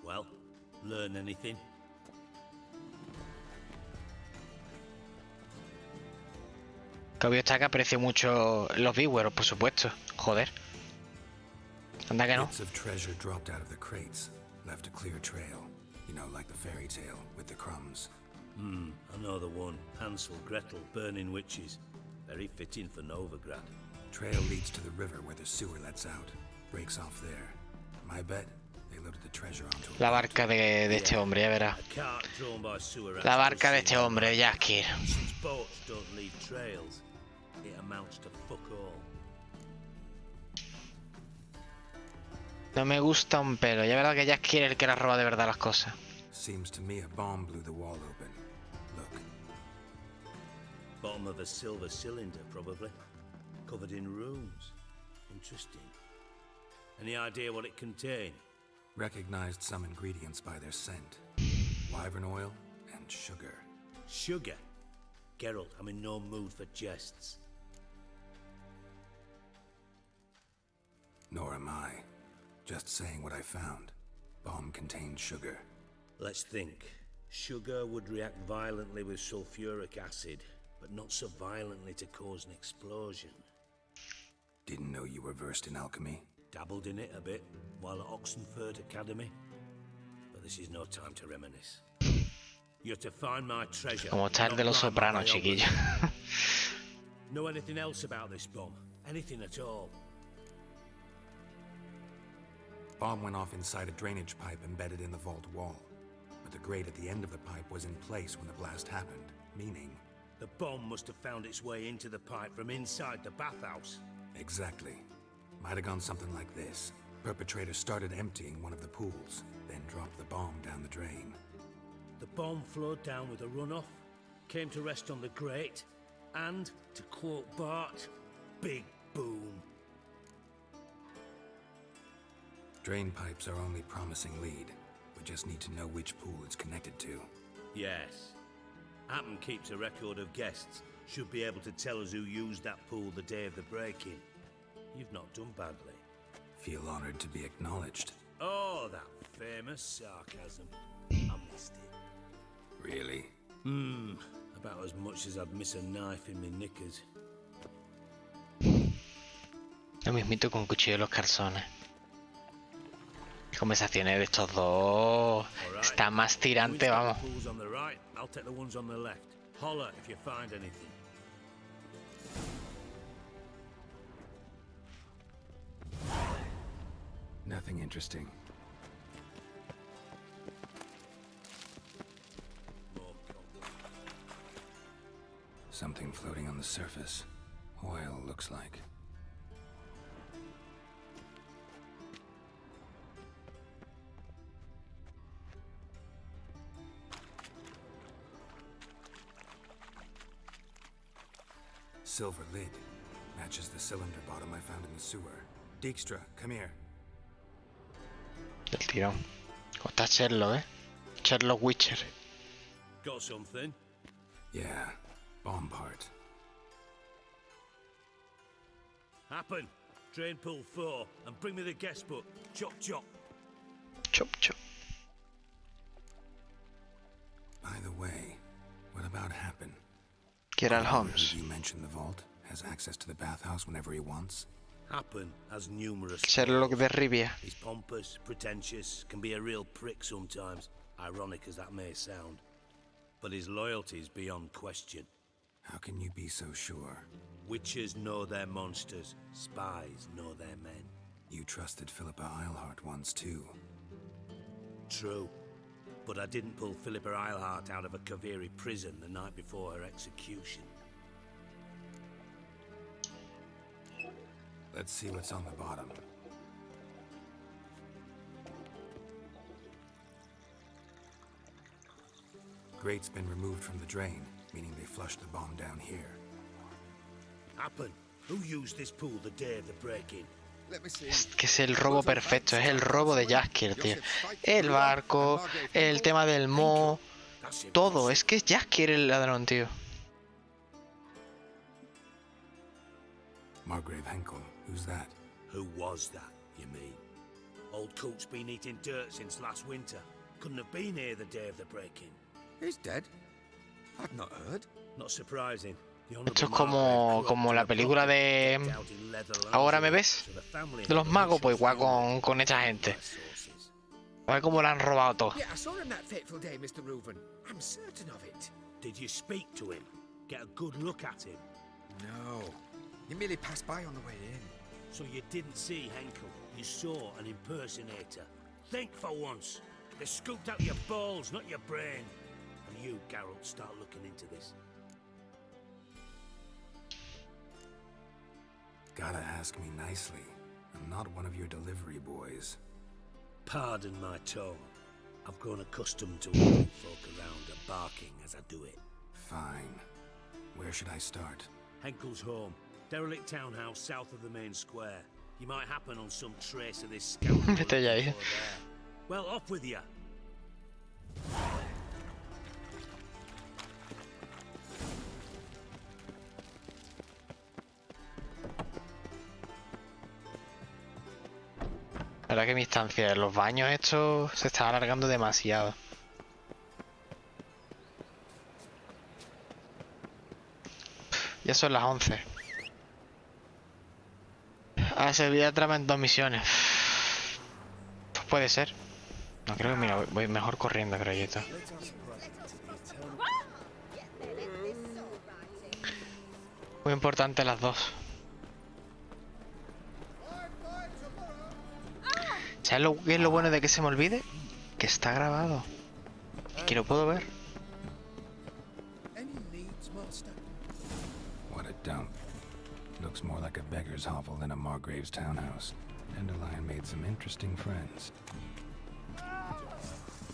Well, learn anything? Que obvio está que aprecio mucho los viewers, por supuesto. Joder. Anda que no. Bits of treasure dropped out of the crates, left a clear trail. You know, like the fairy tale with the crumbs. I know the one. Hansel, Gretel, burning witches. Very fitting for Novigrad. Trail leads to the river where the sewer lets out. Breaks off there. My bet, they loaded the treasure onto La barca de este hombre, ya verás. La barca de este hombre, Jaskir. Since boats don't leave trails, it amounts to fuck all. No me gusta un pelo. Ya verás que Jaskir es el que la roba de verdad las cosas. Seems to me a bomb blew the wall open. Look. Bottom of a silver cylinder, probably. Covered in runes. Interesting. Any idea what it contained? Recognized some ingredients by their scent. Wyvern oil and sugar. Sugar? Gerald, I'm in no mood for jests. Nor am I. Just saying what I found. Bomb contained sugar. Let's think. Sugar would react violently with sulfuric acid, but not so violently to cause an explosion. Didn't know you were versed in alchemy. Dabbled in it a bit while at Oxenford Academy. But this is no time to reminisce. You're to find my treasure. Como tal de Los Sopranos, chiquillo. Know anything else about this bomb? Anything at all? Bomb went off inside a drainage pipe embedded in the vault wall. But the grate at the end of the pipe was in place when the blast happened, meaning... The bomb must have found its way into the pipe from inside the bathhouse. Exactly. Might have gone something like this. Perpetrator started emptying one of the pools, then dropped the bomb down the drain. The bomb flowed down with a runoff, came to rest on the grate, and, to quote Bart, big boom. Drain pipes are only promising lead. We just need to know which pool it's connected to. Yes. Happen keeps a record of guests. Should be able to tell us who used that pool the day of the break-in. You've not done badly. Feel honored to be acknowledged. Oh, that famous sarcasm. I missed it. Really? About as much as I'd miss a knife in my knickers. Lo mismito con cuchillo de los calzones. Conversaciones de estos dos. Está más tirante, vamos. I'll take the ones on the left. Holler if you find anything. Nothing interesting. Something floating on the surface. Oil, looks like. Silver lid. Matches the cylinder bottom I found in the sewer. Dijkstra, come here. El tirón. ¿Cómo está Sherlock, Sherlock Witcher. Got something? Yeah, bomb part. Happen. Drain pool 4 and bring me the guest book. Chop chop. Chop chop. By the way, what about Happen? Gerald Holmes. You mentioned the vault. Has access to the bathhouse whenever he wants. Happen has numerous... Gerald de Rivia. He's pompous, pretentious, can be a real prick sometimes, ironic as that may sound. But his loyalty is beyond question. How can you be so sure? Witches know their monsters. Spies know their men. You trusted Philippa Eilhart once too. True. But I didn't pull Philippa Eilhart out of a Kaviri prison the night before her execution. Let's see what's on the bottom. Grate's been removed from the drain, meaning they flushed the bomb down here. Happen. Who used this pool the day of the break-in? Es que es el robo perfecto, es el robo de Jaskier, tío. El barco, el tema del mo, todo. Es que es Jaskier el ladrón, tío. Margrave Henkel, who's that? Who was that, you mean? Old Coot's been eating dirt since last winter. Couldn't have been here the day of the break-in. He's dead? I've not heard. Not surprising. Esto es como la película de ¿Ahora me ves? De los magos, pues igual con esta gente. A ver cómo la han robado todo. Yeah, I saw him that fateful day, Mr. Reuven. I'm certain of it. Did you speak to him? Get a good look at him? No. He merely passed by on the way in. So you didn't see Henkel. You saw an impersonator. Think for once. They scooped out your balls, not your brain. And you, Geralt, start looking into this. Gotta ask me nicely. I'm not one of your delivery boys. Pardon my tone. I've grown accustomed to all folk around are barking as I do it. Fine. Where should I start? Henkel's home. Derelict townhouse south of the main square. You might happen on some trace of this scoundrel. Well, off with you. La verdad que mi estancia en los baños estos se está alargando demasiado. Ya son las 11. Ah, se olvida trama en 2 misiones. Pues puede ser. No creo que, mira, voy mejor corriendo, creo yo. Muy importante las dos. ¿Sabes lo que es lo bueno de que se me olvide? Que está grabado. Y que lo puedo ver. What a dump. Looks more like a beggar's hovel than a Margrave's townhouse. Dandelion made some interesting friends.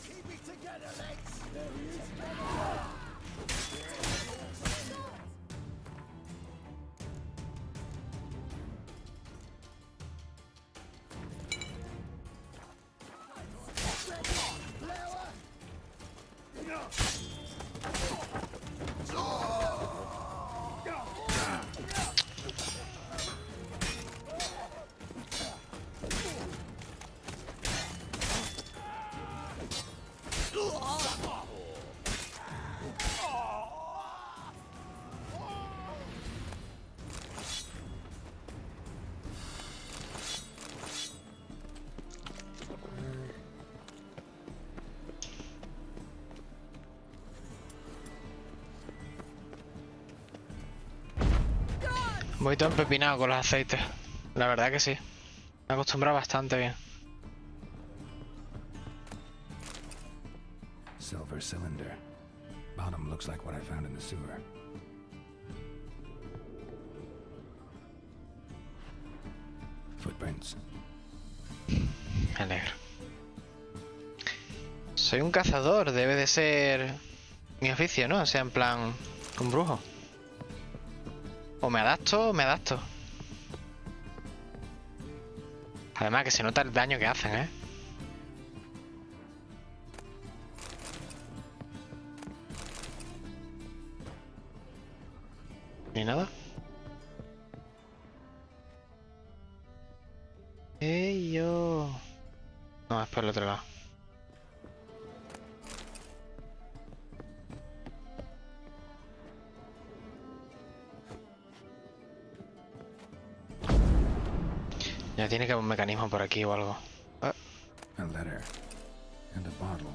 Keep it together, legs! Voy todo empepinado con los aceites. La verdad que sí. Me he acostumbrado bastante bien. Silver cylinder. Bottom looks like what I found in the sewer. Footprints. Me alegro. Soy un cazador, debe de ser mi oficio, ¿no? O sea, en plan, un brujo. O me adapto o me adapto. Además que se nota el daño que hacen, ¿eh? Ni nada. ¡Ey, yo! No, es por el otro lado. Ya tiene que haber un mecanismo por aquí o algo. Ah. A letter and a bottle.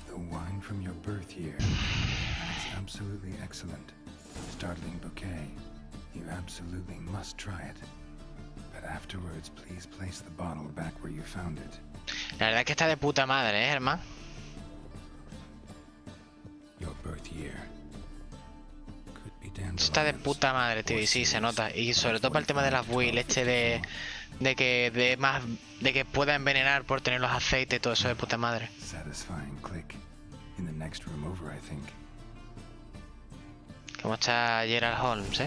The wine from your birth year. That's absolutely excellent. Startling bouquet. You absolutely must try it. But afterwards, please place the bottle back where you found it. La verdad es que está de puta madre, hermano. Your birth year. Could be dandelions. Está de puta madre, tío, y sí, se nota. Y sobre todo para el tema de las buil, de que pueda envenenar por tener los aceites y todo eso de puta madre. Satisfying click. In the next room over, I think. ¿Cómo está Gerald Holmes,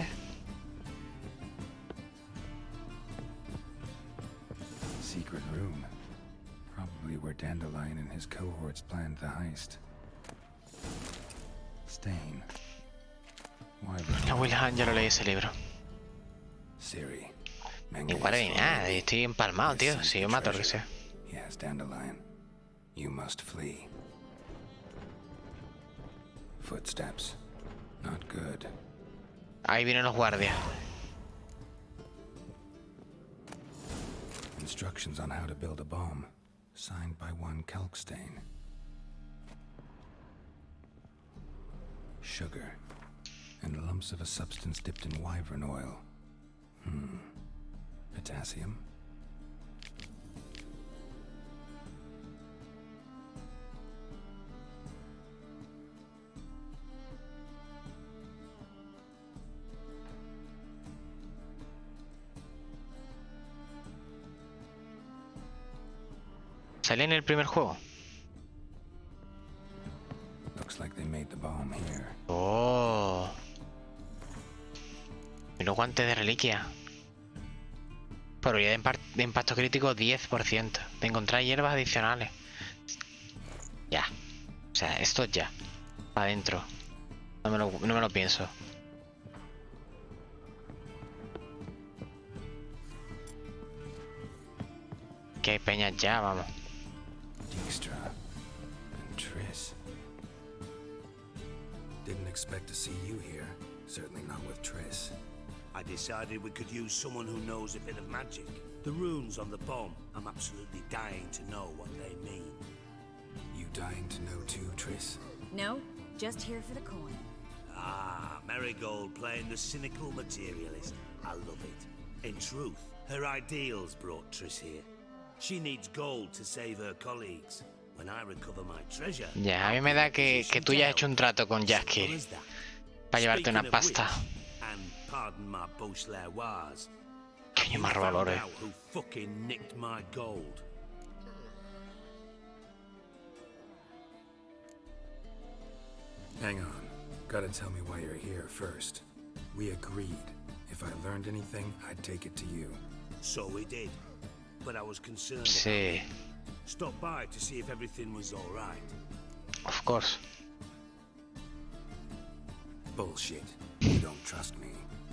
Secret room. Probably where Dandelion and his cohorts planned the heist. Stain. A Wilhelm ya lo leí ese libro. Siri. Igual ni nada, estoy empalmado, tío. Si yo mato lo que sea. Yes, Dandelion. You must flee. Footsteps. Not good. Ahí vienen los guardias. Instructions on how to build a bomb. Signed by one Kalkstain. Sugar. And lumps of a substance dipped in wyvern oil. Potassium? Salí en el primer juego. Looks like they made the bomb here. Oh. Y los guantes de reliquia. Probabilidad de impacto crítico 10%. De encontrar hierbas adicionales. Ya. O sea, esto ya. Para adentro. No me lo pienso. Que hay peñas ya, vamos. Dijkstra and Triss. Didn't expect to see you here. Certainly not with Triss. I decided we could use someone who knows a bit of magic. The runes on the bomb, I'm absolutely dying to know what they mean. You dying to know too, Triss? No, just here for the coin. Ah, Marigold playing the cynical materialist. I love it. In truth, her ideals brought Triss here. She needs gold to save her colleagues. When I recover my treasure... Ya, a mí me da que tú ya has hecho un trato con Jackie para llevarte una pasta. Pardon my Beauclervois. Coño, me ha robado oro. Who fucking nicked my gold? Hang on. Gotta tell me why you're here first. We agreed. If I learned anything, I'd take it to you. So we did. But I was concerned. Sí. Stopped by to see if everything was all right. Of course. Bullshit. You don't trust me.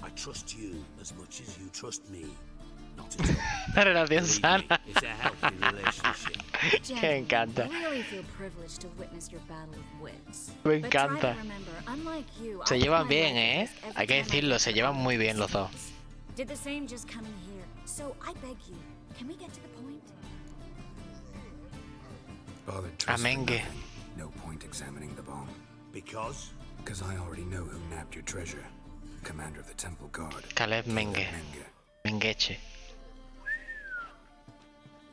I trust you as much as you trust me. Not at all. La relación sana. It's a healthy relationship. Que me encanta. I really feel privileged to witness your battle of wits. Me encanta. But try to remember, unlike you, Se llevan bien, Hay que decirlo, se llevan muy bien los dos. Did the same just coming here. So I beg you, can we get to the point? Bothered Triss for Amenge. nothing. No point examining the bomb. Because? Because I already know who nabbed your treasure. Commander of the Temple Guard. Caleb Menge. Mengeche.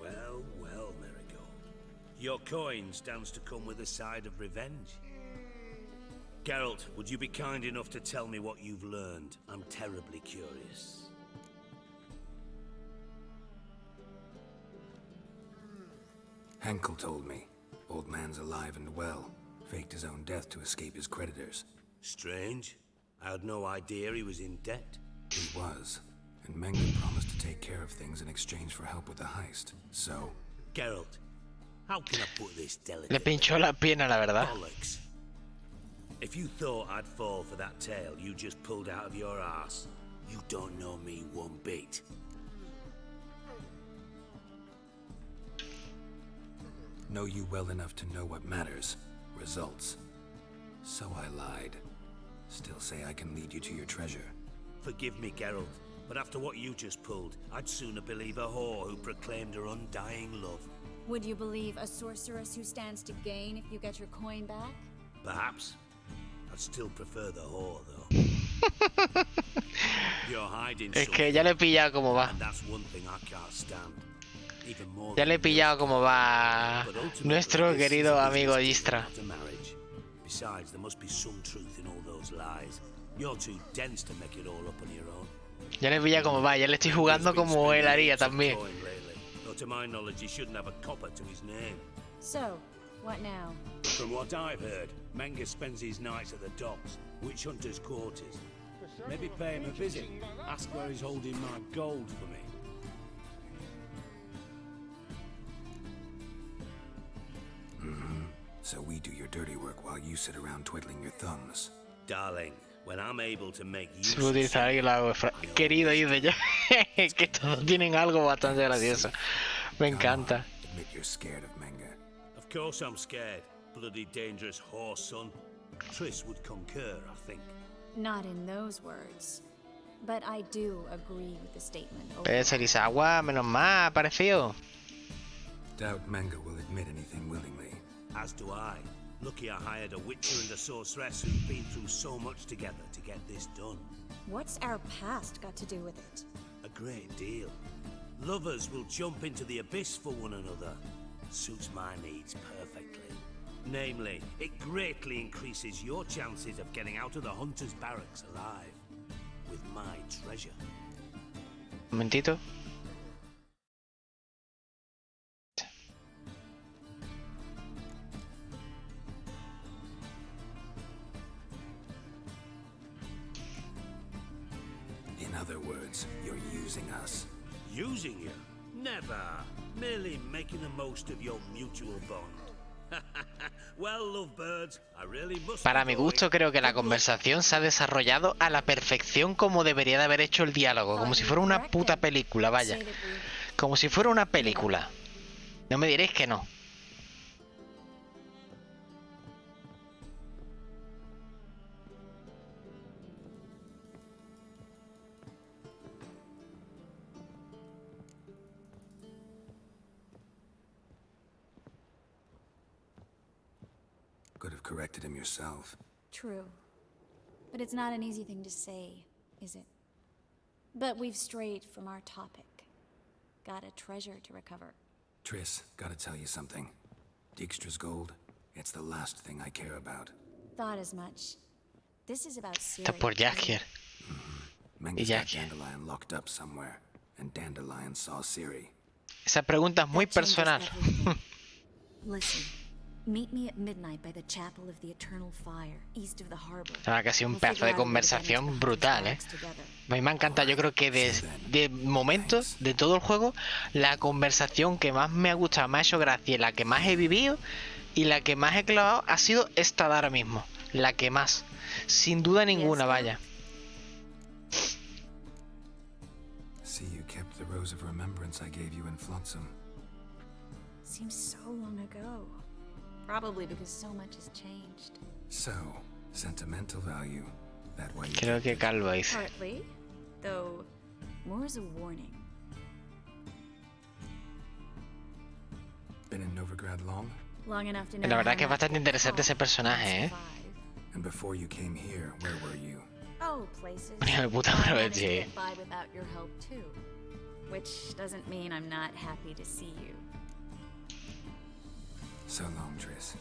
Well, well, Marigold. Your coin stands to come with a side of revenge. Geralt, would you be kind enough to tell me what you've learned? I'm terribly curious. Henkel told me. Old man's alive and well. Faked his own death to escape his creditors. Strange. I had no idea he was in debt. He was. And Menge promised to take care of things in exchange for help with the heist. So... Geralt, how can I put this delicately? Le pinchó la pierna, la verdad. Bollocks. If you thought I'd fall for that tale you just pulled out of your arse, you don't know me one bit. Know you well enough to know what matters. Results. So I lied. Still say I can lead you to your treasure. Forgive me, Geralt, but after what you just pulled, I'd sooner believe a whore who proclaimed her undying love. Would you believe a sorceress who stands to gain if you get your coin back? Perhaps. I've still prefer the whore, though. You're hiding Es que ya le he pillado cómo va. and that's one thing I can't stand. Even more Ya than le he pillado cómo va But ultimately, nuestro this is querido a amigo business Distra. deal, not a marriage. Besides, there must be some truth in all those lies. You're too dense to make it all up on your own. Ya le he pillado cómo va. Ya le estoy jugando como él haría también. Though to my knowledge, he shouldn't have a copper to his name. So, what now? From what I've heard, Menga spends his nights at the docks, witch hunters' quarters. Maybe pay him a visit. Ask where he's holding my gold for me. So we do your dirty work while you sit around twiddling your thumbs. Darling, when I'm able to make use Si puedo utilizar ahí la hago, querido, dice yo. Que todos tienen algo bastante gracioso. Me encanta. Admit you're scared of Menga. Of course I'm scared. Bloody dangerous horse, son. Triss would concur, I think. Not in those words. But I do agree with the statement. Serizawa, menos mal, ha aparecido. Doubt Menga will admit anything willingly. As do I. Lucky I hired a witcher and a sorceress who've been through so much together to get this done. What's our past got to do with it? A great deal. Lovers will jump into the abyss for one another. Suits my needs perfectly. Namely, it greatly increases your chances of getting out of the hunter's barracks alive. With my treasure. Un momentito. In other words, you're using us. Using you? Never. Merely making the most of your mutual bond. Well, lovebirds, I really must. Para mi gusto, creo que la conversación se ha desarrollado a la perfección como debería de haber hecho el diálogo. Como si fuera una puta película, vaya. Como si fuera una película. No me diréis que no. Could have corrected him yourself. True. But it's not an easy thing to say, is it? But we've strayed from our topic. Got a treasure to recover. Triss, gotta tell you something. Dijkstra's gold, it's the last thing I care about. Thought as much. This is about Está Syria. por Jaskier. Menga's got Dandelion locked up somewhere, and Dandelion saw Ciri. Esa pregunta es muy personal. Listen. Meet me at midnight by the chapel of the Eternal Fire, east of the harbor. Estaba casi un pedazo de conversación brutal, ¿eh? A mí me encanta, yo creo que de momentos de todo el juego, la conversación que más me ha gustado, me ha hecho gracia, la que más he vivido y la que más he clavado ha sido esta de ahora mismo. La que más. Sin duda ninguna, vaya. See, you kept the rose of remembrance I gave you in Flotsam. Seems so long ago. Probably because so much has changed. So, sentimental value. That way you Creo que Calvo dice. Partly, though more as a warning. been in Novigrad long? Long enough to know La verdad how que es not bastante interesante ese personaje, ¿eh? And before you came here, where were you? Oh, places. Hijo de puta, I pero managed to sí. get by without your help too. Which doesn't mean I'm not happy to see you. So long, Triss.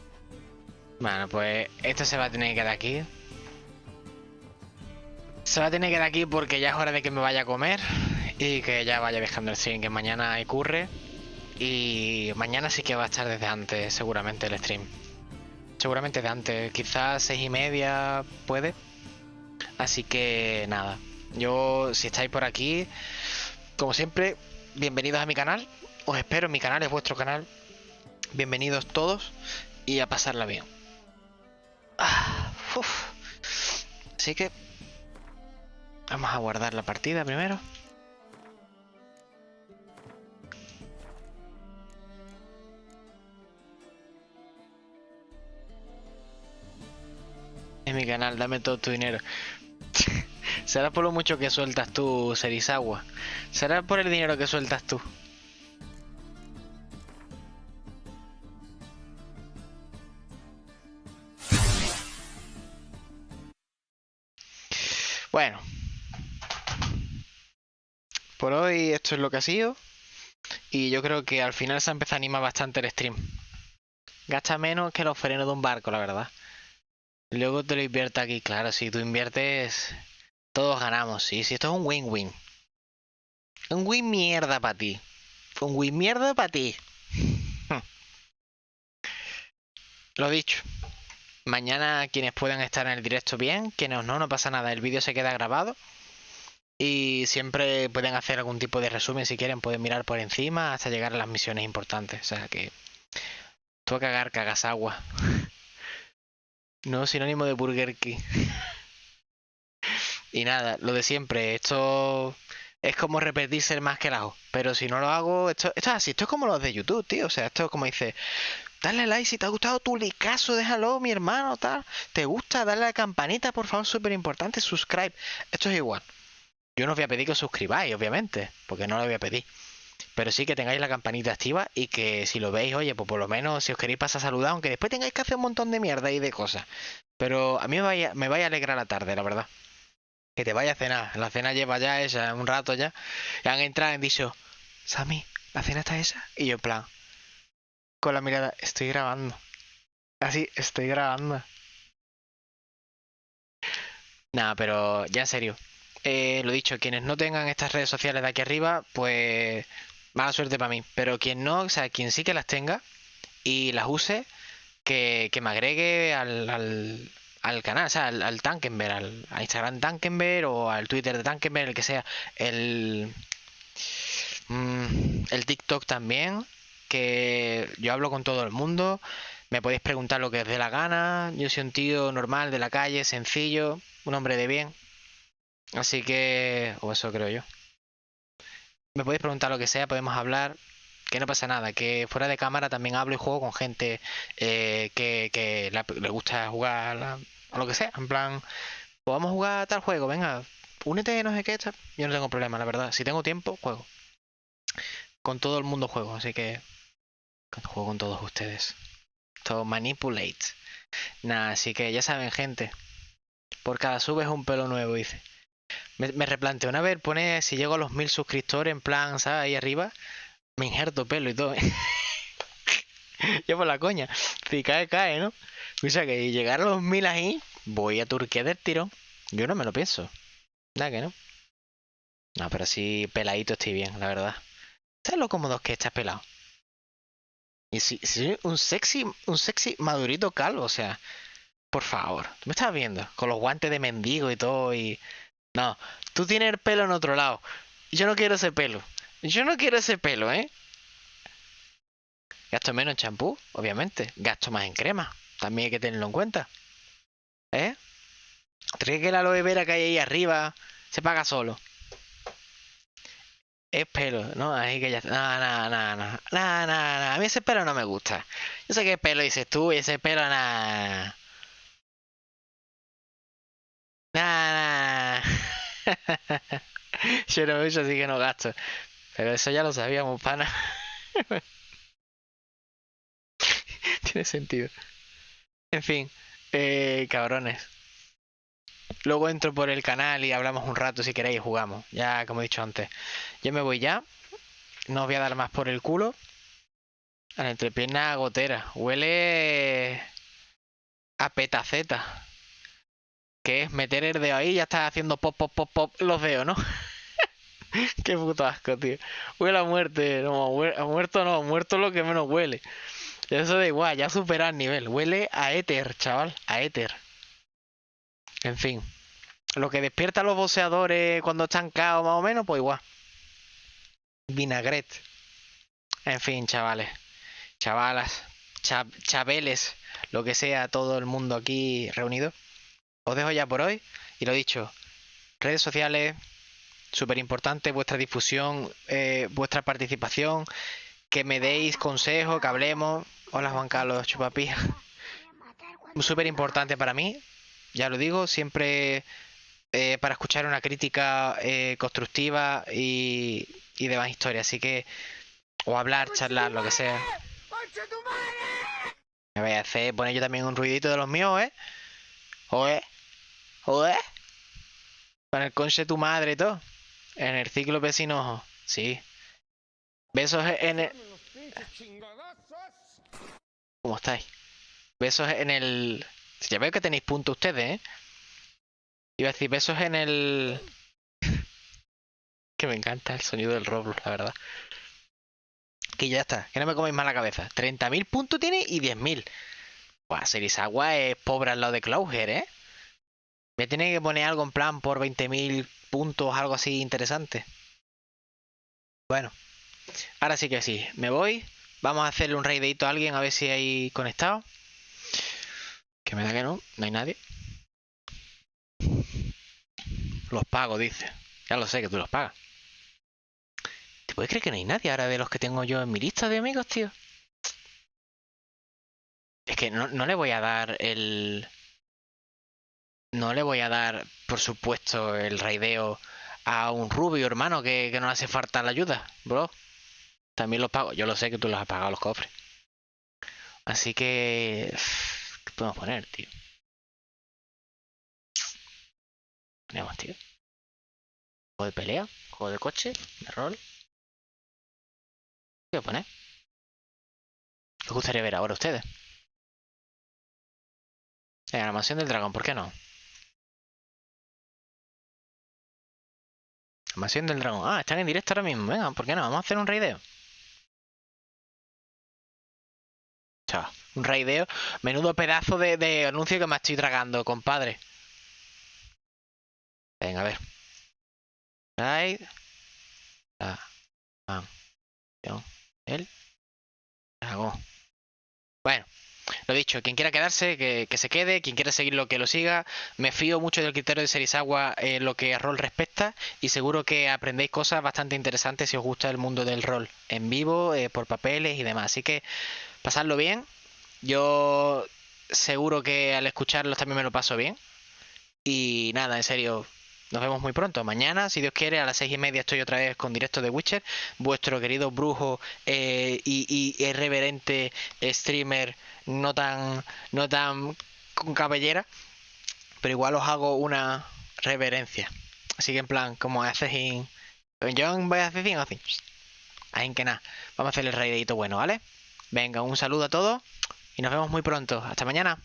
Bueno, pues esto se va a tener que quedar aquí. Se va a tener que quedar aquí porque ya es hora de que me vaya a comer y que ya vaya dejando el stream, que mañana hay curre. Y mañana sí que va a estar desde antes, seguramente, el stream. Seguramente de antes, quizás 6:30 puede. Así que nada, yo si estáis por aquí, como siempre, bienvenidos a mi canal. Os espero en mi canal, es vuestro canal. Bienvenidos todos y a pasarla bien. Así que vamos a guardar la partida primero. En mi canal, dame todo tu dinero. Será por lo mucho que sueltas tú, Serizawa. Será por el dinero que sueltas tú. por hoy esto es lo que ha sido. Y yo creo que al final se ha empezado a animar bastante el stream. Gasta menos que los frenos de un barco, la verdad. Luego te lo inviertes aquí, claro, si tú inviertes, todos ganamos, sí, esto es un win-win. Un win mierda para ti. Un win mierda para ti. Lo dicho. Mañana quienes puedan estar en el directo bien, quienes no pasa nada, el vídeo se queda grabado. Y siempre pueden hacer algún tipo de resumen si quieren, pueden mirar por encima hasta llegar a las misiones importantes. O sea que... tú a cagar, cagas agua. No sinónimo de Burger King. Y nada, lo de siempre, esto es como repetirse el más que el ajo. Pero si no lo hago, esto es así, esto es como los de YouTube, tío. O sea, esto es como dice, dale like si te ha gustado tu likeazo, déjalo, mi hermano, tal. ¿Te gusta? Dale a la campanita, por favor, súper importante, subscribe. Esto es igual. Yo no os voy a pedir que os suscribáis, obviamente, porque no lo voy a pedir. Pero sí que tengáis la campanita activa y que si lo veis, oye, pues por lo menos si os queréis pasar a saludar, aunque después tengáis que hacer un montón de mierda y de cosas. Pero a mí me vaya a alegrar la tarde, la verdad. Que te vaya a cenar. La cena lleva ya esa, un rato ya. Y han entrado y han dicho, Sammy, ¿la cena está esa? Y yo en plan, con la mirada, estoy grabando. Así, estoy grabando. Nada, pero ya en serio. Lo dicho, quienes no tengan estas redes sociales de aquí arriba, pues mala suerte para mí. Pero quien no, o sea, quien sí que las tenga y las use, que me agregue al canal, o sea, al Tankenberg, al Instagram Tankenberg o al Twitter de Tankenberg, el que sea, el TikTok también, que yo hablo con todo el mundo, me podéis preguntar lo que os dé la gana, yo soy un tío normal de la calle, sencillo, un hombre de bien, así que, o eso creo yo. Me podéis preguntar lo que sea, podemos hablar, que no pasa nada, que fuera de cámara también hablo y juego con gente que le gusta jugar a lo que sea, en plan, pues vamos a jugar a tal juego, venga, únete, no sé qué, tal. Yo no tengo problema, la verdad, si tengo tiempo, juego. Con todo el mundo juego, así que juego con todos ustedes. Todo manipulate. Nada, así que ya saben, gente, por cada sub es un pelo nuevo, dice. Me replanteo una vez, pone si llego a los 1000 suscriptores, en plan, ¿sabes? Ahí arriba, me injerto pelo y todo, ¿eh? Yo por la coña. Si cae, cae, ¿no? O sea que llegar a los 1000 ahí, voy a Turquía del tirón. Yo no me lo pienso. Nada que no. No, pero sí, peladito estoy bien, la verdad. ¿Sabes lo cómodo que estás pelado? Y si un sexy madurito calvo, o sea, por favor. ¿Tú me estás viendo? Con los guantes de mendigo y todo y... No, tú tienes el pelo en otro lado. Yo no quiero ese pelo. Yo no quiero ese pelo, ¿eh? Gasto menos en champú, obviamente. Gasto más en crema. También hay que tenerlo en cuenta. ¿Eh? ¿Crees que la aloe vera que hay ahí arriba se paga solo? Es pelo, ¿no? Ahí que ya... No. A mí ese pelo no me gusta. Yo sé qué pelo dices tú y ese pelo nada. Nada. Yo no mucho, así que no gasto. Pero eso ya lo sabíamos, pana. Tiene sentido. En fin, cabrones. Luego entro por el canal y hablamos un rato si queréis, jugamos. Ya, como he dicho antes. Yo me voy ya. No os voy a dar más por el culo. A la entrepierna gotera. Huele a petaceta. Que es meter el dedo ahí y ya estás haciendo pop, pop, pop, pop los dedos, ¿no? Qué puto asco, tío. Huele a muerte. No, a muerto no. Muerto es lo que menos huele. Eso da igual, ya supera el nivel. Huele a éter, chaval. A éter. En fin. Lo que despierta a los boxeadores cuando están caos más o menos, pues igual. Vinagret. En fin, chavales. Chavalas. Chabeles. Lo que sea, todo el mundo aquí reunido. Os dejo ya por hoy. Y lo dicho. Redes sociales. Súper importante vuestra difusión. Vuestra participación. Que me deis consejos, que hablemos. Hola Juan Carlos, chupapija. Súper importante para mí. Ya lo digo, siempre para escuchar una crítica constructiva y demás historias. Así que, o hablar, charlar, lo que sea. Me voy a hacer, poner yo también un ruidito de los míos, ¿eh? Joder. Con el conche de tu madre y todo. En el cíclope sin ojos. Sí. Besos en el... ¿Cómo estáis? Besos en el... Ya veo que tenéis punto ustedes, ¿eh? Iba a decir besos en el... Que me encanta el sonido del Roblox, la verdad. Que ya está, que no me coméis más la cabeza. 30.000 puntos tiene y 10.000. Buah, Serizawa es pobre al lado de Clouger, ¿eh? Me tiene que poner algo en plan por 20.000 puntos, algo así interesante. Bueno, ahora sí que sí. Me voy. Vamos a hacerle un raideito a alguien a ver si hay conectado. Que me da que no hay nadie. Los pago, dice. Ya lo sé que tú los pagas. ¿Te puedes creer que no hay nadie ahora de los que tengo yo en mi lista de amigos, tío? Es que no le voy a dar el... No le voy a dar, por supuesto, el raideo a un rubio, hermano, que no le hace falta la ayuda, bro. También los pago. Yo lo sé que tú los has pagado los cofres. Así que... ¿Qué podemos poner, tío? Ponemos, tío. Juego de pelea, juego de coche, de rol. ¿Qué voy a poner? ¿Qué os gustaría ver ahora ustedes? Venga, la mansión del dragón, ¿por qué no? La mansión del dragón. Ah, están en directo ahora mismo. Venga, ¿por qué no? Vamos a hacer un raideo. Chao, un raideo. Menudo pedazo de anuncio que me estoy tragando, compadre. Venga, a ver. Raid. La mansión del dragón. Bueno. Lo dicho, quien quiera quedarse, que se quede, quien quiera seguir lo que lo siga. Me fío mucho del criterio de Serizawa en lo que a rol respecta y seguro que aprendéis cosas bastante interesantes si os gusta el mundo del rol en vivo, por papeles y demás. Así que pasadlo bien. Yo seguro que al escucharlos también me lo paso bien. Y nada, en serio, nos vemos muy pronto. Mañana, si Dios quiere, a las 6:30 estoy otra vez con directo de Witcher. Vuestro querido brujo y irreverente streamer, no tan con cabellera, pero igual os hago una reverencia. Así que en plan, como haces en... Yo voy a hacer así. Ahí en que nada. Vamos a hacer el raidito bueno, ¿vale? Venga, un saludo a todos y nos vemos muy pronto. Hasta mañana.